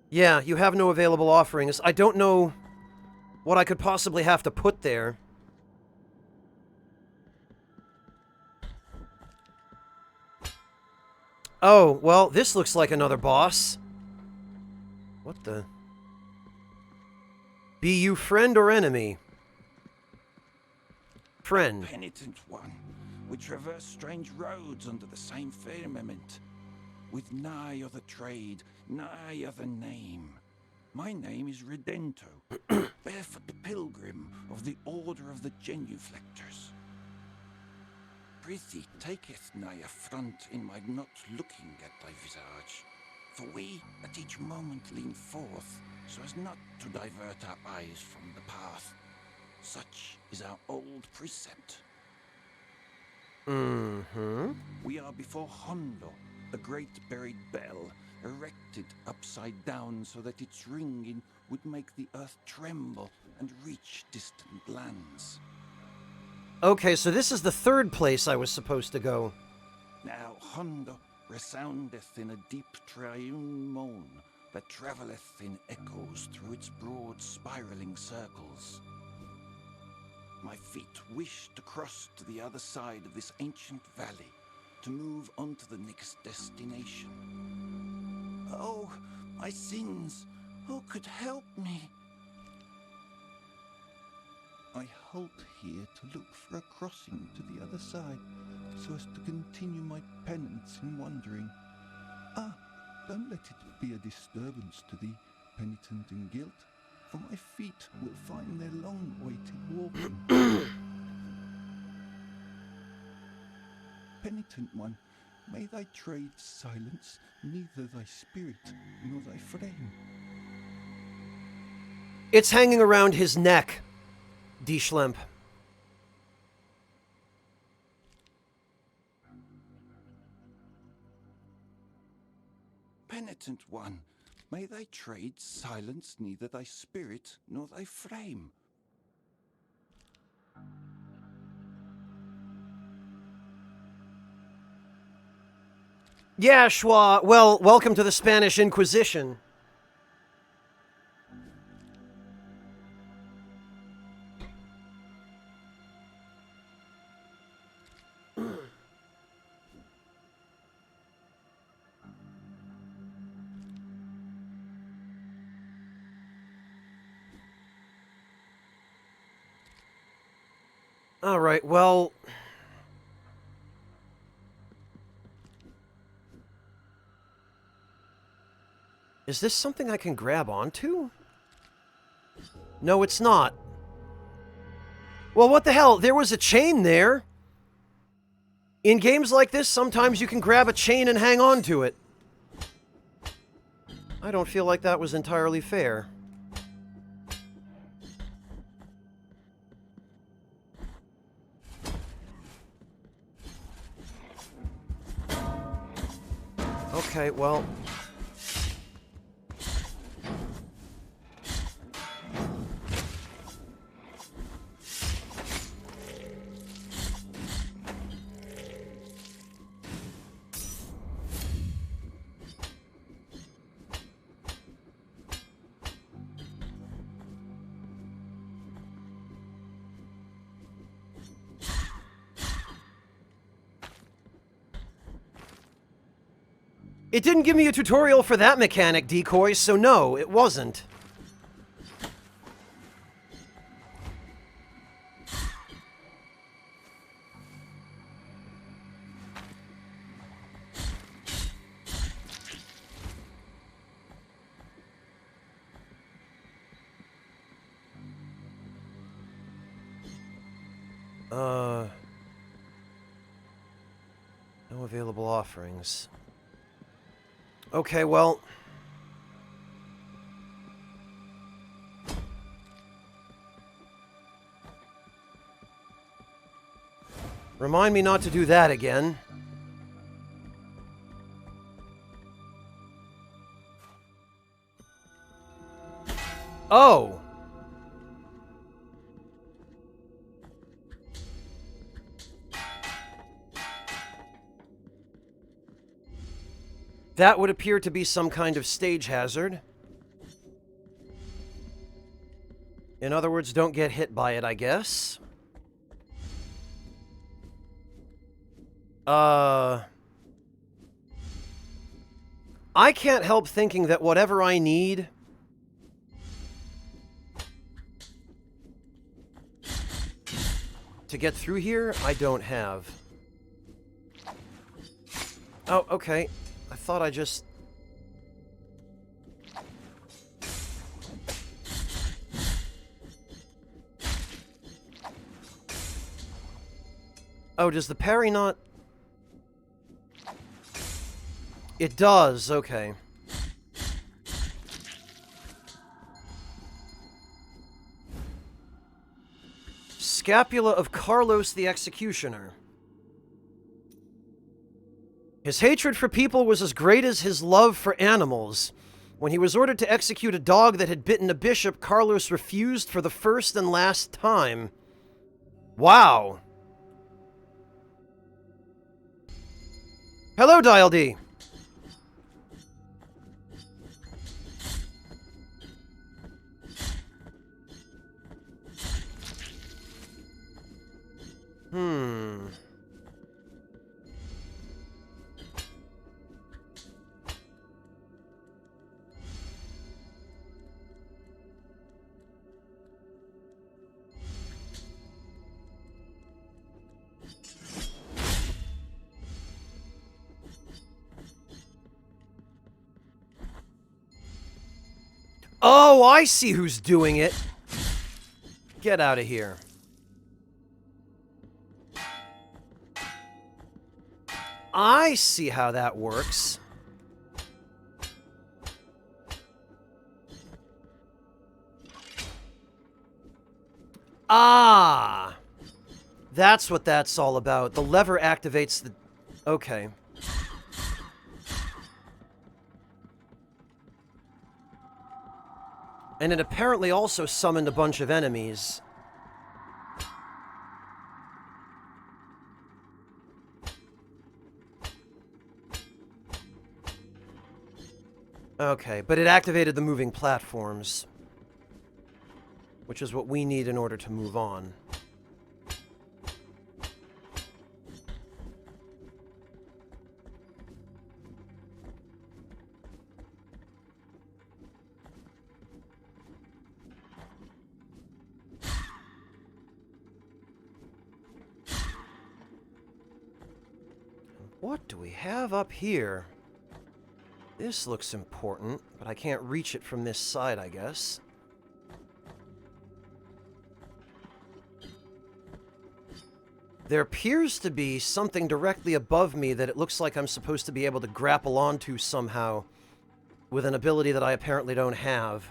Yeah, you have no available offerings. I don't know what I could possibly have to put there. Oh, well, this looks like another boss. What the? Be you friend or enemy? Friend. Penitent one, we traverse strange roads under the same firmament, with nigh other trade, nigh other name. My name is Redento, barefoot pilgrim of the Order of the Genuflectors. Prithee, taketh nigh affront in my not looking at thy visage, for we at each moment lean forth, so as not to divert our eyes from the path. Such is our old precept. Mm-hmm. We are before Hondo, a great buried bell, erected upside down so that its ringing would make the earth tremble and reach distant lands. Okay, so this is the third place I was supposed to go. Now Hondo resoundeth in a deep triune moan that travelleth in echoes through its broad spiraling circles. My feet wish to cross to the other side of this ancient valley, to move on to the next destination. Oh, my sins! Who could help me? I halt here to look for a crossing to the other side, so as to continue my penance in wandering. Ah, don't let it be a disturbance to thee, penitent in guilt, for my feet will find their long-awaited walking. Penitent one, may thy trade silence neither thy spirit nor thy frame. It's hanging around his neck, D. Schlemp. Penitent one, may thy trade silence neither thy spirit nor thy frame. Yeah, Schwa. Well, welcome to the Spanish Inquisition. All right, well... Is this something I can grab onto? No, it's not. Well, what the hell? There was a chain there. In games like this, sometimes you can grab a chain and hang on to it. I don't feel like that was entirely fair. Okay, well... It didn't give me a tutorial for that mechanic, Decoy, so no, it wasn't. No available offerings. Okay, well... Remind me not to do that again. Oh! That would appear to be some kind of stage hazard. In other words, don't get hit by it, I guess. I can't help thinking that whatever I need to get through here, I don't have. Oh, okay. I thought I just... Oh, does the parry not... It does, okay. Scapula of Carlos the Executioner. His hatred for people was as great as his love for animals. When he was ordered to execute a dog that had bitten a bishop, Carlos refused for the first and last time. Wow. Hello, Dial D. Oh, I see who's doing it. Get out of here. I see how that works. Ah! That's what that's all about. The lever activates the... Okay. And it apparently also summoned a bunch of enemies. Okay, but it activated the moving platforms, which is what we need in order to move on. What do we have up here? This looks important, but I can't reach it from this side, I guess. There appears to be something directly above me that it looks like I'm supposed to be able to grapple onto somehow, with an ability that I apparently don't have.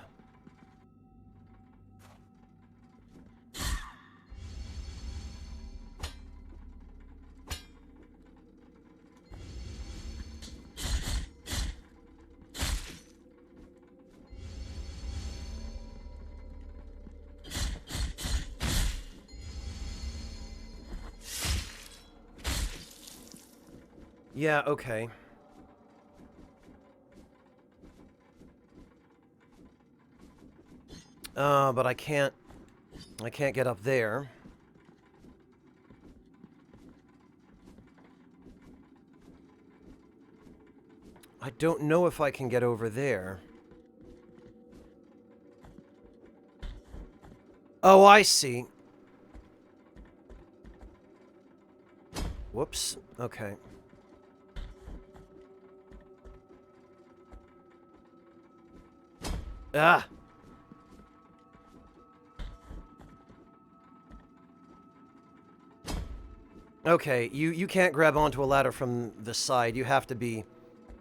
Yeah, okay. But I can't get up there. I don't know if I can get over there. Oh, I see. Whoops. Okay. Ah! Okay, you can't grab onto a ladder from the side. You have to be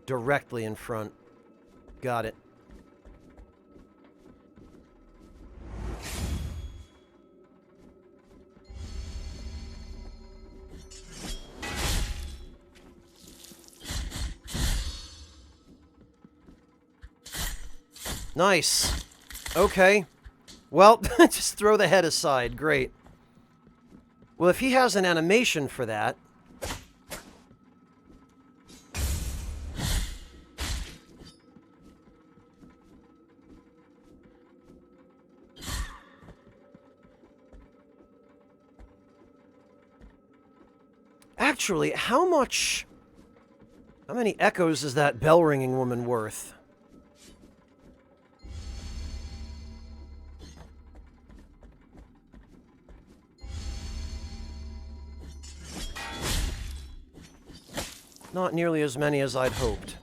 directly in front. Got it. Nice. Okay. Well, just throw the head aside. Great. Well, if he has an animation for that... Actually, how many echoes is that bell-ringing woman worth? Not nearly as many as I'd hoped.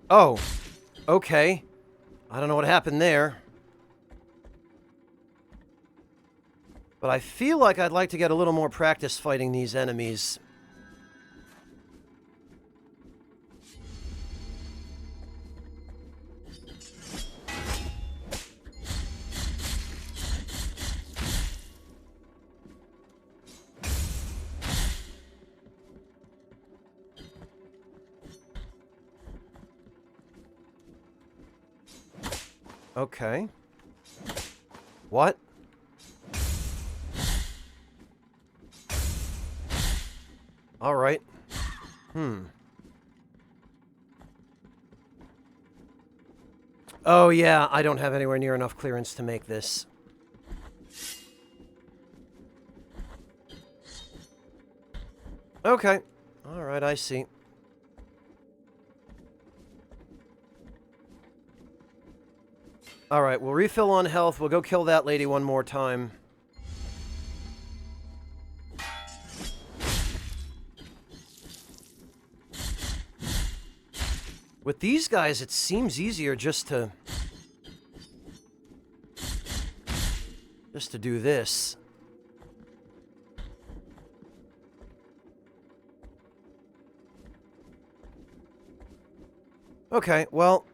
Oh, okay. I don't know what happened there. But I feel like I'd like to get a little more practice fighting these enemies. Okay. What? All right. Oh, yeah, I don't have anywhere near enough clearance to make this. Okay. All right, I see. All right, we'll refill on health. We'll go kill that lady one more time. With these guys, it seems easier just to do this. Okay, well...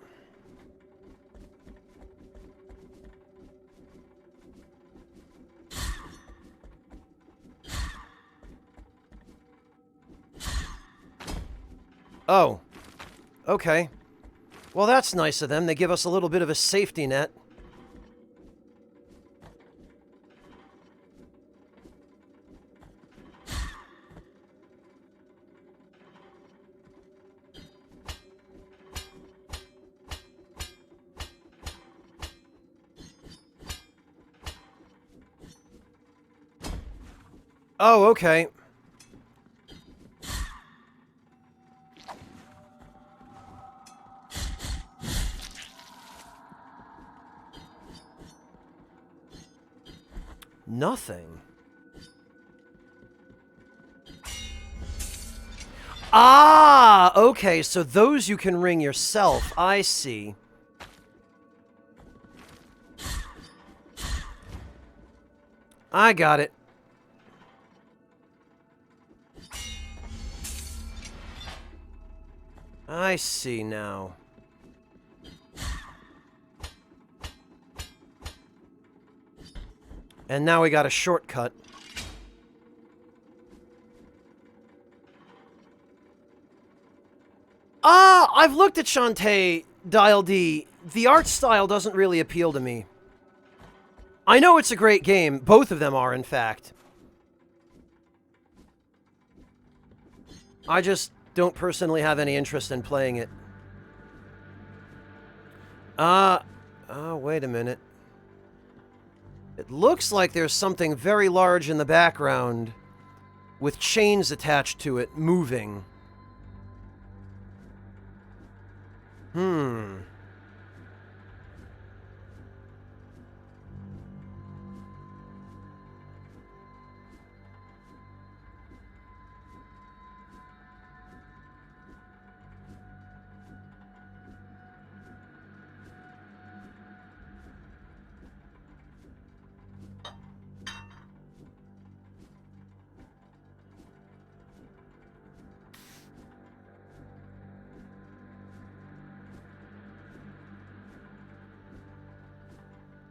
Oh. Okay. Well, that's nice of them. They give us a little bit of a safety net. Oh, okay. Nothing. Ah, okay, so those you can ring yourself. I see. I got it. I see now. And now we got a shortcut. Ah, I've looked at Shantae Dial D. The art style doesn't really appeal to me. I know it's a great game. Both of them are, in fact. I just don't personally have any interest in playing it. Wait a minute. It looks like there's something very large in the background with chains attached to it, moving.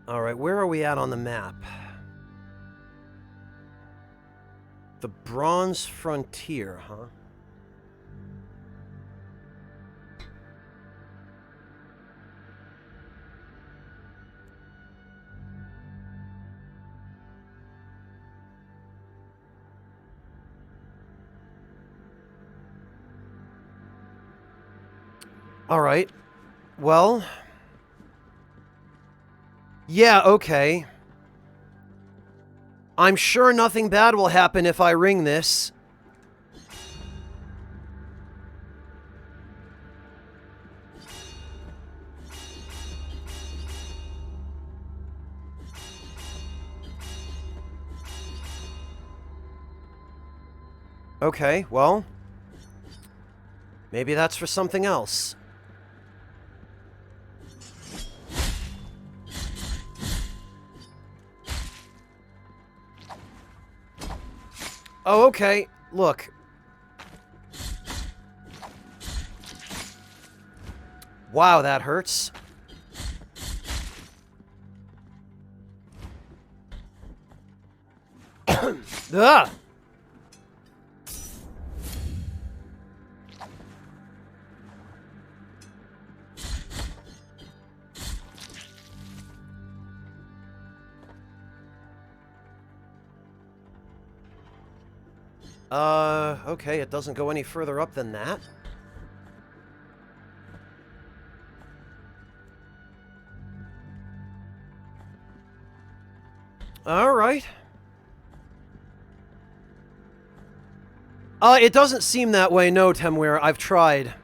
Alright, where are we at on the map? The Bronze Frontier, huh? Alright. Well... yeah, okay. I'm sure nothing bad will happen if I ring this. Okay, well... maybe that's for something else. Oh, okay. Look. Wow, that hurts. Ugh! Okay, it doesn't go any further up than that. Alright. It doesn't seem that way, no, Temware. I've tried.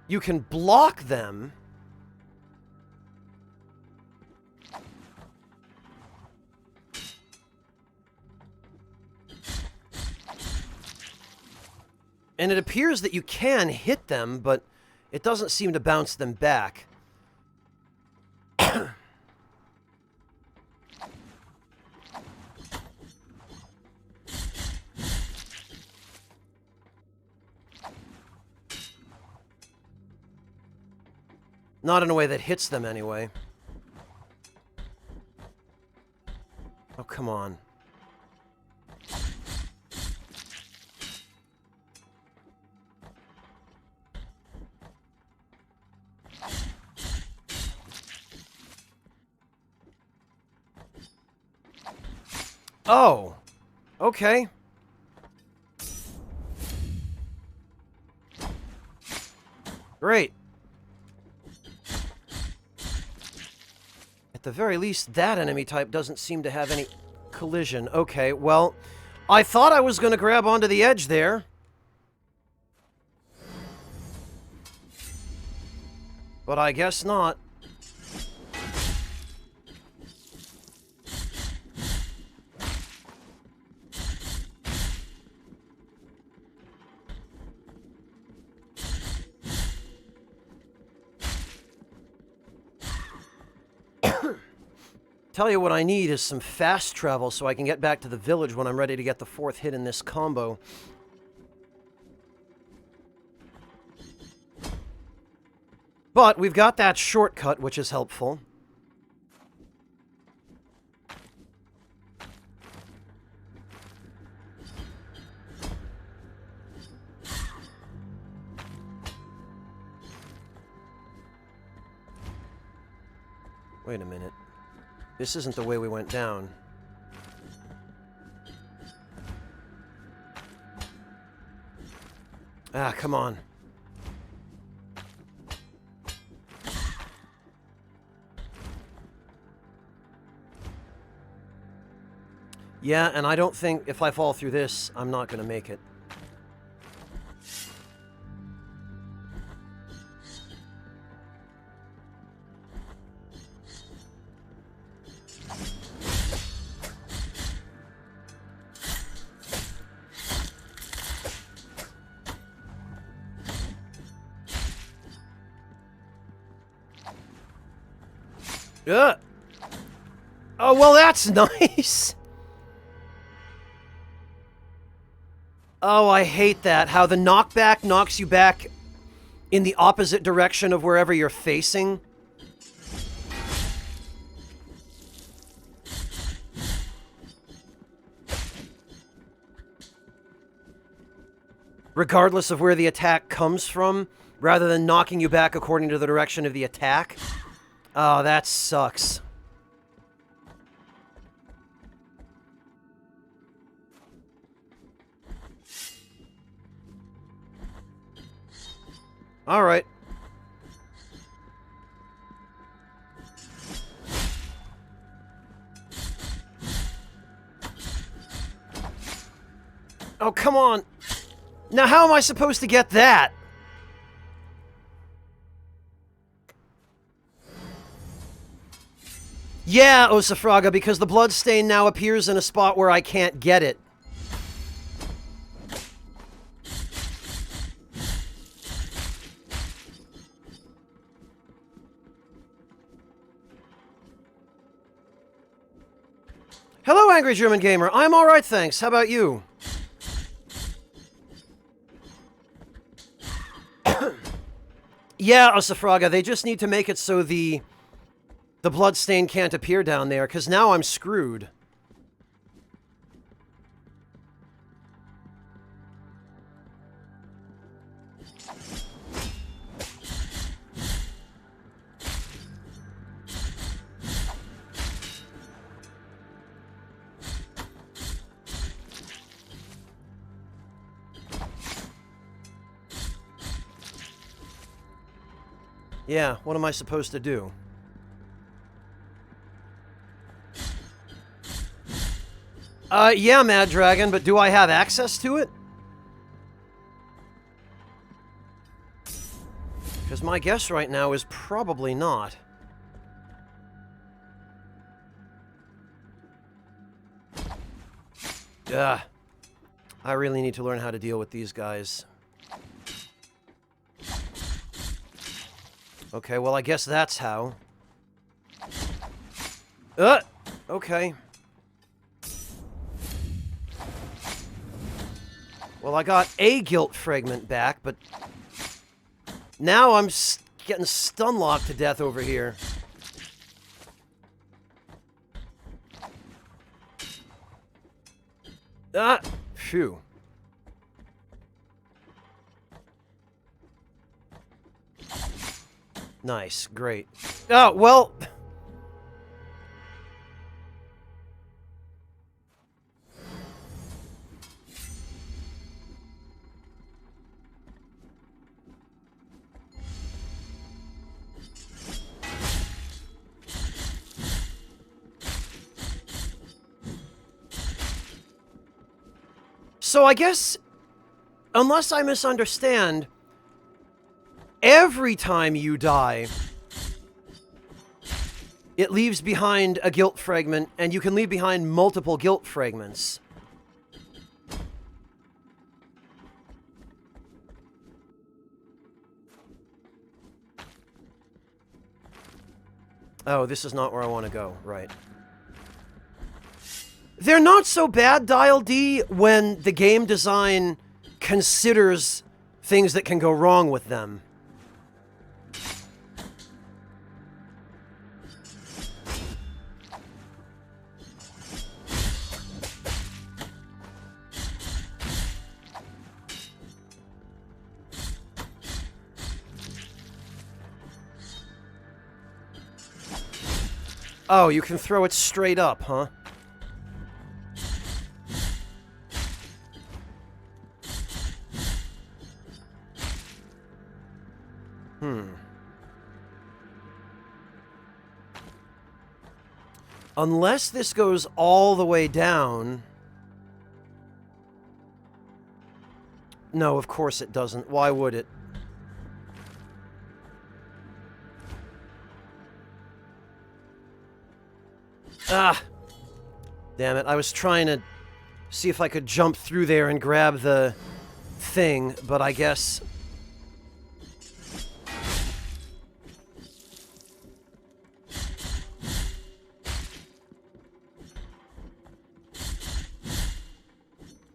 You can block them. And it appears that you can hit them, but it doesn't seem to bounce them back. Not in a way that hits them, anyway. Oh, come on. Oh, okay. Great. At the very least, that enemy type doesn't seem to have any collision. Okay, well, I thought I was going to grab onto the edge there. But I guess not. Tell you what I need is some fast travel so I can get back to the village when I'm ready to get the fourth hit in this combo. But we've got that shortcut, which is helpful. Wait a minute. This isn't the way we went down. Ah, come on. Yeah, and I don't think if I fall through this, I'm not going to make it. Ugh. Oh, well, that's nice. Oh, I hate that. How the knockback knocks you back in the opposite direction of wherever you're facing. regardless of where the attack comes from, rather than knocking you back according to the direction of the attack. Oh, that sucks. All right. Oh, come on. Now, how am I supposed to get that? Yeah, Osafraga, because the bloodstain now appears in a spot where I can't get it. Hello, Angry German Gamer. I'm alright, thanks. How about you? Yeah, Osafraga, they just need to make it so the bloodstain can't appear down there, because now I'm screwed. Yeah, what am I supposed to do? Yeah, Mad Dragon, but do I have access to it? Because my guess right now is probably not. Ugh. I really need to learn how to deal with these guys. Okay, well, I guess that's how. Okay. Well, I got a guilt fragment back, but now I'm getting stun-locked to death over here. Phew. Nice, great. Oh, well... So I guess, unless I misunderstand, every time you die, it leaves behind a guilt fragment, and you can leave behind multiple guilt fragments. Oh, this is not where I want to go. Right. They're not so bad, Dial D, when the game design considers things that can go wrong with them. Oh, you can throw it straight up, huh? Unless this goes all the way down... No, of course it doesn't. Why would it? Ah! Damn it, I was trying to see if I could jump through there and grab the thing, but I guess...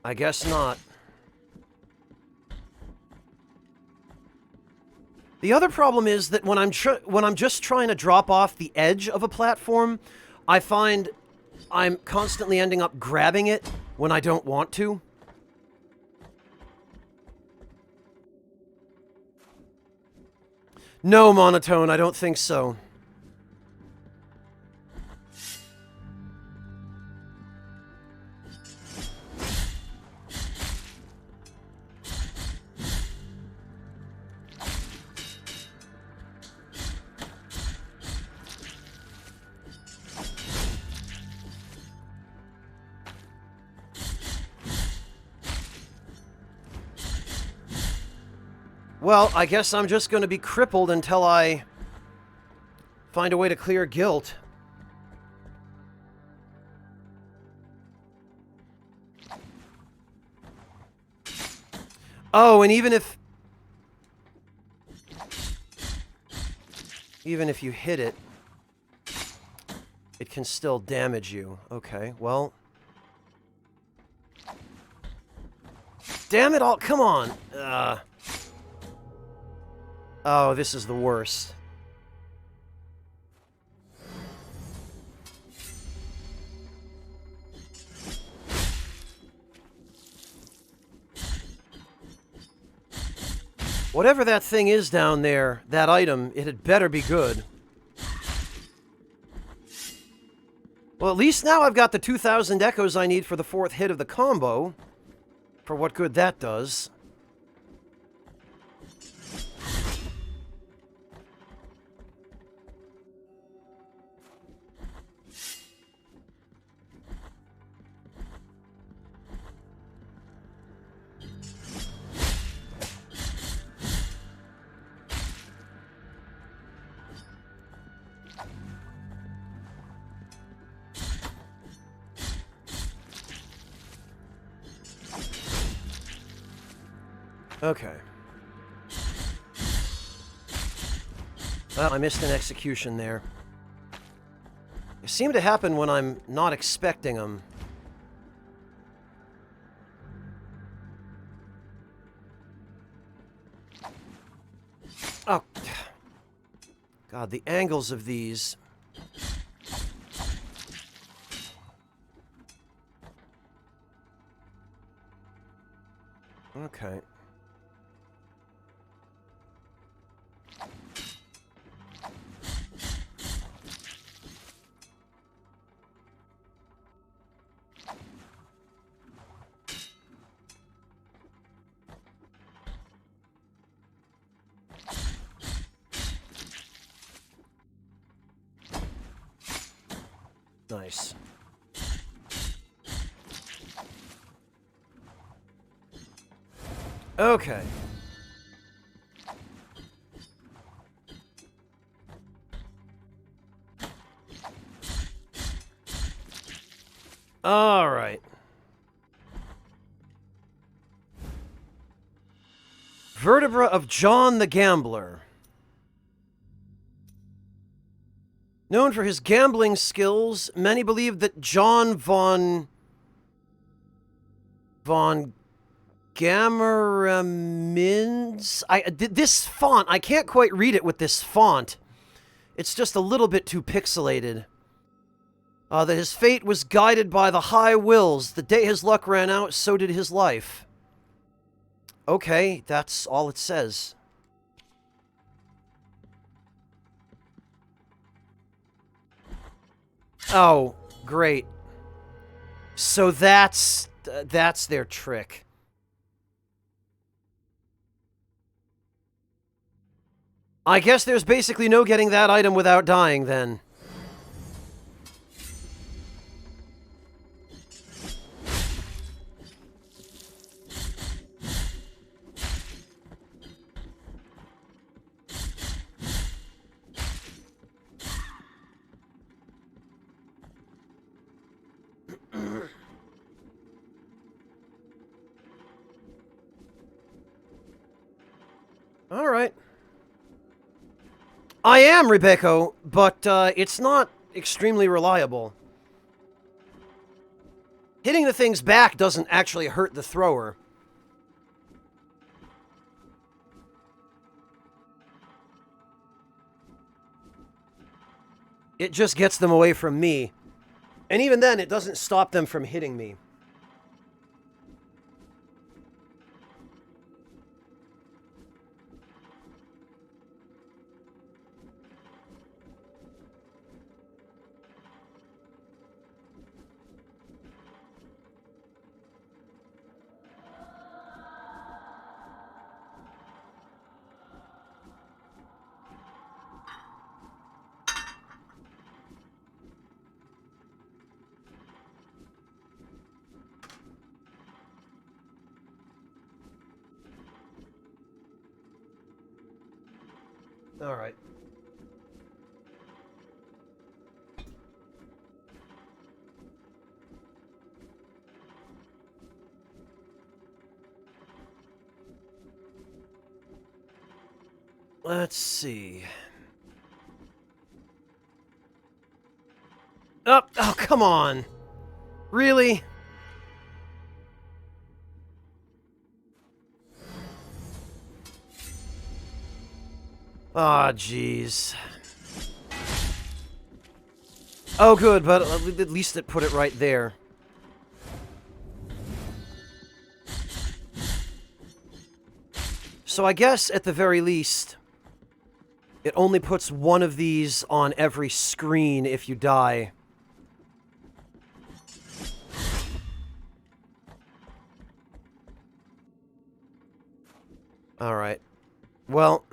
I guess not. The other problem is that when I'm just trying to drop off the edge of a platform, I find I'm constantly ending up grabbing it when I don't want to. No, Monotone, I don't think so. Well, I guess I'm just going to be crippled until I find a way to clear guilt. Oh, and even if you hit it, it can still damage you. Okay, well. Damn it all, come on. Oh, this is the worst. Whatever that thing is down there, that item, it had better be good. Well, at least now I've got the 2,000 echoes I need for the 4th hit of the combo. For what good that does. Okay. Well, I missed an execution there. They seem to happen when I'm not expecting them. Oh. God, the angles of these. Okay. Nice. Okay. All right. Vertebra of John the Gambler. Known for his gambling skills, many believe that John von Gammeramins. This font, I can't quite read it with this font. It's just a little bit too pixelated. That his fate was guided by the high wills. The day his luck ran out, so did his life. Okay, that's all it says. Oh, great. So that's their trick. I guess there's basically no getting that item without dying, then. All right. I am Rebecca, but it's not extremely reliable. Hitting the thing's back doesn't actually hurt the thrower. It just gets them away from me. And even then, it doesn't stop them from hitting me. Alright. Let's see. Oh, come on. Really? Ah, jeez. Oh, good, but at least it put it right there. So I guess, at the very least, it only puts one of these on every screen if you die. Alright. Well...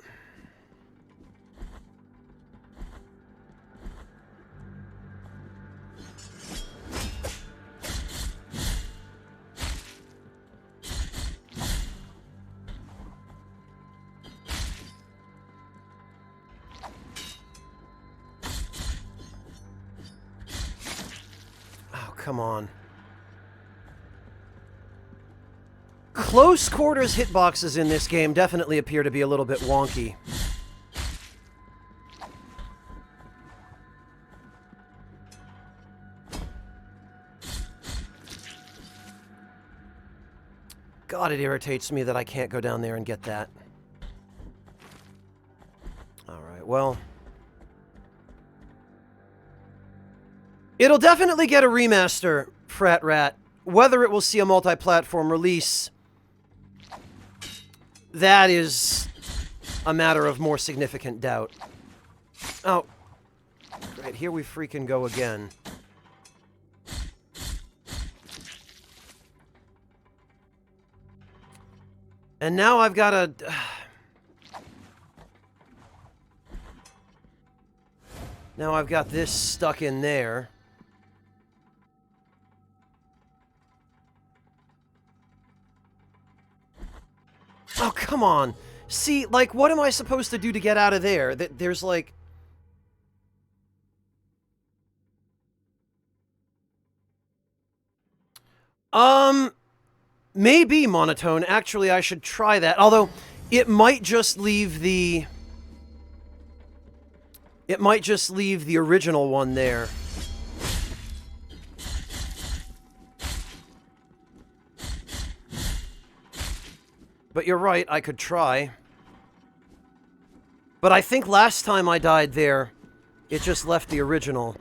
Come on. Close quarters hitboxes in this game definitely appear to be a little bit wonky. God, it irritates me that I can't go down there and get that. Alright, well... It'll definitely get a remaster, Frat Rat. Whether it will see a multi-platform release, that is a matter of more significant doubt. Oh. Right, here we freaking go again. And now I've got to... Now I've got this stuck in there. Oh, come on. See, like, what am I supposed to do to get out of there? There's, like... Maybe monotone. Actually, I should try that. Although, it might just leave the... It might just leave the original one there. But you're right, I could try. But I think last time I died there, it just left the original.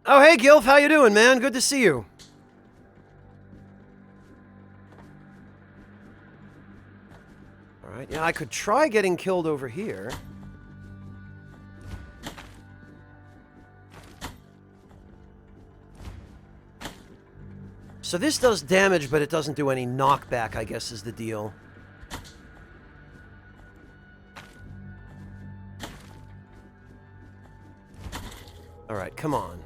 Oh, hey, Gilf, how you doing, man? Good to see you. Alright, yeah, I could try getting killed over here. So this does damage, but it doesn't do any knockback, I guess, is the deal. Alright, come on.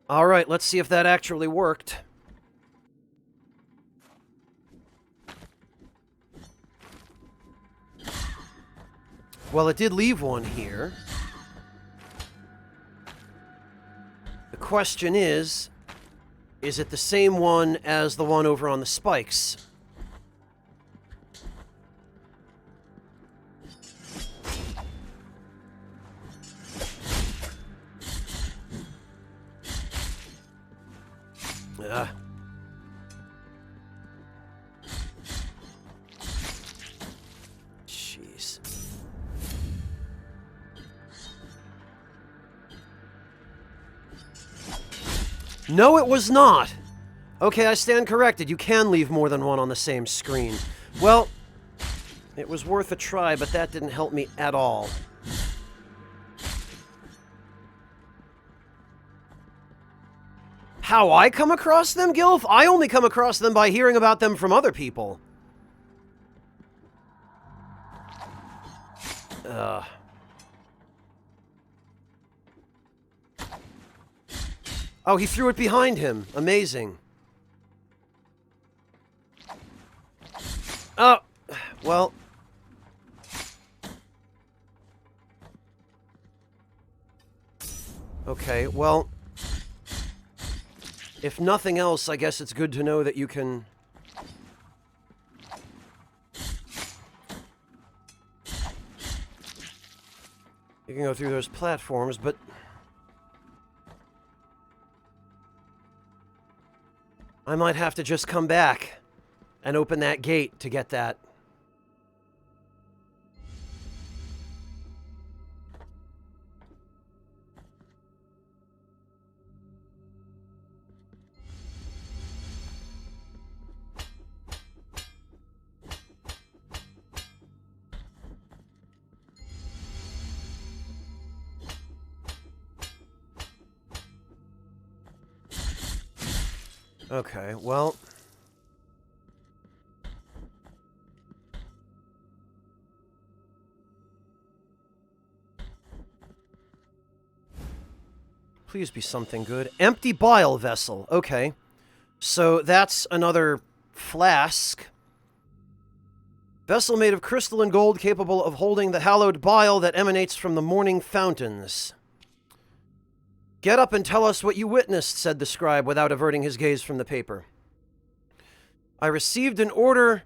Alright, let's see if that actually worked. Well, it did leave one here. The question is it the same one as the one over on the spikes? Jeez. No, it was not. Okay, I stand corrected. You can leave more than one on the same screen. Well, it was worth a try, but that didn't help me at all. How I come across them, Gilf? I only come across them by hearing about them from other people. Oh, he threw it behind him. Amazing. Oh, well. Okay, well. If nothing else, I guess it's good to know that you can... You can go through those platforms, but... I might have to just come back and open that gate to get that. Okay, well... Please be something good. Empty bile vessel. Okay. So that's another flask. Vessel made of crystal and gold capable of holding the hallowed bile that emanates from the morning fountains. Get up and tell us what you witnessed, said the scribe without averting his gaze from the paper. I received an order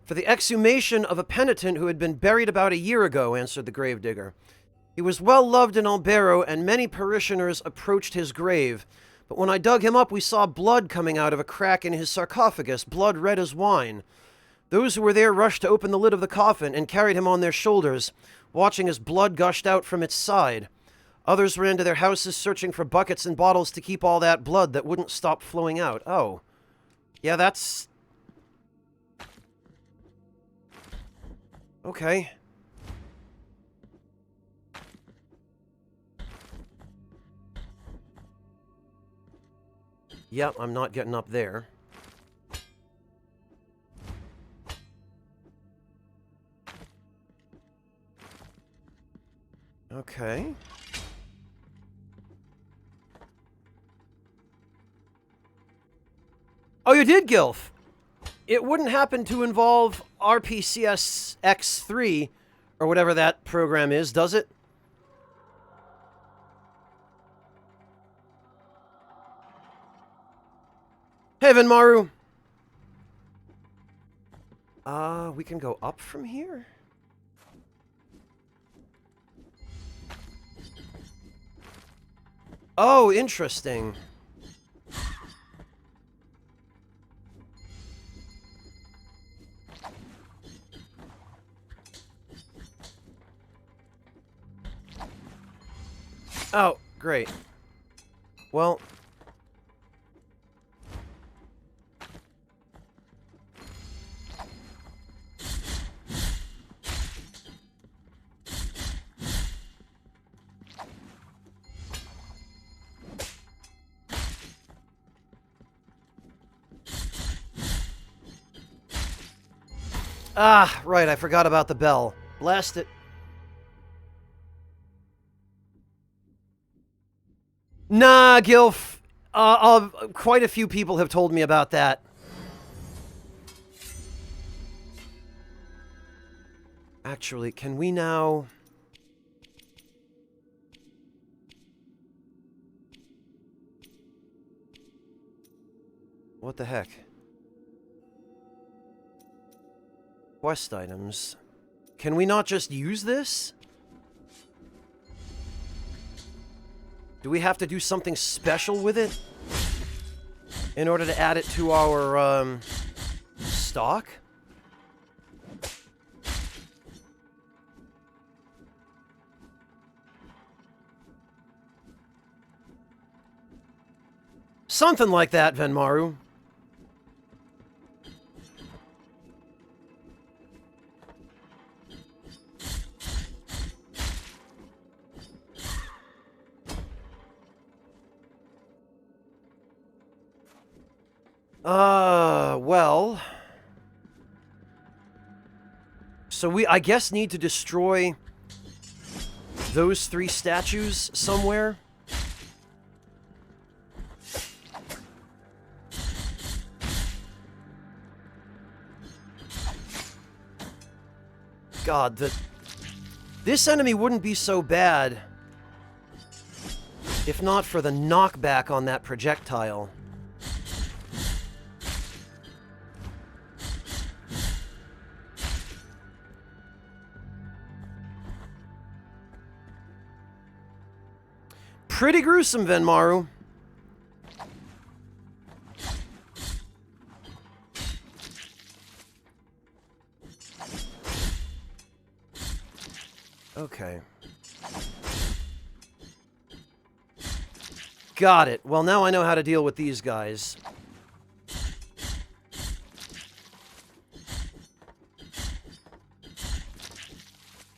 for the exhumation of a penitent who had been buried about a year ago, answered the gravedigger. He was well loved in Albero, and many parishioners approached his grave. But when I dug him up, we saw blood coming out of a crack in his sarcophagus, blood red as wine. Those who were there rushed to open the lid of the coffin and carried him on their shoulders, watching as blood gushed out from its side. Others ran to their houses searching for buckets and bottles to keep all that blood that wouldn't stop flowing out. Oh. Yeah, that's... Okay. Yep, I'm not getting up there. Okay. Oh, you did, Gilf! It wouldn't happen to involve RPCS X3, or whatever that program is, does it? Hey, Venmaru! We can go up from here? Oh, interesting. Oh, great. Well... Ah, right, I forgot about the bell. Blast it. Nah, Gilf. Quite a few people have told me about that. Actually, can we now... What the heck? Quest items. Can we not just use this? Do we have to do something special with it in order to add it to our, stock? Something like that, Venmaru. Well... So we, I guess, need to destroy those 3 statues somewhere. God, this enemy wouldn't be so bad if not for the knockback on that projectile. Pretty gruesome, Venmaru. Okay. Got it. Well, now I know how to deal with these guys.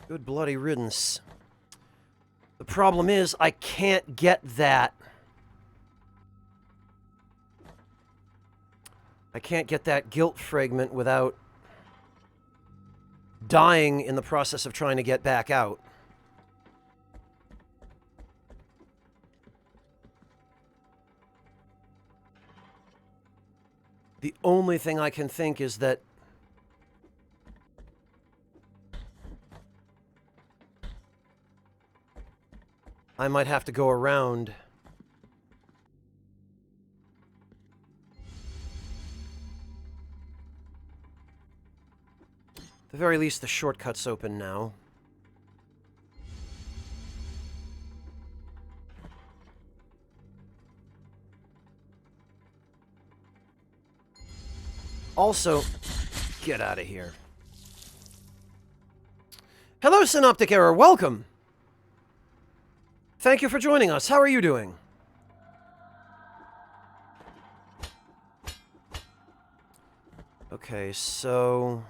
Good bloody riddance. The problem is, I can't get that. I can't get that guilt fragment without dying in the process of trying to get back out. The only thing I can think is that I might have to go around. At the very least, the shortcut's open now. Also, get out of here. Hello, Synoptic Error. Welcome. Thank you for joining us. How are you doing? Okay, so...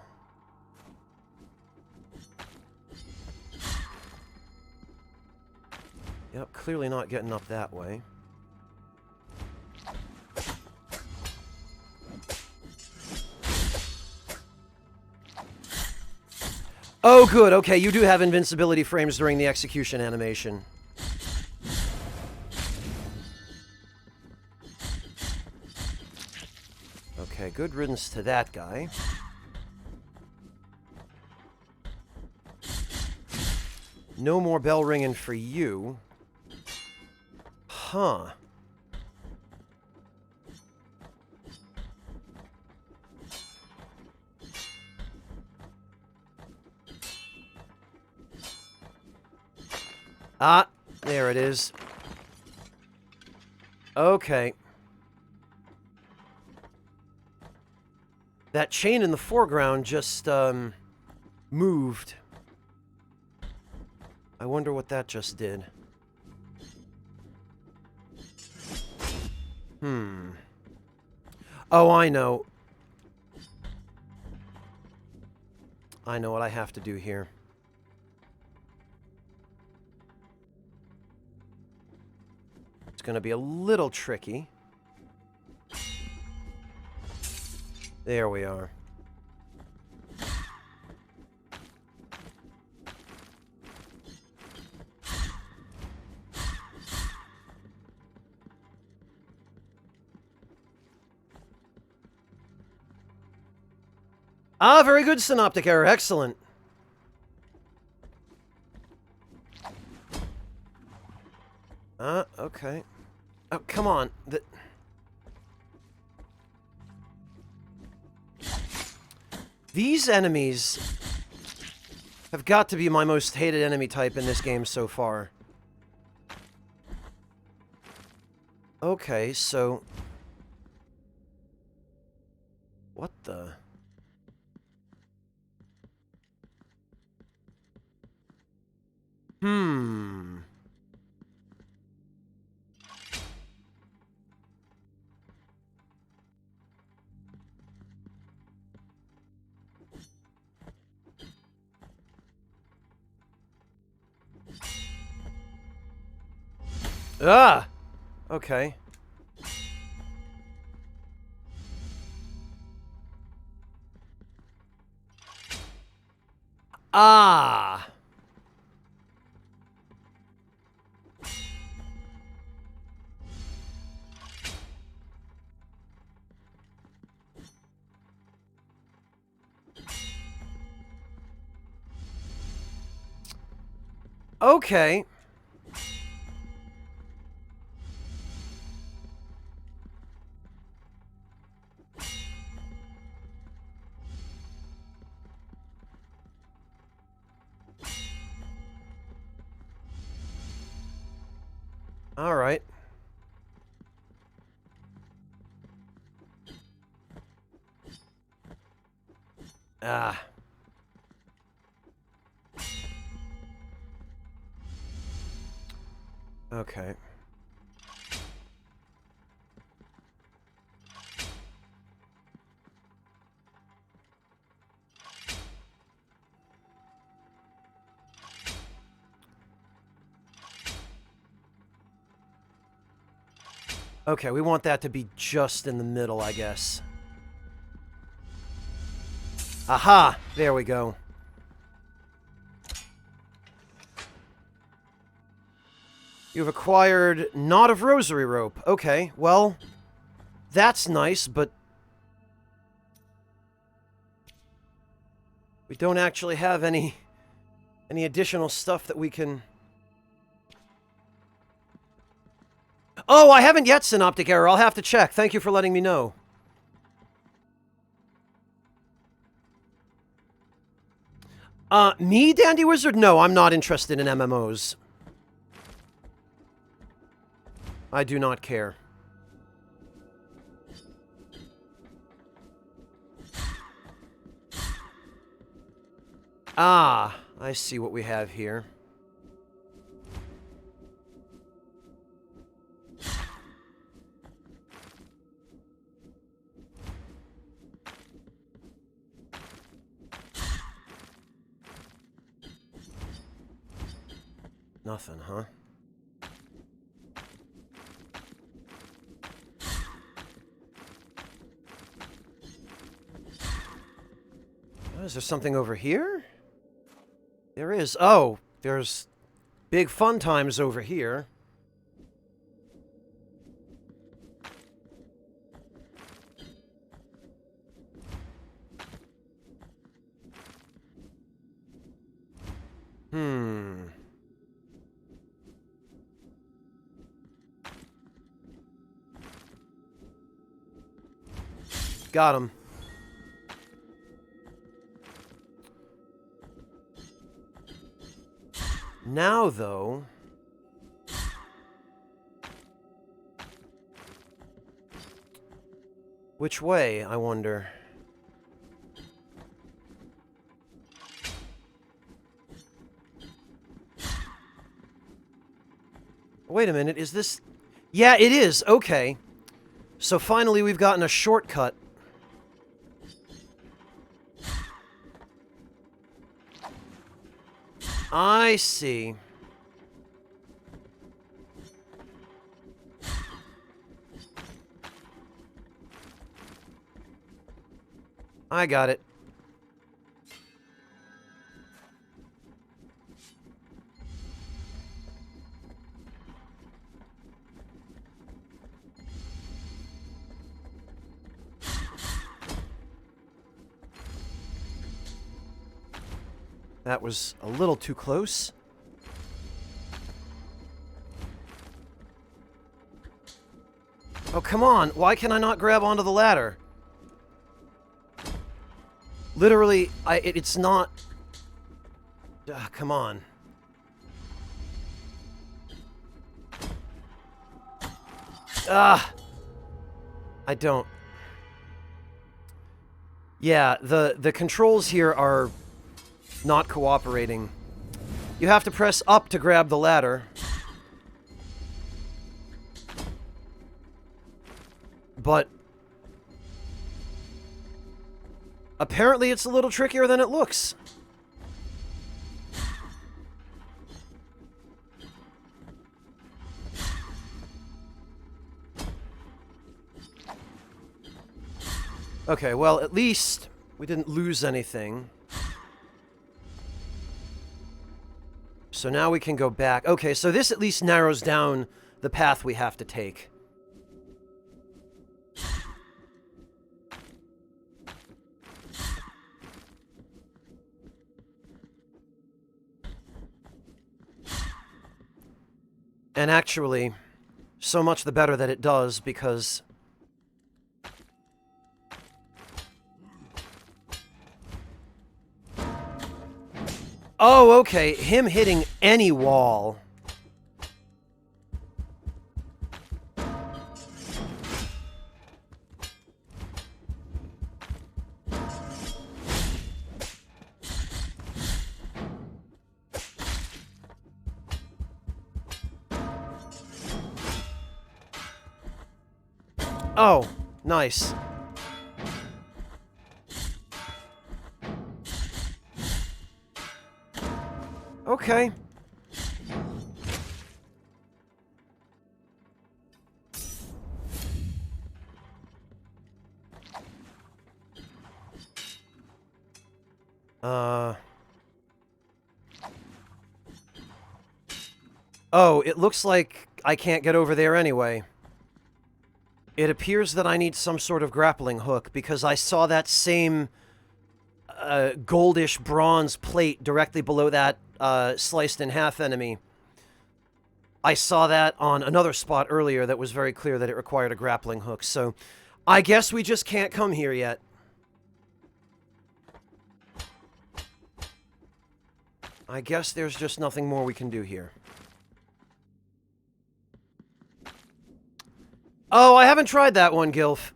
Yep, clearly not getting up that way. Oh, good. Okay, you do have invincibility frames during the execution animation. Okay, good riddance to that guy. No more bell ringing for you. Huh. Ah, there it is. Okay. That chain in the foreground just, moved. I wonder what that just did. Oh, I know. I know what I have to do here. It's going to be a little tricky. There we are. Ah, very good, Synoptic Error. Excellent. Okay. Oh, come on. These enemies have got to be my most hated enemy type in this game so far. Okay, so... What the... Ah! Okay. Ah! Okay. All right. Ah. Okay. Okay, we want that to be just in the middle, I guess. Aha! There we go. You've acquired Knot of Rosary Rope. Okay, well, that's nice, but we don't actually have any additional stuff that we can... Oh, I haven't yet, Synoptic Error. I'll have to check. Thank you for letting me know. Me, Dandy Wizard? No, I'm not interested in MMOs. I do not care. Ah, I see what we have here. Nothing, huh? Oh, is there something over here? There is. Oh, there's big fun times over here. Got him. Now, though... Which way, I wonder? Wait a minute, is this... Yeah, it is, okay. So finally we've gotten a shortcut. I see. I got it. That was a little too close. Oh, come on. Why can I not grab onto the ladder? Literally, it's not... come on. I don't... Yeah, the controls here are not cooperating. You have to press up to grab the ladder. But... apparently it's a little trickier than it looks. Okay, well, at least we didn't lose anything. So now we can go back. Okay, so this at least narrows down the path we have to take. And actually, so much the better that it does, because... Oh, okay, him hitting any wall. Oh, nice. Okay. Oh, it looks like I can't get over there anyway. It appears that I need some sort of grappling hook, because I saw that same goldish bronze plate directly below that sliced in half enemy. I saw that on another spot earlier that was very clear that it required a grappling hook, so I guess we just can't come here yet. I guess there's just nothing more we can do here. Oh, I haven't tried that one, Gilf.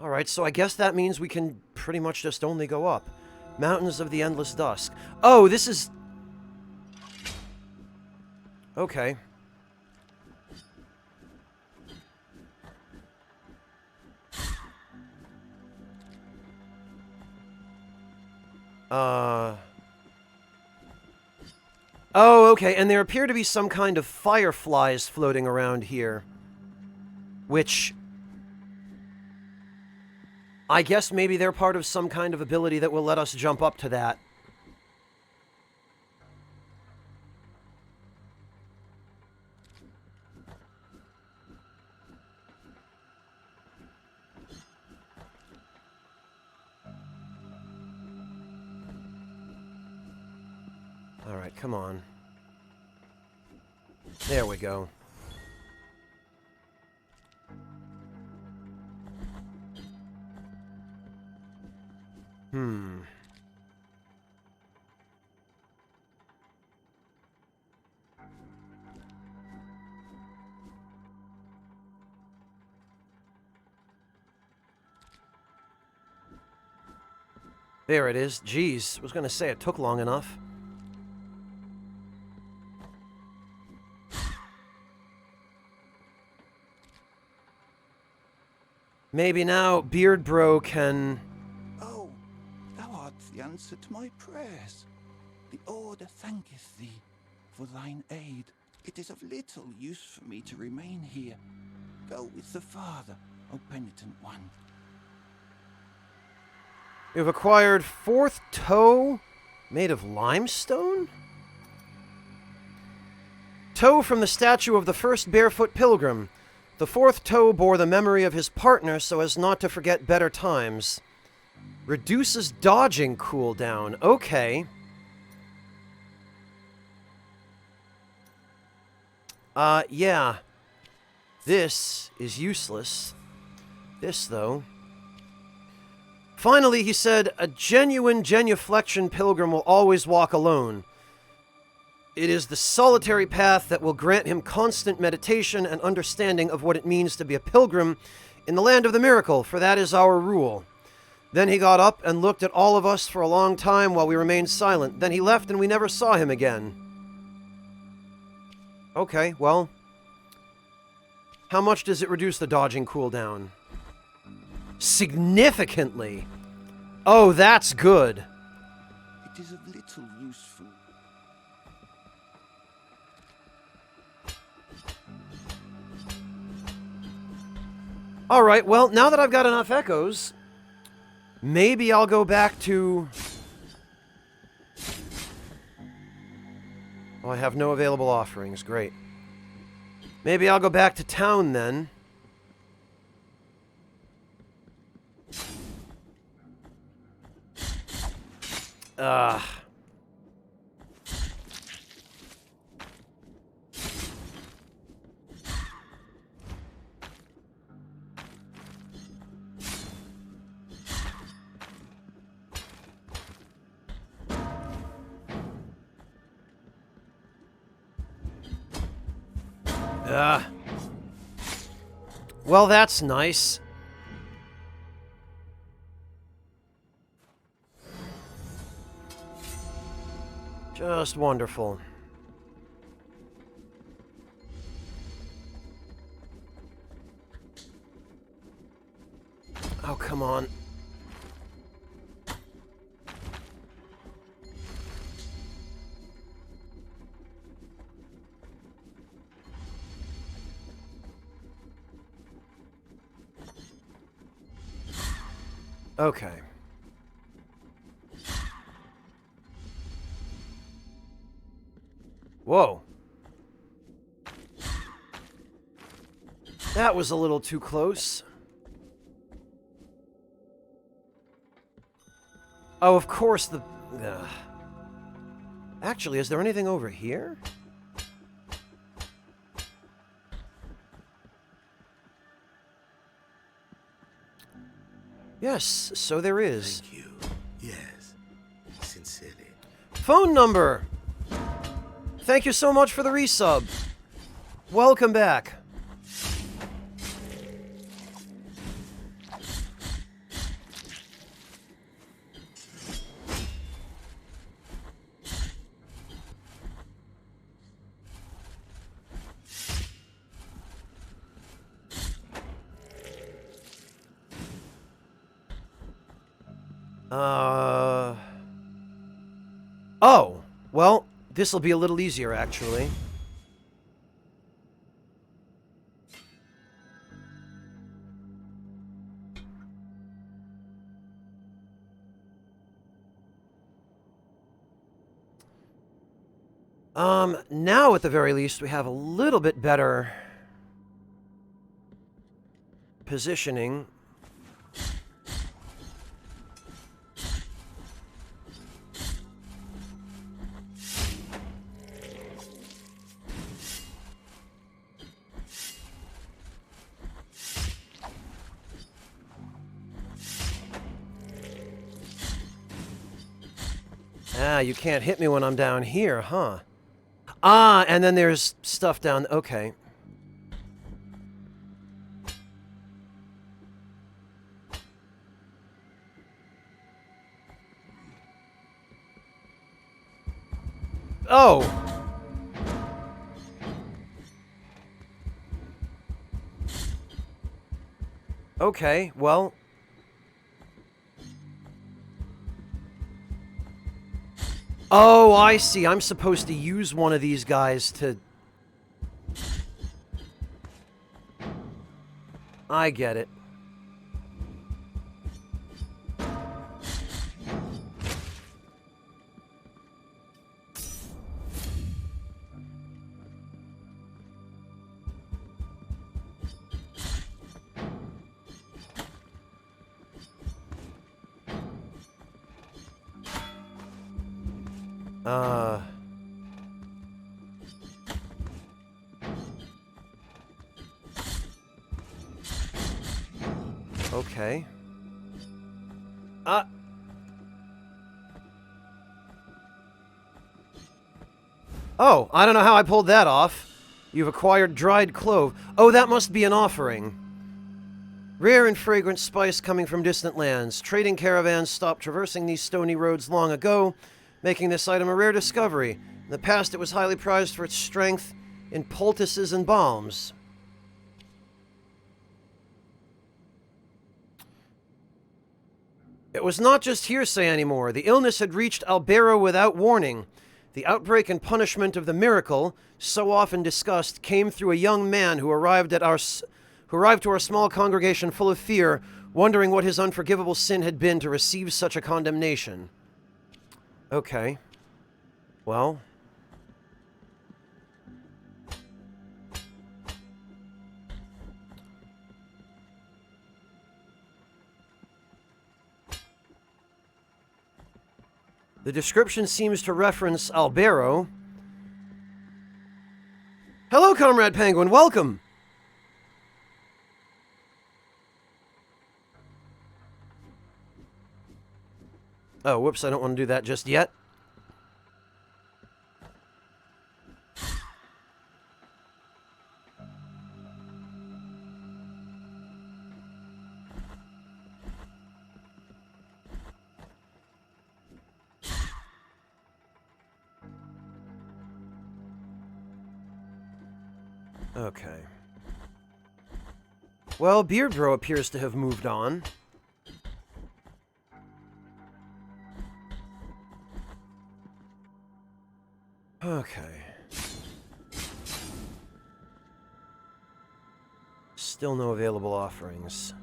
Alright, so I guess that means we can pretty much just only go up. Mountains of the Endless Dusk. Oh, this is... Okay. Oh, okay, and there appear to be some kind of fireflies floating around here. Which... I guess maybe they're part of some kind of ability that will let us jump up to that. Alright, come on. There we go. There it is. Jeez, I was gonna say it took long enough. Maybe now Beard Bro can... Oh, thou art the answer to my prayers. The Order thanketh thee for thine aid. It is of little use for me to remain here. Go with the Father, O penitent one. You've acquired 4th toe made of limestone? Toe from the statue of the first barefoot pilgrim. The 4th toe bore the memory of his partner so as not to forget better times. Reduces dodging cooldown. Okay. Yeah. This is useless. This, though... Finally, he said, a genuine genuflection pilgrim will always walk alone. It is the solitary path that will grant him constant meditation and understanding of what it means to be a pilgrim in the land of the miracle, for that is our rule. Then he got up and looked at all of us for a long time while we remained silent. Then he left and we never saw him again. Okay, well... How much does it reduce the dodging cooldown? Significantly. Oh, that's good. It is of little use for... Alright, well, now that I've got enough echoes, maybe I'll go back to... Oh, I have no available offerings. Great. Maybe I'll go back to town then. Ugh. Well, that's nice. Just wonderful. Oh, come on. Okay. Whoa. That was a little too close. Oh, of course the... Actually, is there anything over here? Yes, so there is. Thank you. Yes. Sincerely. Phone number! Thank you so much for the resub. Welcome back. Oh, well, this'll be a little easier, actually. Now at the very least, we have a little bit better positioning. Ah, you can't hit me when I'm down here, huh? Ah, and then there's stuff down... Okay. Oh! Okay, well... Oh, I see. I'm supposed to use one of these guys to... I get it. Okay. Oh, I don't know how I pulled that off. You've acquired dried clove. Oh, that must be an offering. Rare and fragrant spice coming from distant lands. Trading caravans stopped traversing these stony roads long ago, making this item a rare discovery. In the past, it was highly prized for its strength in poultices and balms. It was not just hearsay anymore. The illness had reached Albero without warning. The outbreak and punishment of the miracle, so often discussed, came through a young man who arrived at who arrived to our small congregation full of fear, wondering what his unforgivable sin had been to receive such a condemnation. Okay. Well. The description seems to reference Albero. Hello, Comrade Penguin. Welcome. Oh, whoops. I don't want to do that just yet. Okay. Well, Beardbro appears to have moved on. Okay. Still no available offerings.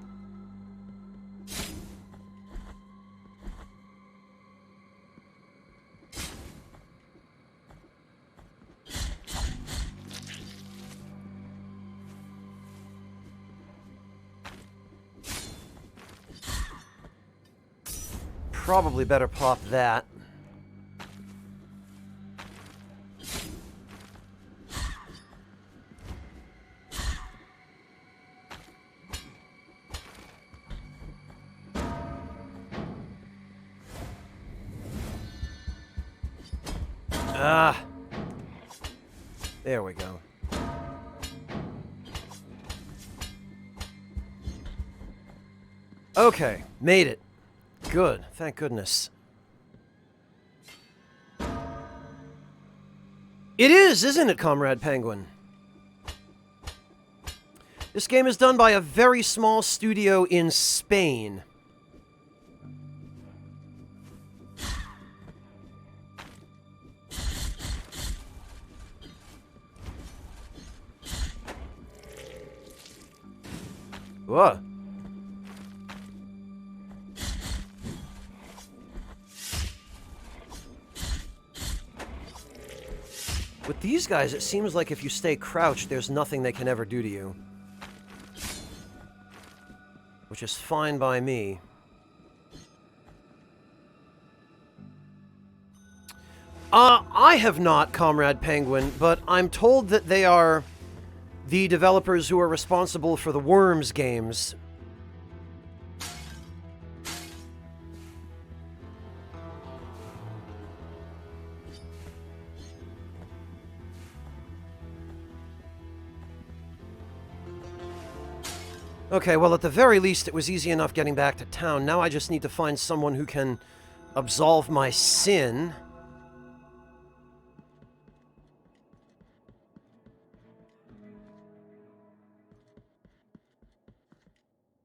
Probably better pop that. Ah. There we go. Okay, made it. Good, thank goodness. It is, isn't it, Comrade Penguin? This game is done by a very small studio in Spain. Whoa. With these guys, it seems like if you stay crouched, there's nothing they can ever do to you. Which is fine by me. I have not, Comrade Penguin, but I'm told that they are the developers who are responsible for the Worms games. Okay, well, at the very least, it was easy enough getting back to town. Now I just need to find someone who can absolve my sin.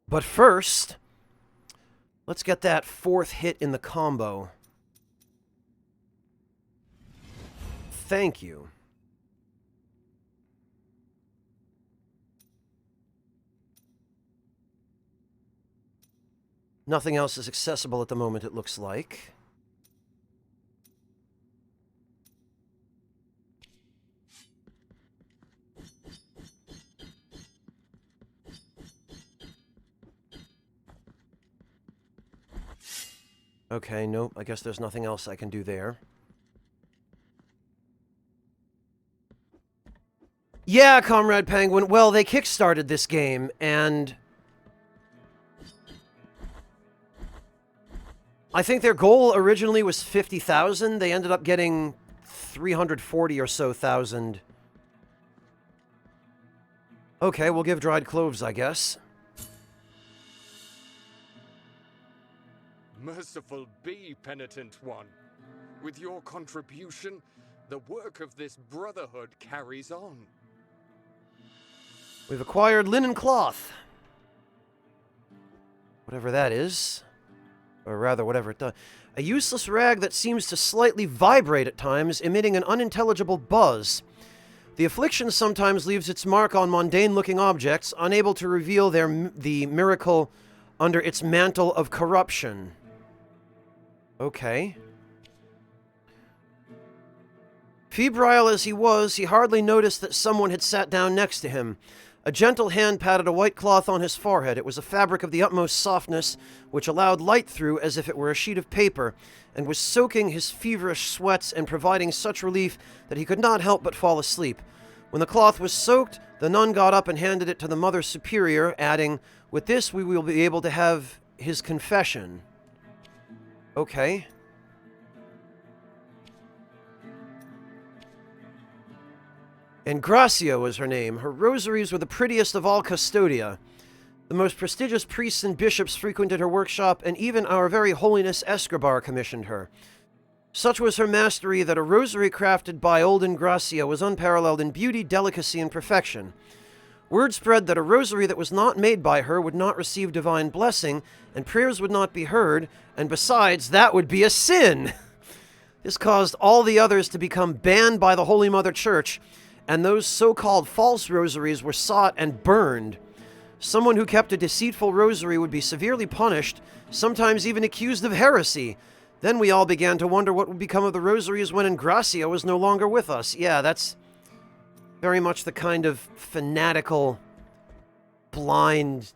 But first, let's get that fourth hit in the combo. Thank you. Nothing else is accessible at the moment, it looks like. Okay, nope, I guess there's nothing else I can do there. Yeah, Comrade Penguin, well, they kickstarted this game, and I think their goal originally was 50,000. They ended up getting 340 or so thousand. Okay, we'll give dried cloves, I guess. Merciful be, penitent one. With your contribution, the work of this brotherhood carries on. We've acquired linen cloth. Whatever that is. Or rather, whatever it does. A useless rag that seems to slightly vibrate at times, emitting an unintelligible buzz. The affliction sometimes leaves its mark on mundane-looking objects, unable to reveal the miracle under its mantle of corruption. Okay. Febrile as he was, he hardly noticed that someone had sat down next to him. A gentle hand patted a white cloth on his forehead. It was a fabric of the utmost softness, which allowed light through as if it were a sheet of paper, and was soaking his feverish sweats and providing such relief that he could not help but fall asleep. When the cloth was soaked, the nun got up and handed it to the Mother Superior, adding, "With this we will be able to have his confession." Okay. Ingracia was her name. Her rosaries were the prettiest of all custodia. The most prestigious priests and bishops frequented her workshop, and even our very holiness Escobar commissioned her. Such was her mastery that a rosary crafted by old Ingracia was unparalleled in beauty, delicacy, and perfection. Word spread that a rosary that was not made by her would not receive divine blessing, and prayers would not be heard, and besides, that would be a sin. This caused all the others to become banned by the Holy Mother Church, and those so-called false rosaries were sought and burned. Someone who kept a deceitful rosary would be severely punished, sometimes even accused of heresy. Then we all began to wonder what would become of the rosaries when Ingracia was no longer with us. Yeah, that's very much the kind of fanatical, blind...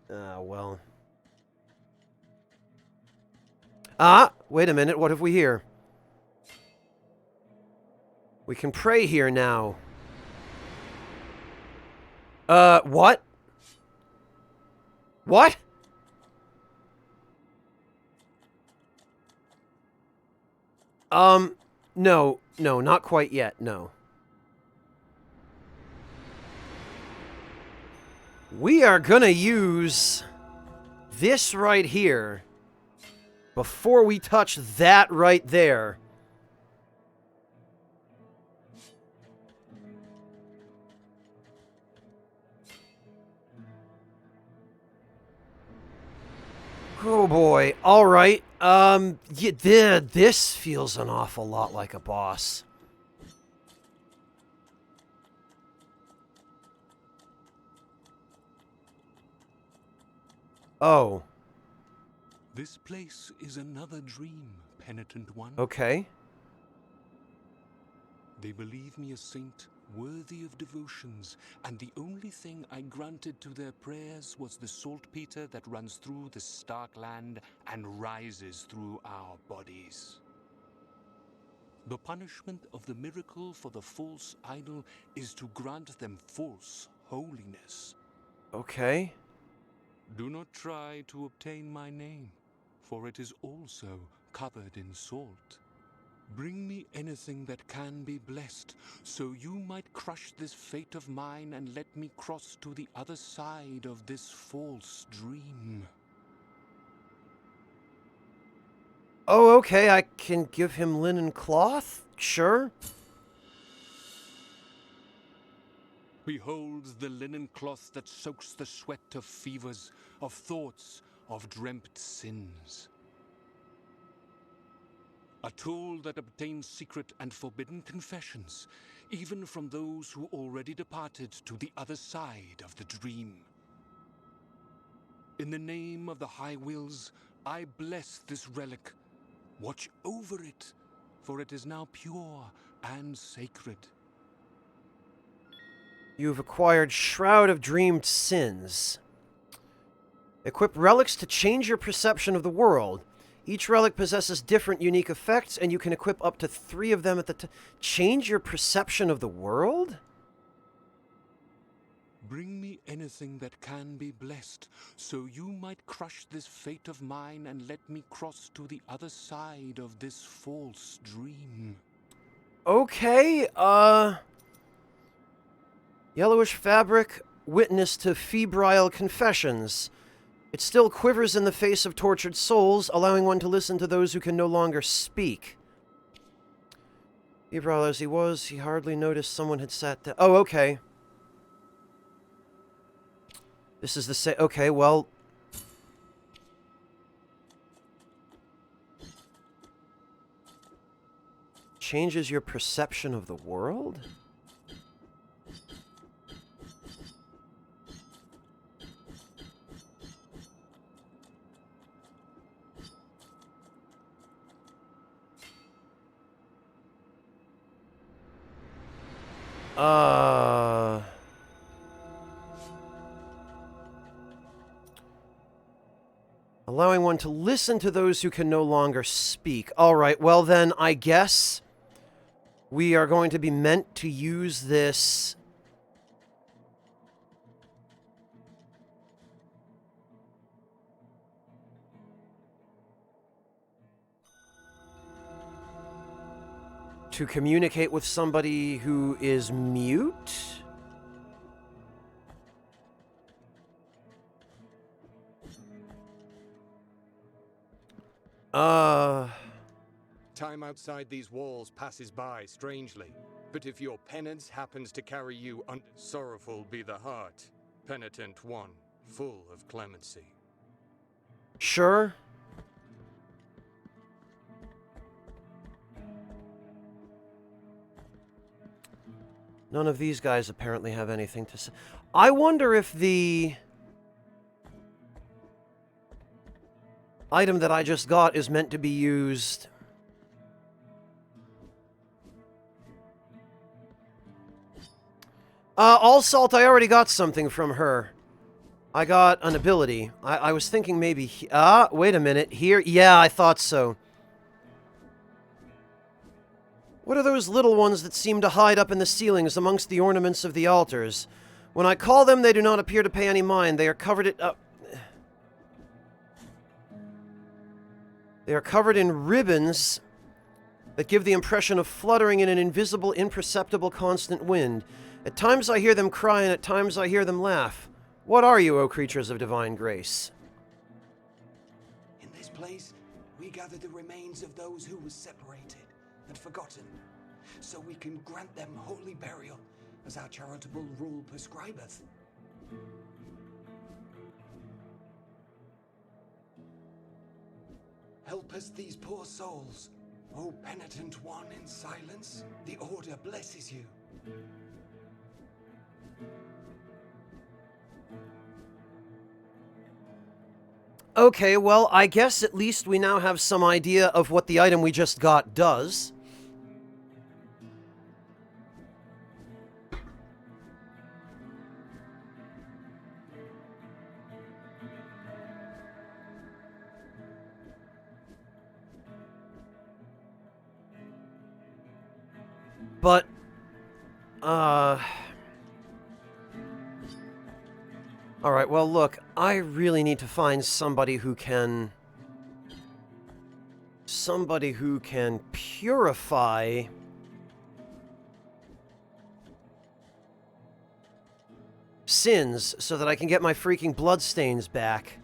well... Ah, wait a minute, what have we here? We can pray here now. What? What? No, not quite yet, no. We are gonna use this right here before we touch that right there. Oh boy, alright, yeah, this feels an awful lot like a boss. Oh. This place is another dream, penitent one. Okay. They believe me a saint worthy of devotions, and the only thing I granted to their prayers was the saltpeter that runs through the stark land and rises through our bodies. The punishment of the miracle for the false idol is to grant them false holiness. Okay. Do not try to obtain my name, for it is also covered in salt. Bring me anything that can be blessed, so you might crush this fate of mine and let me cross to the other side of this false dream. Oh, okay, I can give him linen cloth? Sure. Behold the linen cloth that soaks the sweat of fevers, of thoughts, of dreamt sins. A tool that obtains secret and forbidden confessions, even from those who already departed to the other side of the dream. In the name of the High Wills, I bless this relic. Watch over it, for it is now pure and sacred. You've acquired Shroud of Dreamed Sins. Equip relics to change your perception of the world. Each relic possesses different unique effects, and you can equip up to 3 of them at the time. Change your perception of the world? Bring me anything that can be blessed, so you might crush this fate of mine and let me cross to the other side of this false dream. Okay, Yellowish fabric, witness to febrile confessions. It still quivers in the face of tortured souls, allowing one to listen to those who can no longer speak. Febrile as he was, he hardly noticed someone had sat down. Oh, okay. This is the same. Okay, well. Changes your perception of the world? Allowing one to listen to those who can no longer speak. Alright, well then, I guess we are going to be meant to use this... to communicate with somebody who is mute? Time outside these walls passes by strangely, but if your penance happens to carry you sorrowful be the heart, penitent one, full of clemency. Sure. None of these guys apparently have anything to say. I wonder if the item that I just got is meant to be used... All Salt, I already got something from her. I got an ability. I was thinking maybe... wait a minute. Here? Yeah, I thought so. What are those little ones that seem to hide up in the ceilings amongst the ornaments of the altars? When I call them, they do not appear to pay any mind. They are covered in... They are covered in ribbons that give the impression of fluttering in an invisible, imperceptible, constant wind. At times I hear them cry, and at times I hear them laugh. What are you, O creatures of divine grace? In this place, we gather the remains of those who were separated and forgotten, so we can grant them holy burial, as our charitable rule prescribeth. Help us these poor souls, O penitent one in silence. The Order blesses you. Okay, well, I guess at least we now have some idea of what the item we just got does. But, alright, well, look, I really need to find somebody who can... Somebody who can purify... sins, so that I can get my freaking bloodstains back.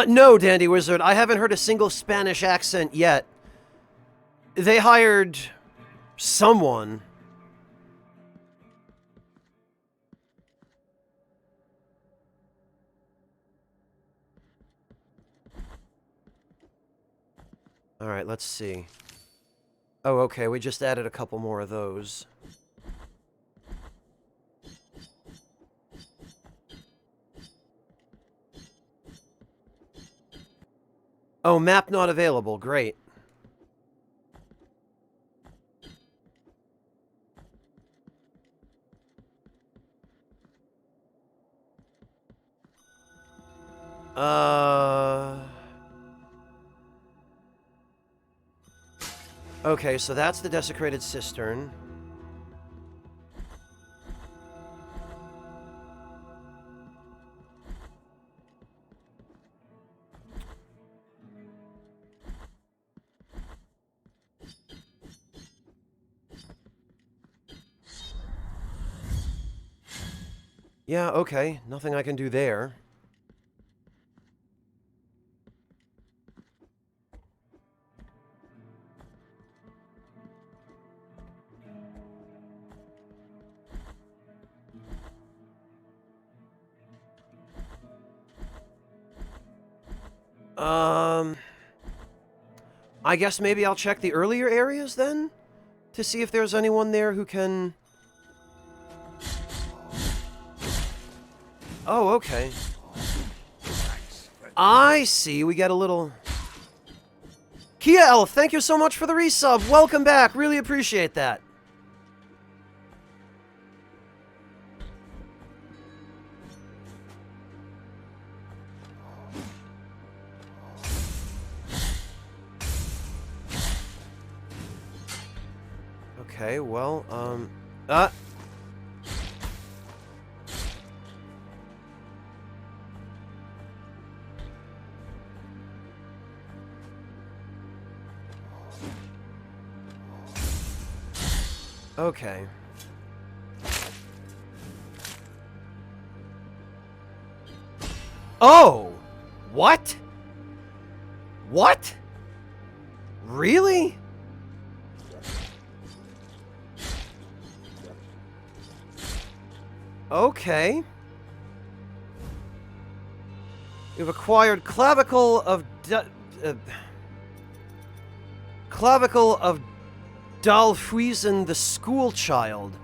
No, Dandy Wizard, I haven't heard a single Spanish accent yet. They hired... someone. Alright, let's see. Oh, okay, we just added a couple more of those. Oh, map not available. Great. Okay, so that's the desecrated cistern. Yeah, okay. Nothing I can do there. I guess maybe I'll check the earlier areas then? To see if there's anyone there who can... Oh, okay. I see, we get a little... Kia Elf, thank you so much for the resub. Welcome back, really appreciate that. Okay, well, okay. Oh! What? What? Really? Okay. You've acquired clavicle of Dalfuisen the school child.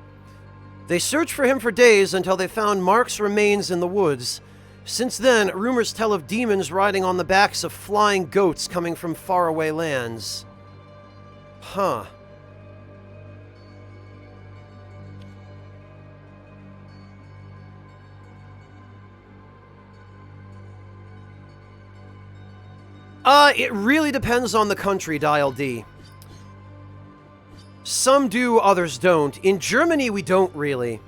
They searched for him for days until they found Mark's remains in the woods. Since then, rumors tell of demons riding on the backs of flying goats coming from faraway lands. Huh. It really depends on the country, Dial D. Some do, others don't. In Germany, we don't really.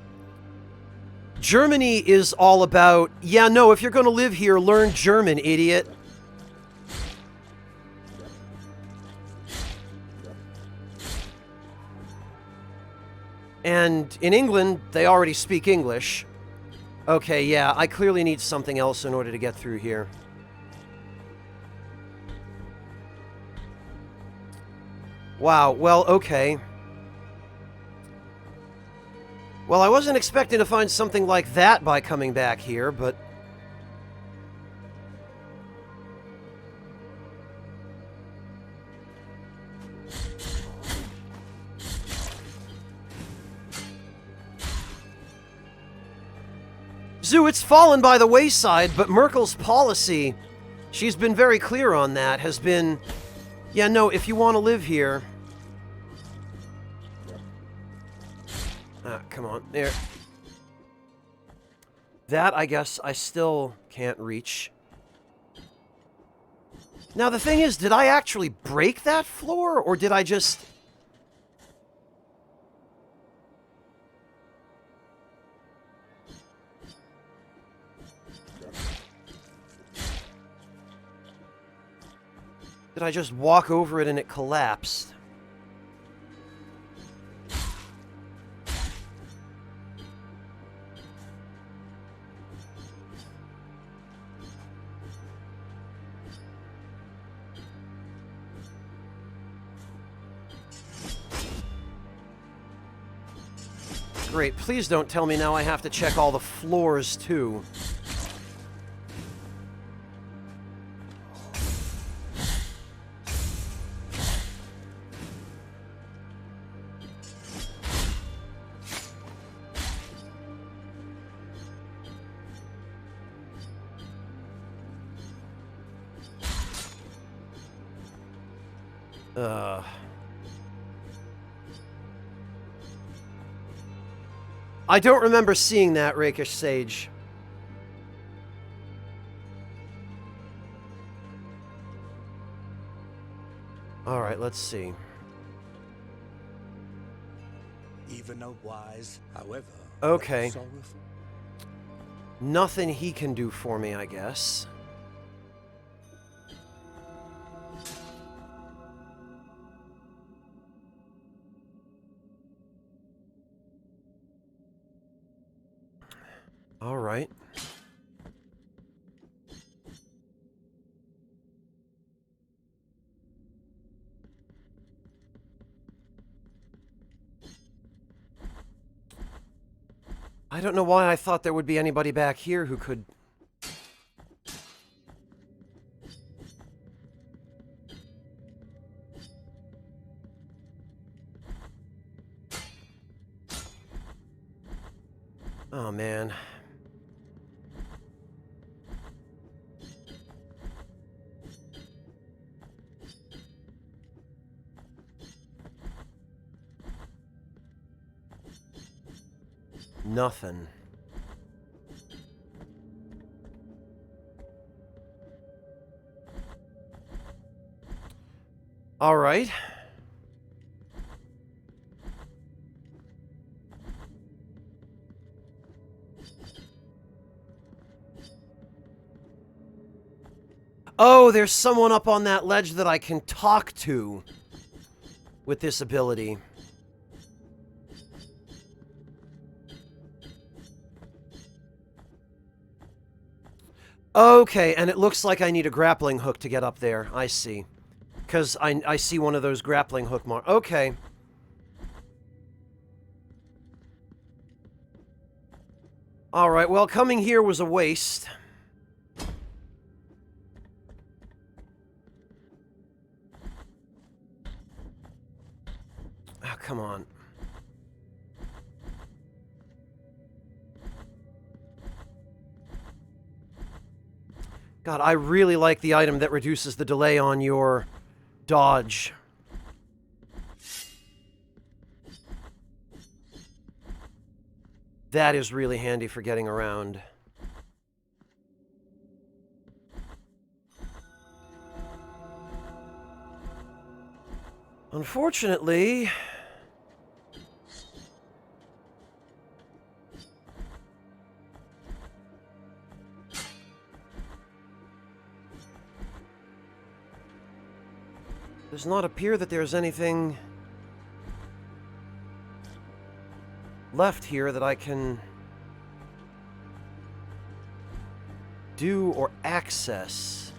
Germany is all about, yeah, no, if you're going to live here, learn German, idiot. And in England, they already speak English. Okay, yeah, I clearly need something else in order to get through here. Wow, well, okay. Well, I wasn't expecting to find something like that by coming back here, but... Zoo, it's fallen by the wayside, but Merkel's policy, she's been very clear on that, has been, yeah, no, if you want to live here... come on, there. That, I guess, I still can't reach. Now, the thing is, did I actually break that floor, or did I just... Did I just walk over it and it collapsed? Great, please don't tell me now I have to check all the floors, too. I don't remember seeing that, Rakish Sage. Alright, let's see. Even a wise, however... Okay. sorrowful. Nothing he can do for me, I guess. All right. I don't know why I thought there would be anybody back here who could... Oh, man. Nothing. All right. Oh, there's someone up on that ledge that I can talk to with this ability. Okay, and it looks like I need a grappling hook to get up there. I see. Because I see one of those grappling hook marks. Okay. Alright, well, coming here was a waste. Oh, come on. God, I really like the item that reduces the delay on your dodge. That is really handy for getting around. Unfortunately... does not appear that there's anything left here that I can do or access.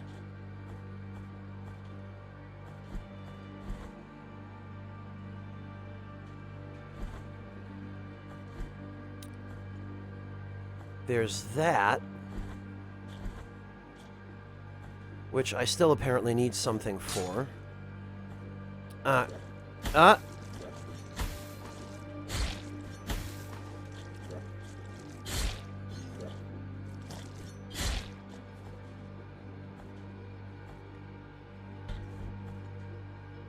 There's that, which I still apparently need something for.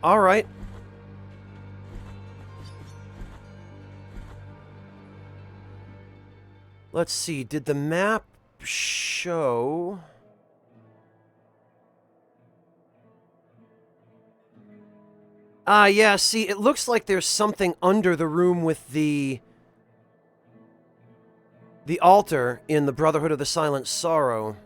All right. Let's see, did the map show... yeah, see, it looks like there's something under the room with the altar in the Brotherhood of the Silent Sorrow.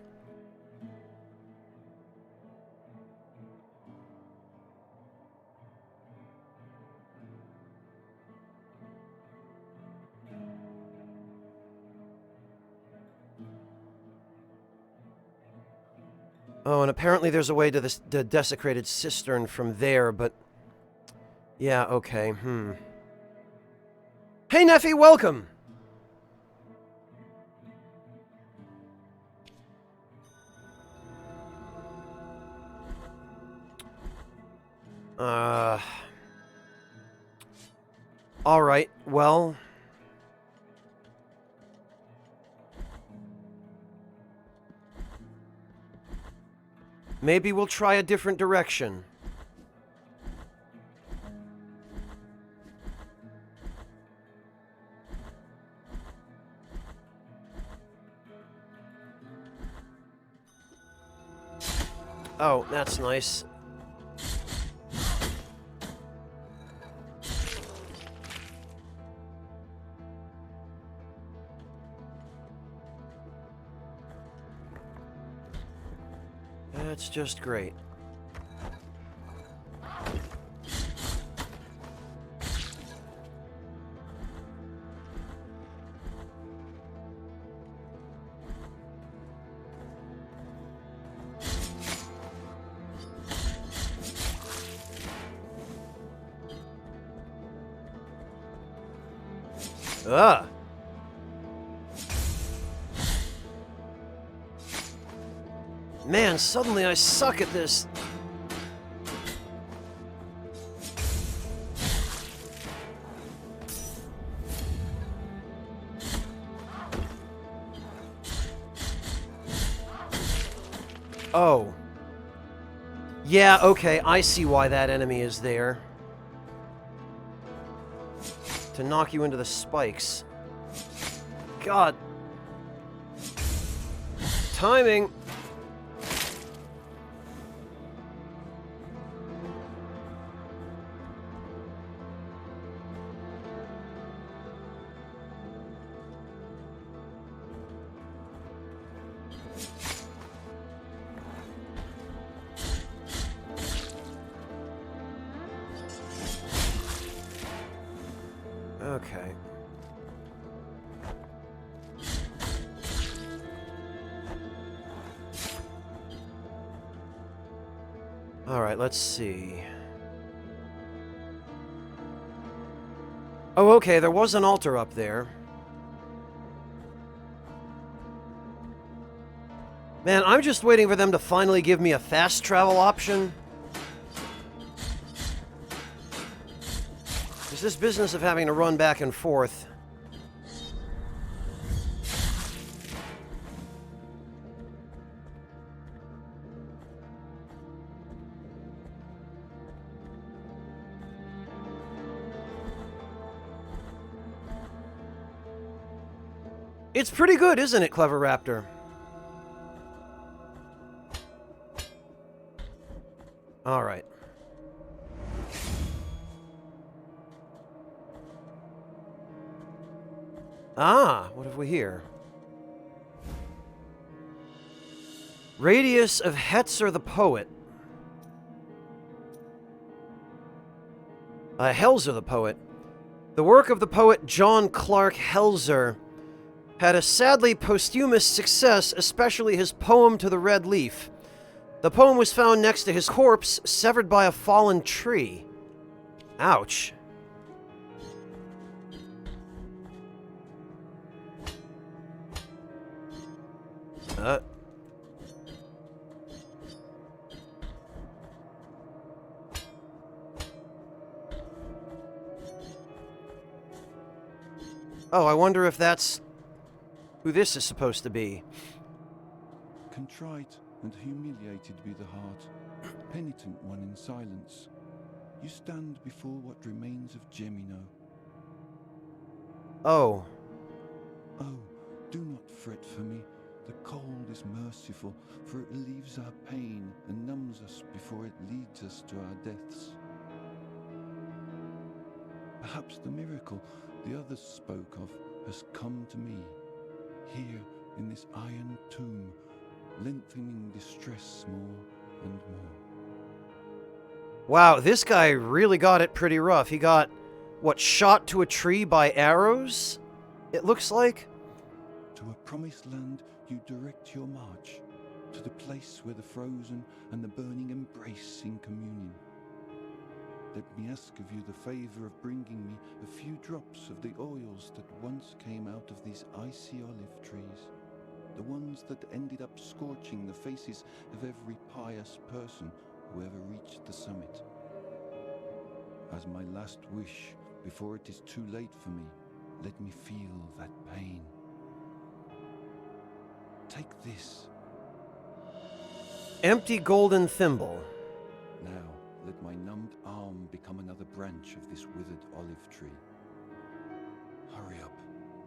Oh, and apparently there's a way to the desecrated cistern from there, but... yeah, okay, Hey, Neffy, welcome! Alright, well... maybe we'll try a different direction. Oh, that's nice. That's just great. Ah. Man, suddenly I suck at this. Oh. Yeah, okay, I see why that enemy is there. To knock you into the spikes. God. Timing. Okay. Alright, let's see. Oh, okay, there was an altar up there. Man, I'm just waiting for them to finally give me a fast travel option. There's this business of having to run back and forth. It's pretty good, isn't it, Clever Raptor? All right. Ah, what have we here? Radius of Hetzer the Poet. Helzer the Poet. The work of the poet John Clark Helzer had a sadly posthumous success, especially his poem To the Red Leaf. The poem was found next to his corpse, severed by a fallen tree. Ouch. Oh, I wonder if that's who this is supposed to be. Contrite and humiliated be the heart, penitent one in silence. You stand before what remains of Gemino. Oh. Oh, do not fret for me. The cold is merciful, for it relieves our pain and numbs us before it leads us to our deaths. Perhaps the miracle the others spoke of has come to me, here in this iron tomb, lengthening distress more and more. Wow, this guy really got it pretty rough. He got, what, shot to a tree by arrows? It looks like? To a promised land you direct your march, to the place where the frozen and the burning embrace in communion. Let me ask of you the favor of bringing me a few drops of the oils that once came out of these icy olive trees, the ones that ended up scorching the faces of every pious person who ever reached the summit. As my last wish, before it is too late for me, let me feel that pain. Take this. Empty golden thimble. Now, let my numbed arm become another branch of this withered olive tree. Hurry up.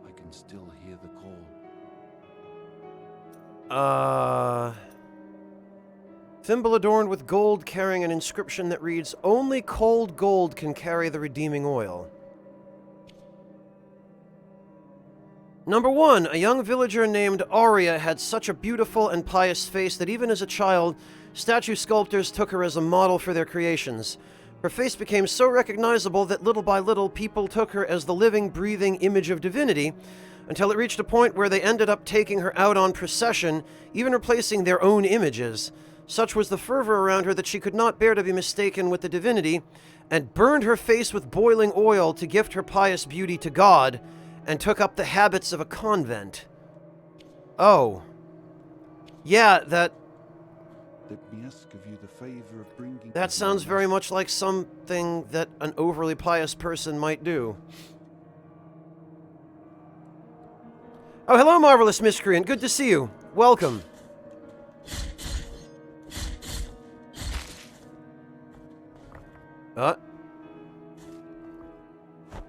I can still hear the call. Thimble adorned with gold carrying an inscription that reads, "Only cold gold can carry the redeeming oil." Number 1, a young villager named Aria had such a beautiful and pious face that even as a child, statue sculptors took her as a model for their creations. Her face became so recognizable that little by little people took her as the living, breathing image of divinity, until it reached a point where they ended up taking her out on procession, even replacing their own images. Such was the fervor around her that she could not bear to be mistaken with the divinity, and burned her face with boiling oil to gift her pious beauty to God, and took up the habits of a convent. Oh. Yeah, that... Let me ask of you the favor of bringing... That sounds very much like something that an overly pious person might do. Oh, hello, Marvelous Miscreant. Good to see you. Welcome.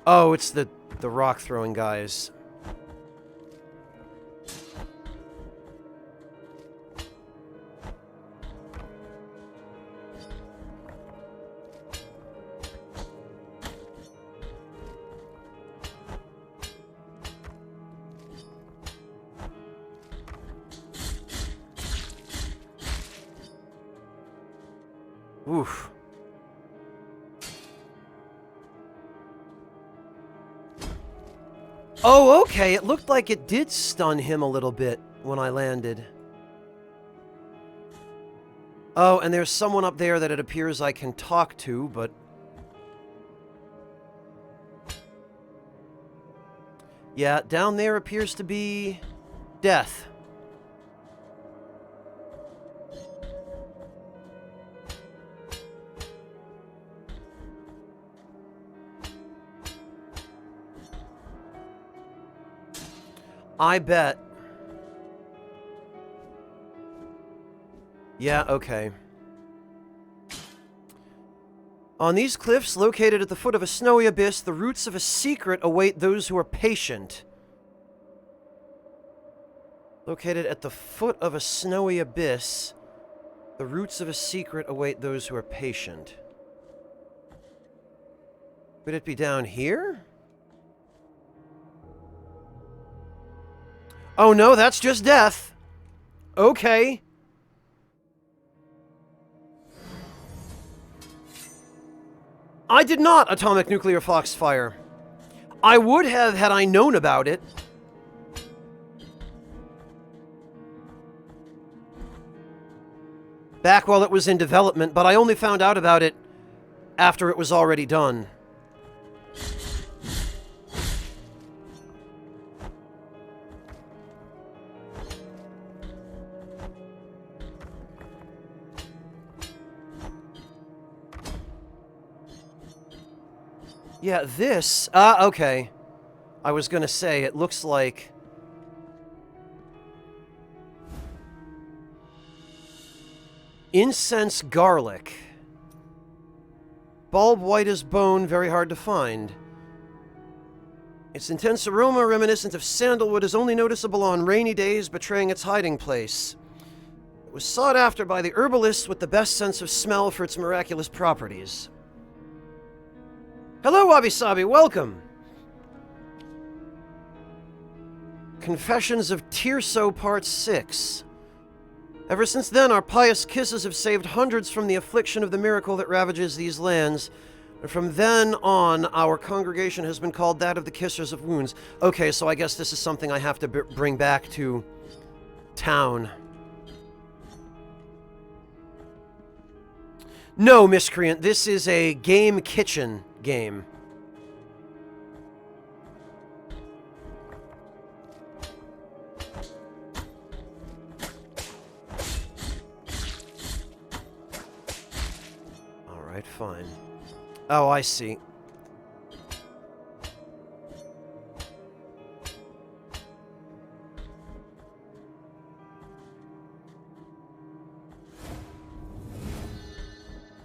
Oh, it's the rock throwing guys. Oof. Oh, okay. It looked like it did stun him a little bit when I landed. Oh, and there's someone up there that it appears I can talk to, but... yeah, down there appears to be... death. I bet. Yeah, okay. On these cliffs, located at the foot of a snowy abyss, the roots of a secret await those who are patient. Located at the foot of a snowy abyss, the roots of a secret await those who are patient. Would it be down here? Oh no, that's just death. Okay. I did not atomic nuclear foxfire. I would have had I known about it. Back while it was in development, but I only found out about it after it was already done. Yeah, this... okay. I was gonna say, it looks like... incense garlic. Bulb white as bone, very hard to find. Its intense aroma, reminiscent of sandalwood, is only noticeable on rainy days, betraying its hiding place. It was sought after by the herbalists with the best sense of smell for its miraculous properties. Hello, Wabi Sabi, welcome! Confessions of Tirso Part 6. Ever since then, our pious kisses have saved hundreds from the affliction of the miracle that ravages these lands. And from then on, our congregation has been called that of the Kissers of Wounds. Okay, so I guess this is something I have to bring back to town. No, Miscreant, this is a game kitchen game. Alright, fine. Oh, I see.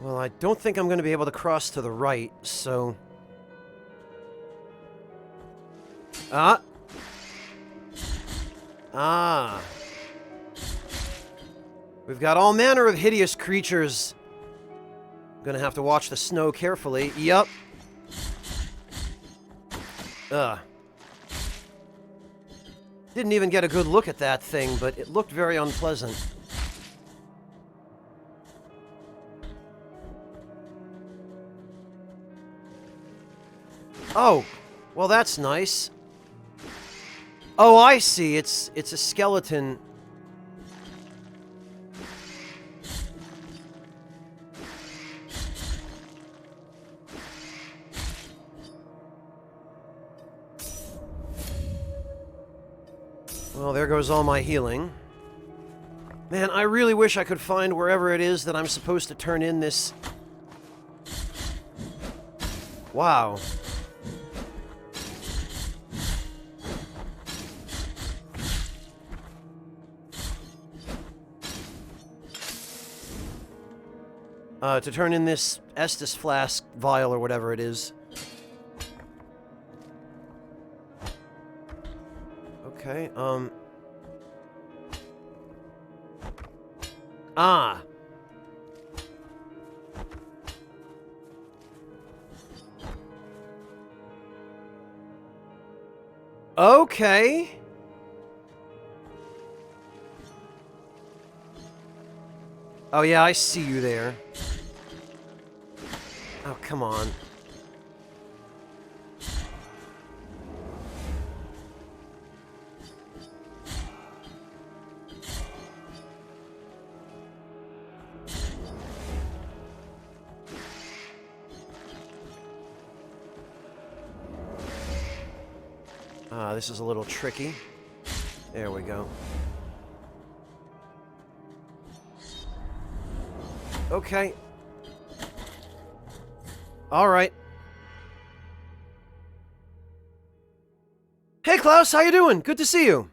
Well, I don't think I'm going to be able to cross to the right, so... Ah! Ah! We've got all manner of hideous creatures. I'm gonna have to watch the snow carefully. Yup. Ugh. Didn't even get a good look at that thing, but it looked very unpleasant. Oh, well that's nice. Oh, I see. It's a skeleton. Well, there goes all my healing. Man, I really wish I could find wherever it is that I'm supposed to turn in this... Wow. to turn in this Estus flask vial or whatever it is. Okay, Ah! Okay. Oh yeah, I see you there. Oh, come on. This is a little tricky. There we go. Okay. All right. Hey, Klaus, how you doing? Good to see you.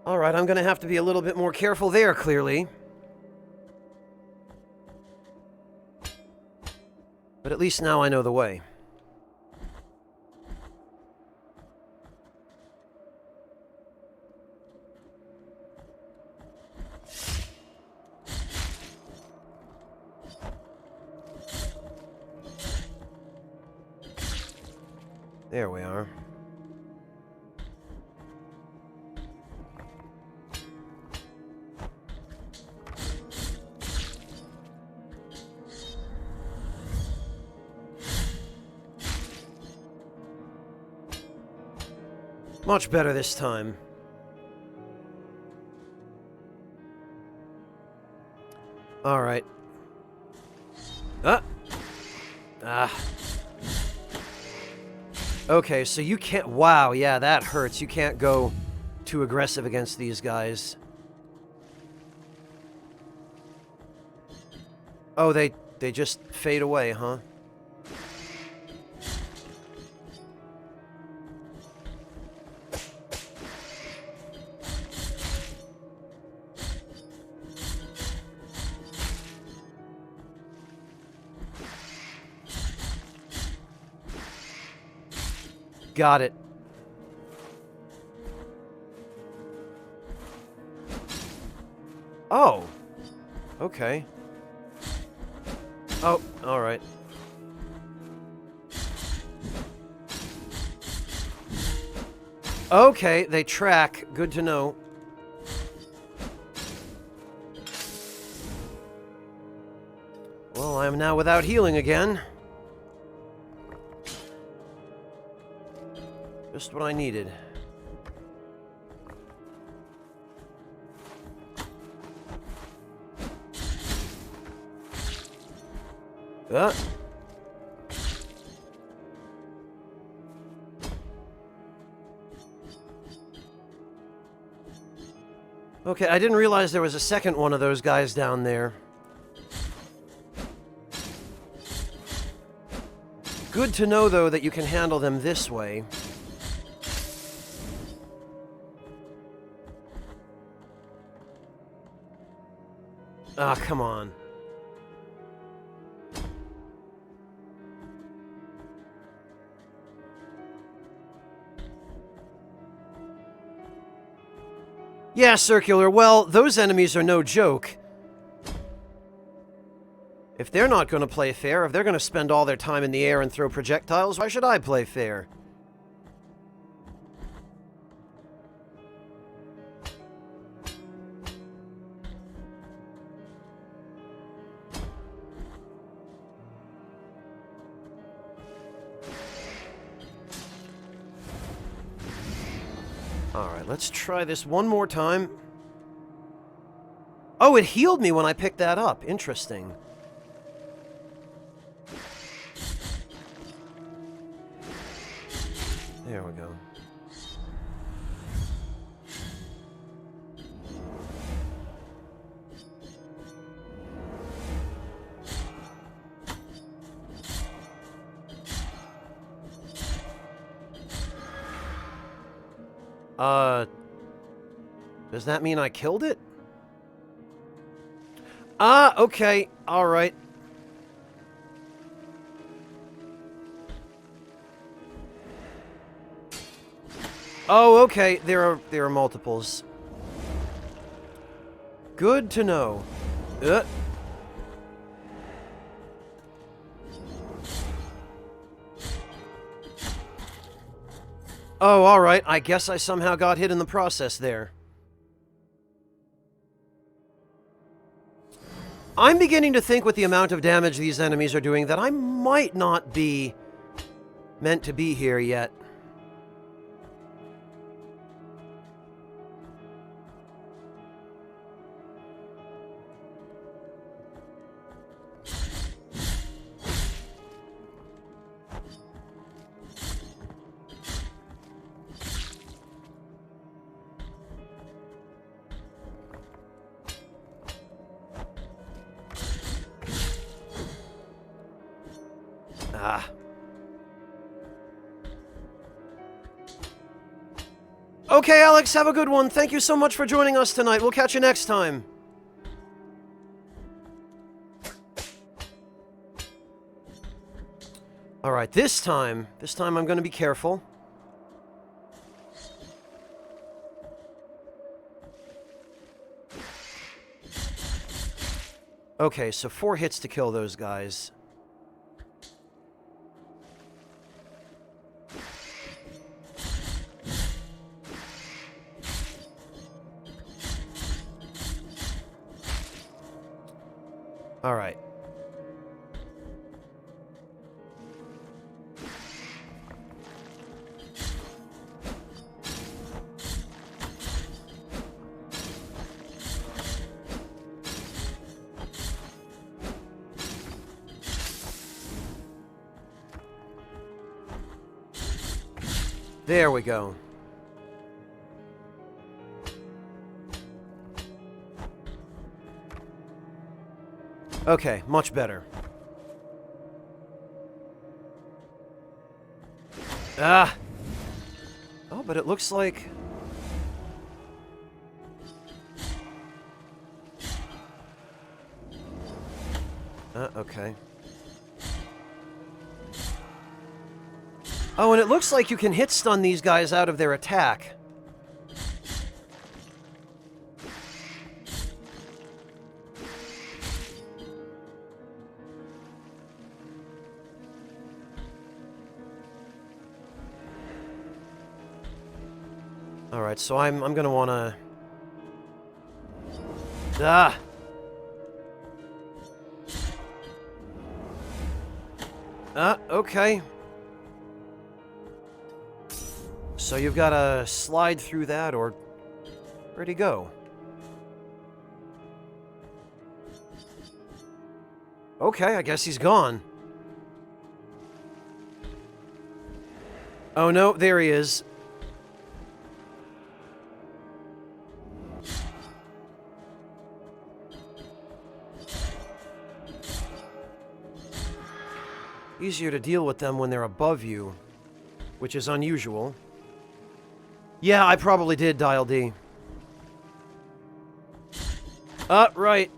All right, I'm going to have to be a little bit more careful there, clearly. But at least now I know the way. There we are. Much better this time. All right. Okay, so you can't... Wow, yeah, that hurts. You can't go too aggressive against these guys. Oh, they just fade away, huh? Got it. Oh. Okay. Oh, all right. Okay, they track. Good to know. Well, I am now without healing again. Just what I needed. Okay, I didn't realize there was a second one of those guys down there. Good to know, though, that you can handle them this way. Ah, come on. Yeah, Circular, well, those enemies are no joke. If they're not going to play fair, if they're going to spend all their time in the air and throw projectiles, why should I play fair? Alright, let's try this one more time. Oh, it healed me when I picked that up. Interesting. There we go. Does that mean I killed it? Ah, okay. Alright. Oh, okay. There are multiples. Good to know. Oh, alright. I guess I somehow got hit in the process there. I'm beginning to think with the amount of damage these enemies are doing that I might not be meant to be here yet. Ah. Okay, Alex, have a good one. Thank you so much for joining us tonight. We'll catch you next time. Alright, this time I'm gonna be careful. Okay, so 4 hits to kill those guys. All right. There we go. Okay, much better. Ah! Oh, but it looks like... okay. Oh, and it looks like you can hit stun these guys out of their attack. Alright, so I'm gonna wanna... Ah! Okay. So you've gotta slide through that, or... Where'd he go? Okay, I guess he's gone. Oh no, there he is. Easier to deal with them when they're above you, which is unusual. Yeah, I probably did dial D. Right.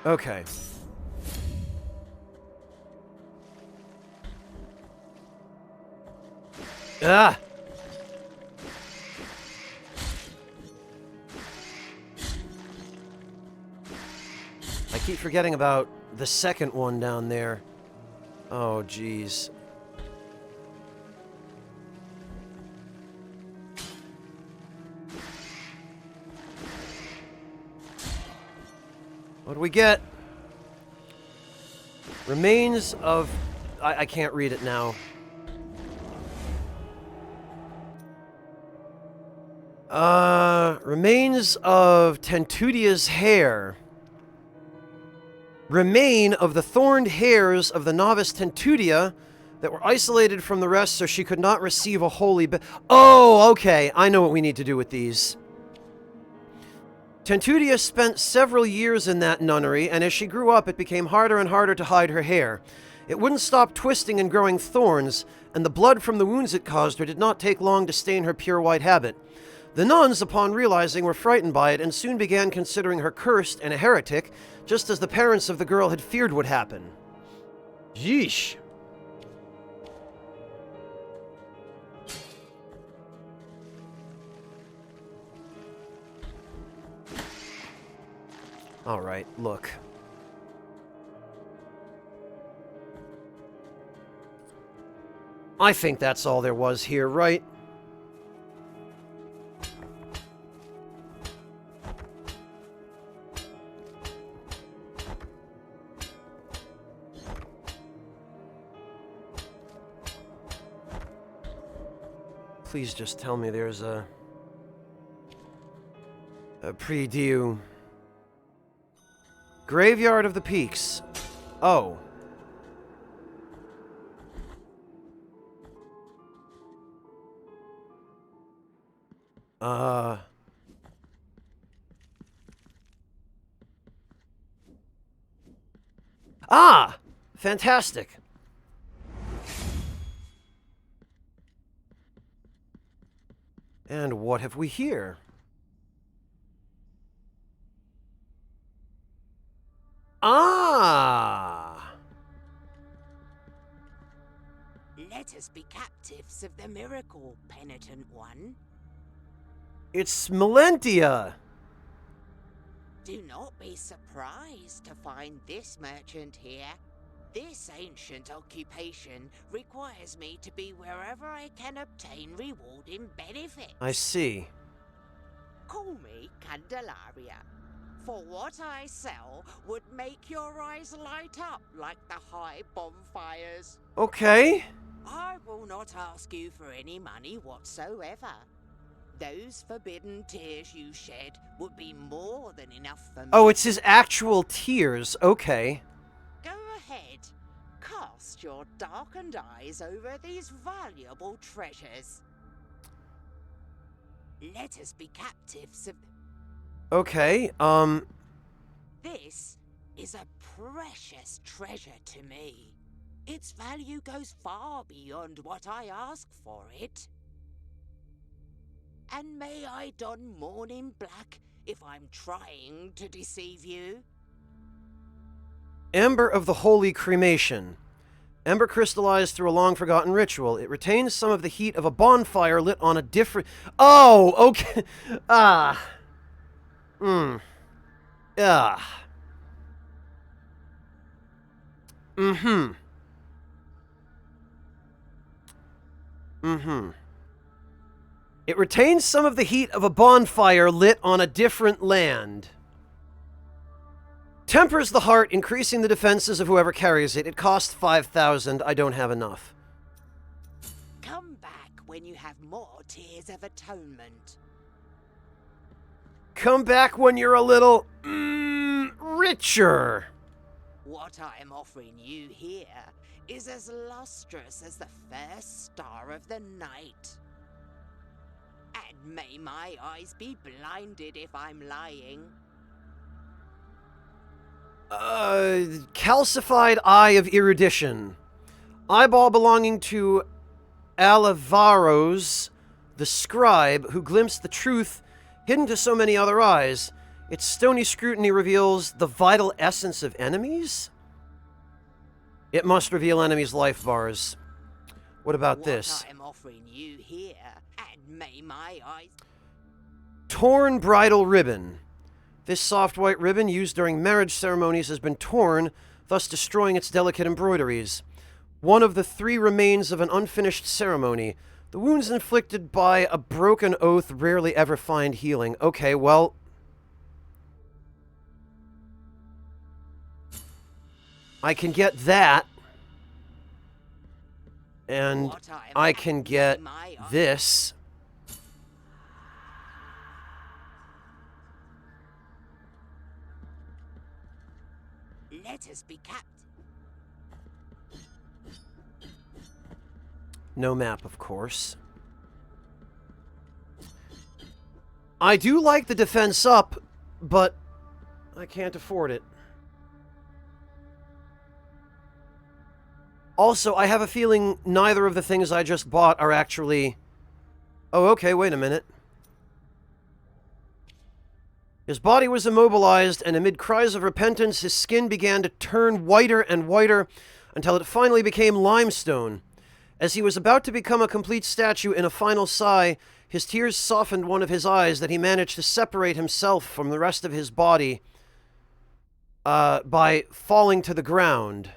Okay. Ah! I keep forgetting about the second one down there. Oh, jeez. What do we get? Remains of... I can't read it now. Remains of Tentudia's hair. Remain of the thorned hairs of the novice Tentudia, that were isolated from the rest so she could not receive a holy Oh, okay. I know what we need to do with these. Tentudia spent several years in that nunnery, and as she grew up, it became harder and harder to hide her hair. It wouldn't stop twisting and growing thorns, and the blood from the wounds it caused her did not take long to stain her pure white habit. The nuns, upon realizing, were frightened by it and soon began considering her cursed and a heretic, just as the parents of the girl had feared would happen. Yeesh. All right, look. I think that's all there was here, right? Please just tell me there's a preview. Graveyard of the Peaks. Oh. Ah! Fantastic. And what have we here? Ah! Let us be captives of the miracle, penitent one. It's Melentia! Do not be surprised to find this merchant here. This ancient occupation requires me to be wherever I can obtain rewarding benefits. I see. Call me Candelaria, for what I sell would make your eyes light up like the high bonfires. Okay. I will not ask you for any money whatsoever. Those forbidden tears you shed would be more than enough for me. Oh, it's his actual tears. Okay. Go ahead. Cast your darkened eyes over these valuable treasures. Let us be captives of... Okay, This is a precious treasure to me. Its value goes far beyond what I ask for it. And may I don mourning black if I'm trying to deceive you? Ember of the Holy Cremation. Ember crystallized through a long-forgotten ritual. It retains some of the heat of a bonfire lit on a different... Oh, okay. Ah. Ah. Mm-hmm. It retains some of the heat of a bonfire lit on a different land. Tempers the heart, increasing the defenses of whoever carries it. It costs 5,000. I don't have enough. Come back when you have more tears of atonement. Come back when you're a little... richer. What I am offering you here is as lustrous as the first star of the night. And may my eyes be blinded if I'm lying. Calcified Eye of Erudition. Eyeball belonging to Alivaros, the scribe, who glimpsed the truth hidden to so many other eyes. Its stony scrutiny reveals the vital essence of enemies? It must reveal enemies' life bars. What about this? What I am offering you here, and may my eyes... Torn Bridal Ribbon. This soft white ribbon used during marriage ceremonies has been torn, thus destroying its delicate embroideries. One of the 3 remains of an unfinished ceremony. The wounds inflicted by a broken oath rarely ever find healing. Okay, well... I can get that. And I can get this. Let us be captive. No map, of course. I do like the defense up, but I can't afford it. Also, I have a feeling neither of the things I just bought are actually... Oh, okay, wait a minute. His body was immobilized, and amid cries of repentance, his skin began to turn whiter and whiter until it finally became limestone. As he was about to become a complete statue in a final sigh, his tears softened one of his eyes that he managed to separate himself from the rest of his body by falling to the ground.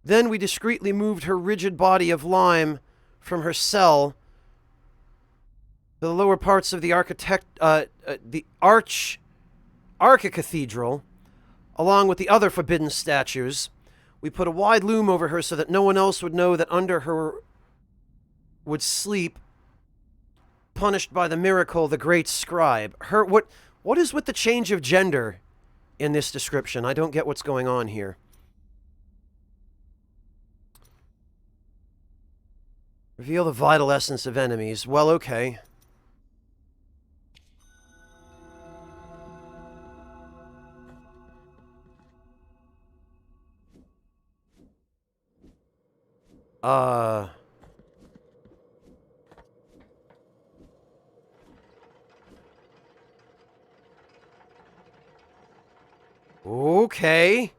Then we discreetly moved her rigid body of lime from her cell to the lower parts of the archicathedral, along with the other forbidden statues. We put a wide loom over her so that no one else would know that under her would sleep, punished by the miracle, the great scribe. What is with the change of gender in this description? I don't get what's going on here. Reveal the vital essence of enemies. Well, okay. Okay.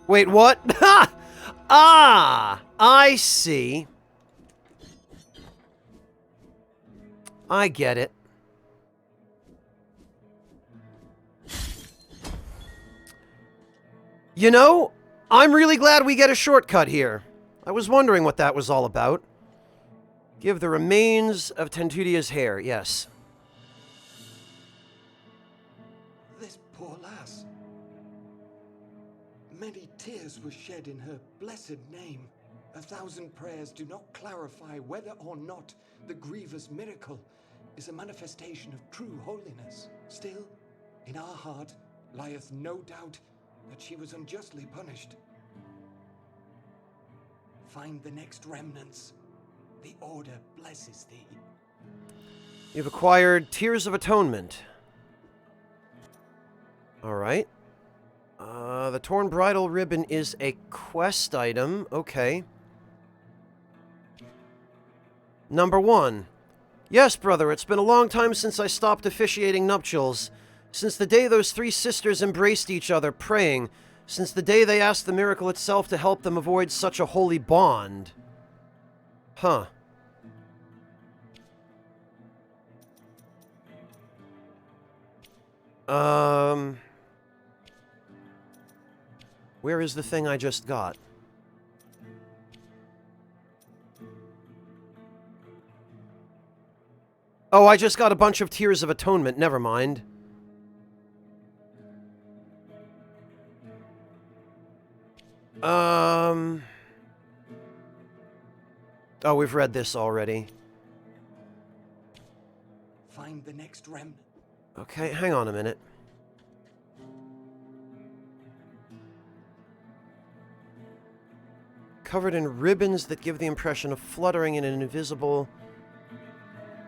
Wait, what? Ha! Ah! I see. I get it. You know, I'm really glad we get a shortcut here. I was wondering what that was all about. Give the remains of Tentudia's hair, yes. This poor lass. Many tears were shed in her blessed name. 1,000 prayers do not clarify whether or not the grievous miracle is a manifestation of true holiness. Still, in our heart lieth no doubt that she was unjustly punished. Find the next remnants. The Order blesses thee. You've acquired Tears of Atonement. Alright. The Torn Bridal Ribbon is a quest item. Okay. Number 1. Yes, brother, it's been a long time since I stopped officiating nuptials. Since the day those 3 sisters embraced each other, praying. Since the day they asked the miracle itself to help them avoid such a holy bond. Huh. Where is the thing I just got? Oh, I just got a bunch of Tears of Atonement. Never mind. Oh, we've read this already. Find the next remnant. Okay, hang on a minute. Covered in ribbons that give the impression of fluttering in an invisible...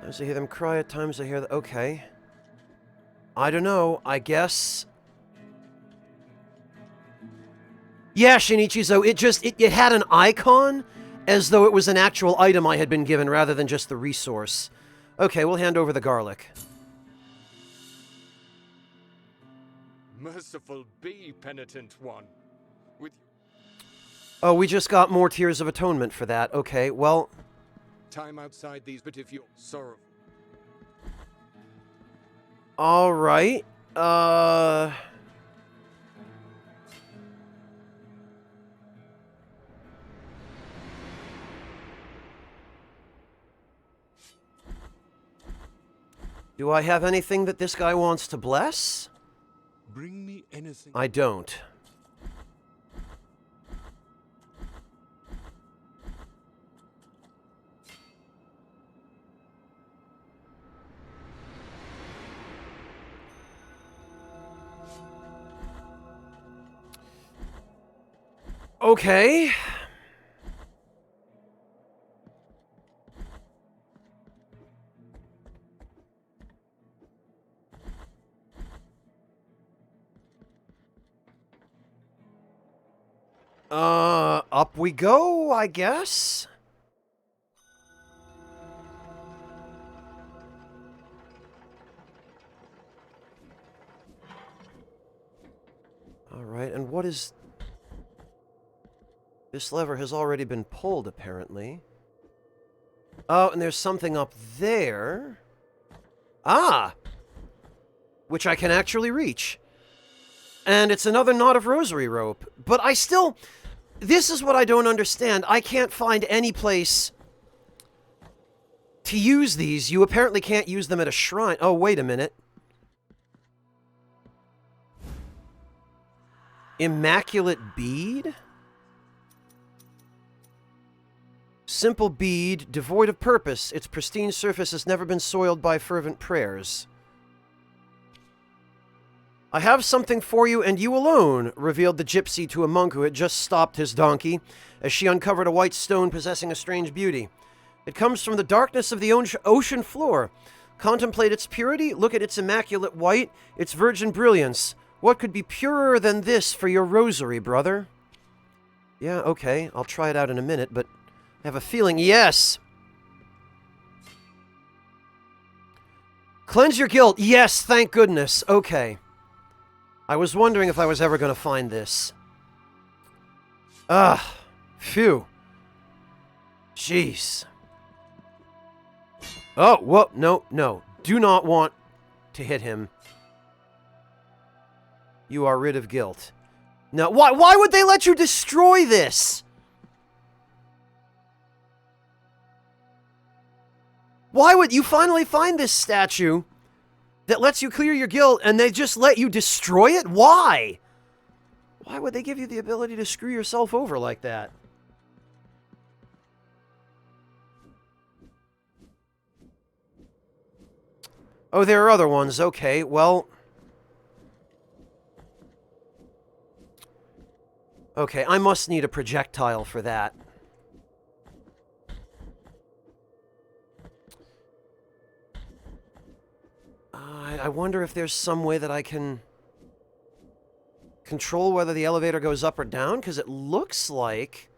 Times I hear them cry, at times I hear the... Okay. I don't know, I guess... Yeah, Shinichizo, it had an icon, as though it was an actual item I had been given, rather than just the resource. Okay, we'll hand over the garlic. Merciful be, penitent one. With Oh, we just got more Tears of Atonement for that. Okay, well... time outside these, but if you're sorrowful... Alright, do I have anything that this guy wants to bless? Bring me anything. I don't. Okay. Up we go, I guess. All right, and what is... This lever has already been pulled, apparently. Oh, and there's something up there. Ah! Which I can actually reach. And it's another knot of rosary rope. But I still... This is what I don't understand. I can't find any place to use these. You apparently can't use them at a shrine. Oh, wait a minute. Immaculate bead? Simple bead, devoid of purpose. Its pristine surface has never been soiled by fervent prayers. I have something for you, and you alone, revealed the gypsy to a monk who had just stopped his donkey, as she uncovered a white stone possessing a strange beauty. It comes from the darkness of the ocean floor. Contemplate its purity, look at its immaculate white, its virgin brilliance. What could be purer than this for your rosary, brother? Yeah, okay, I'll try it out in a minute, but I have a feeling, yes! Cleanse your guilt, yes, thank goodness, okay. I was wondering if I was ever going to find this. Phew. Jeez. Oh, whoa, no. Do not want to hit him. You are rid of guilt. Now, why would they let you destroy this? Why would you finally find this statue that lets you clear your guilt, and they just let you destroy it? Why? Why would they give you the ability to screw yourself over like that? Oh, there are other ones. Okay, well... Okay, I must need a projectile for that. I wonder if there's some way that I can control whether the elevator goes up or down, because it looks like...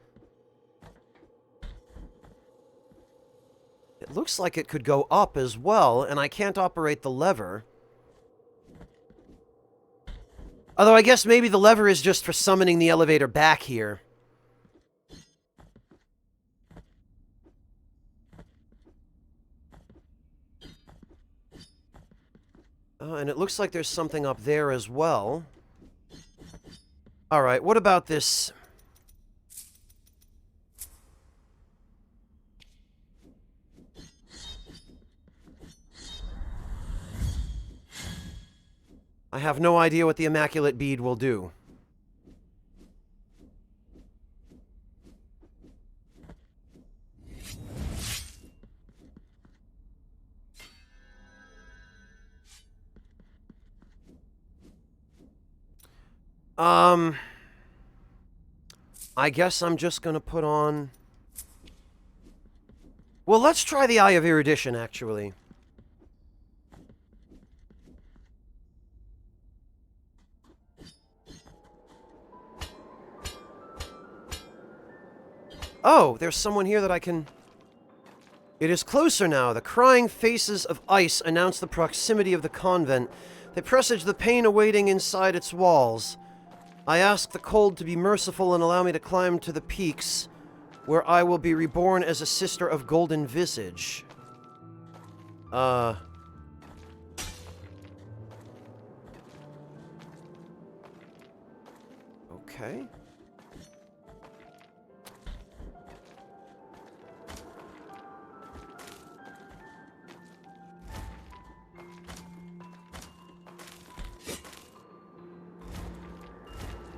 It looks like it could go up as well, and I can't operate the lever. Although I guess maybe the lever is just for summoning the elevator back here. And it looks like there's something up there as well. Alright, what about this? I have no idea what the Immaculate Bead will do. I guess I'm just gonna put on... Well, let's try the Eye of Erudition, actually. Oh, there's someone here that I can... It is closer now. The crying faces of ice announce the proximity of the convent. They presage the pain awaiting inside its walls. I ask the cold to be merciful and allow me to climb to the peaks, where I will be reborn as a sister of golden visage. Okay.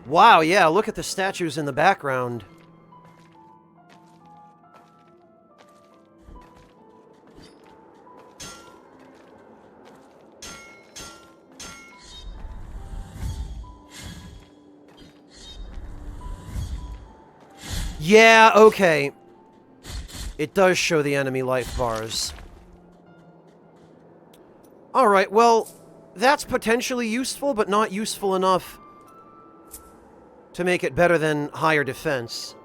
Wow, yeah, look at the statues in the background. Yeah, okay. It does show the enemy life bars. Alright, well, that's potentially useful, but not useful enough to make it better than higher defense.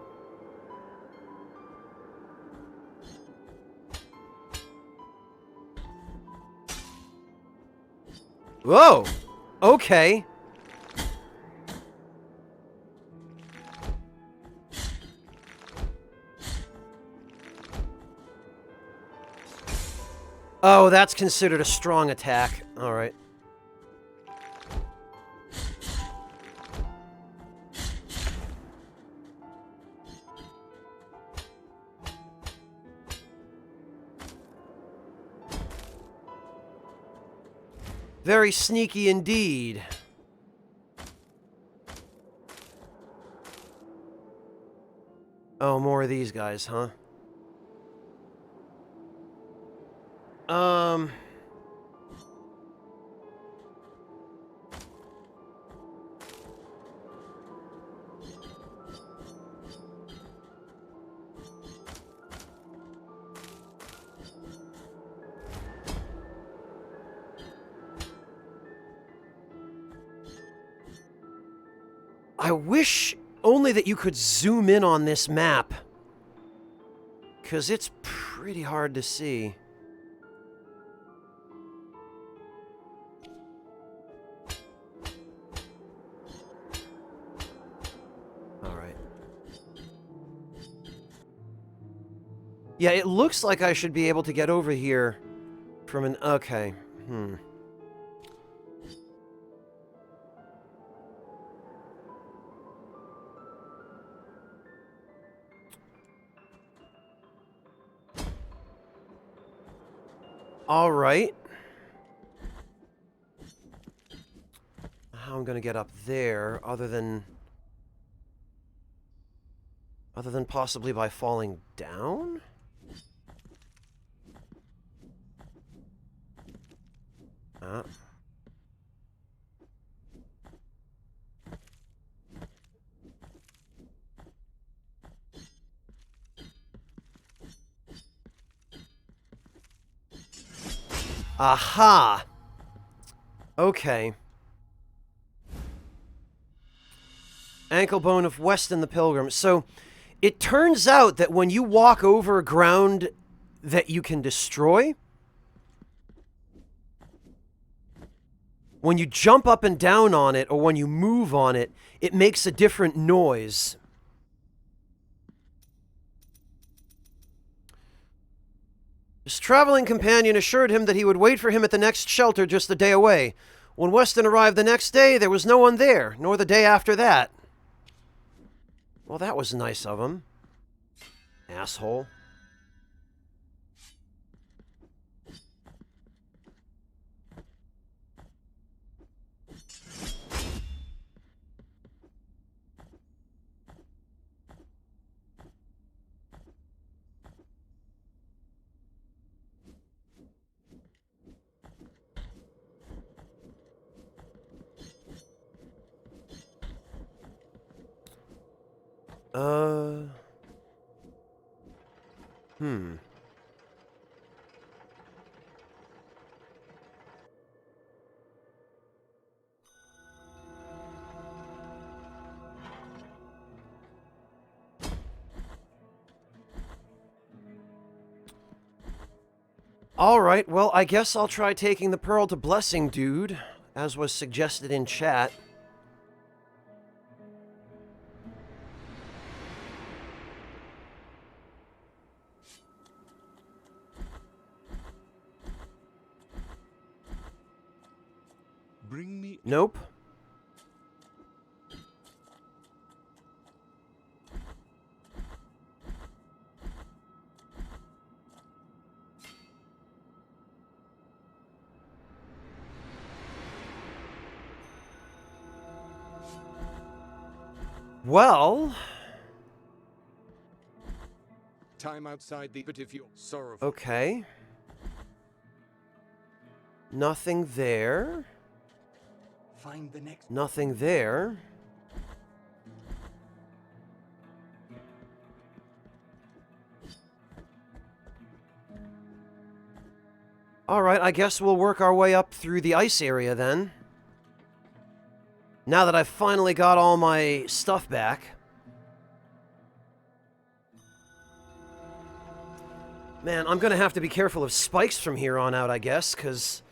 Whoa! Okay. Oh, that's considered a strong attack. Alright. Very sneaky indeed. Oh, more of these guys, huh? I wish only that you could zoom in on this map. 'Cause it's pretty hard to see. Alright. Yeah, it looks like I should be able to get over here from an... Okay. Alright. How I'm gonna get up there, other than possibly by falling down? Aha! Okay. Ankle bone of Weston the Pilgrim. So, it turns out that when you walk over ground that you can destroy, when you jump up and down on it, or when you move on it, it makes a different noise. His traveling companion assured him that he would wait for him at the next shelter just a day away. When Weston arrived the next day, there was no one there, nor the day after that. Well, that was nice of him. Asshole. Alright, well, I guess I'll try taking the Pearl to Blessing Dude, as was suggested in chat. Bring me... Nope. Well... Time outside the... But if you're sorrowful... Okay. Nothing there. Find the next... Nothing there. Alright, I guess we'll work our way up through the ice area then. Now that I've finally got all my stuff back. Man, I'm gonna have to be careful of spikes from here on out, I guess, because...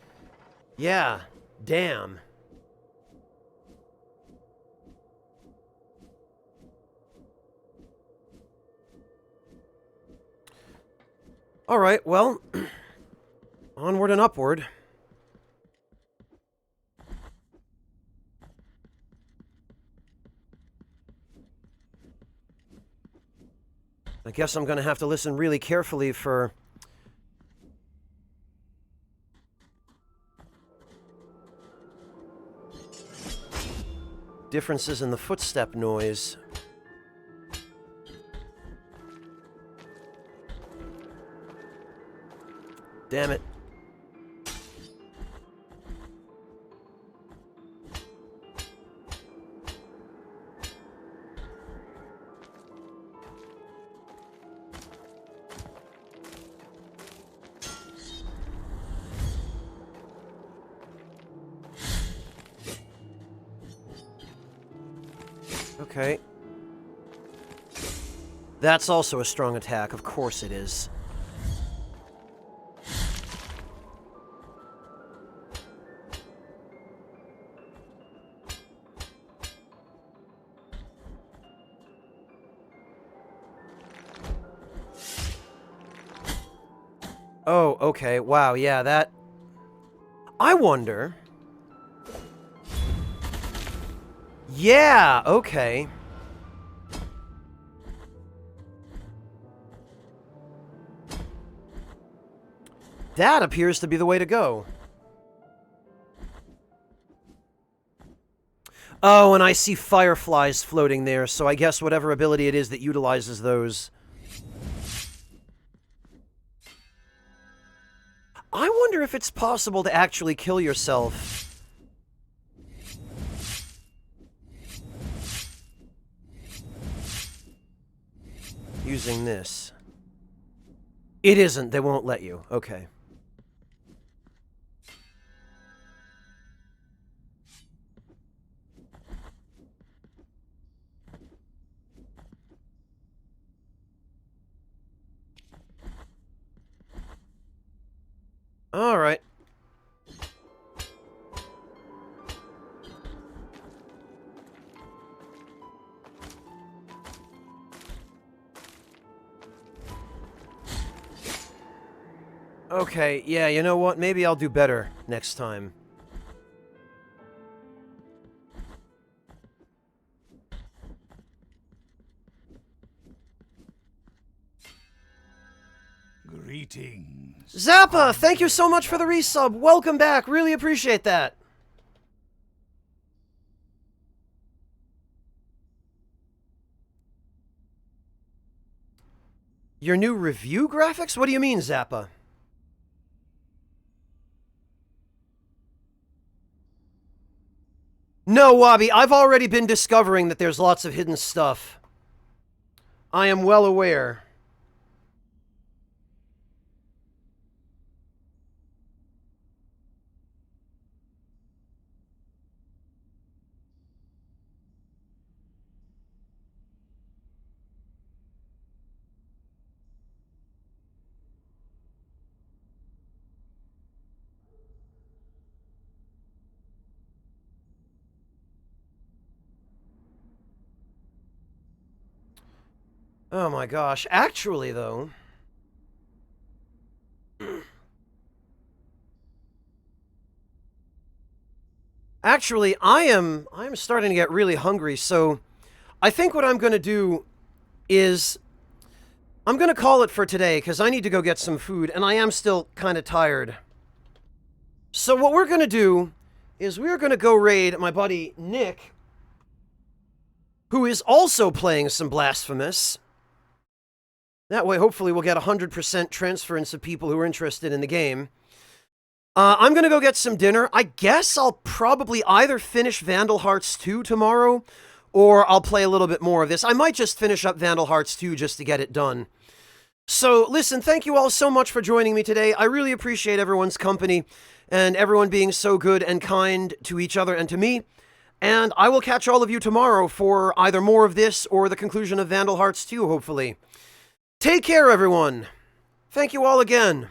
yeah, damn. Alright, well... onward and upward. I guess I'm going to have to listen really carefully for... differences in the footstep noise. Damn it. Okay. That's also a strong attack, of course it is. Oh, okay, wow, yeah, that... I wonder... yeah, okay. That appears to be the way to go. Oh, and I see fireflies floating there, so I guess whatever ability it is that utilizes those... I wonder if it's possible to actually kill yourself. Using this. It isn't. They won't let you. Okay. All right. Okay, yeah, you know what? Maybe I'll do better next time. Greetings. Zappa, thank you so much for the resub. Welcome back. Really appreciate that. Your new review graphics? What do you mean, Zappa? No, Wabi, I've already been discovering that there's lots of hidden stuff. I am well aware. Oh my gosh. Actually, though... Actually, I'm starting to get really hungry, so... I think what I'm going to do is... I'm going to call it for today, because I need to go get some food, and I am still kind of tired. So what we're going to do is we're going to go raid my buddy Nick, who is also playing some Blasphemous. That way, hopefully, we'll get 100% transference of people who are interested in the game. I'm going to go get some dinner. I guess I'll probably either finish Vandal Hearts 2 tomorrow, or I'll play a little bit more of this. I might just finish up Vandal Hearts 2 just to get it done. So, listen, thank you all so much for joining me today. I really appreciate everyone's company and everyone being so good and kind to each other and to me. And I will catch all of you tomorrow for either more of this or the conclusion of Vandal Hearts 2, hopefully. Take care, everyone. Thank you all again.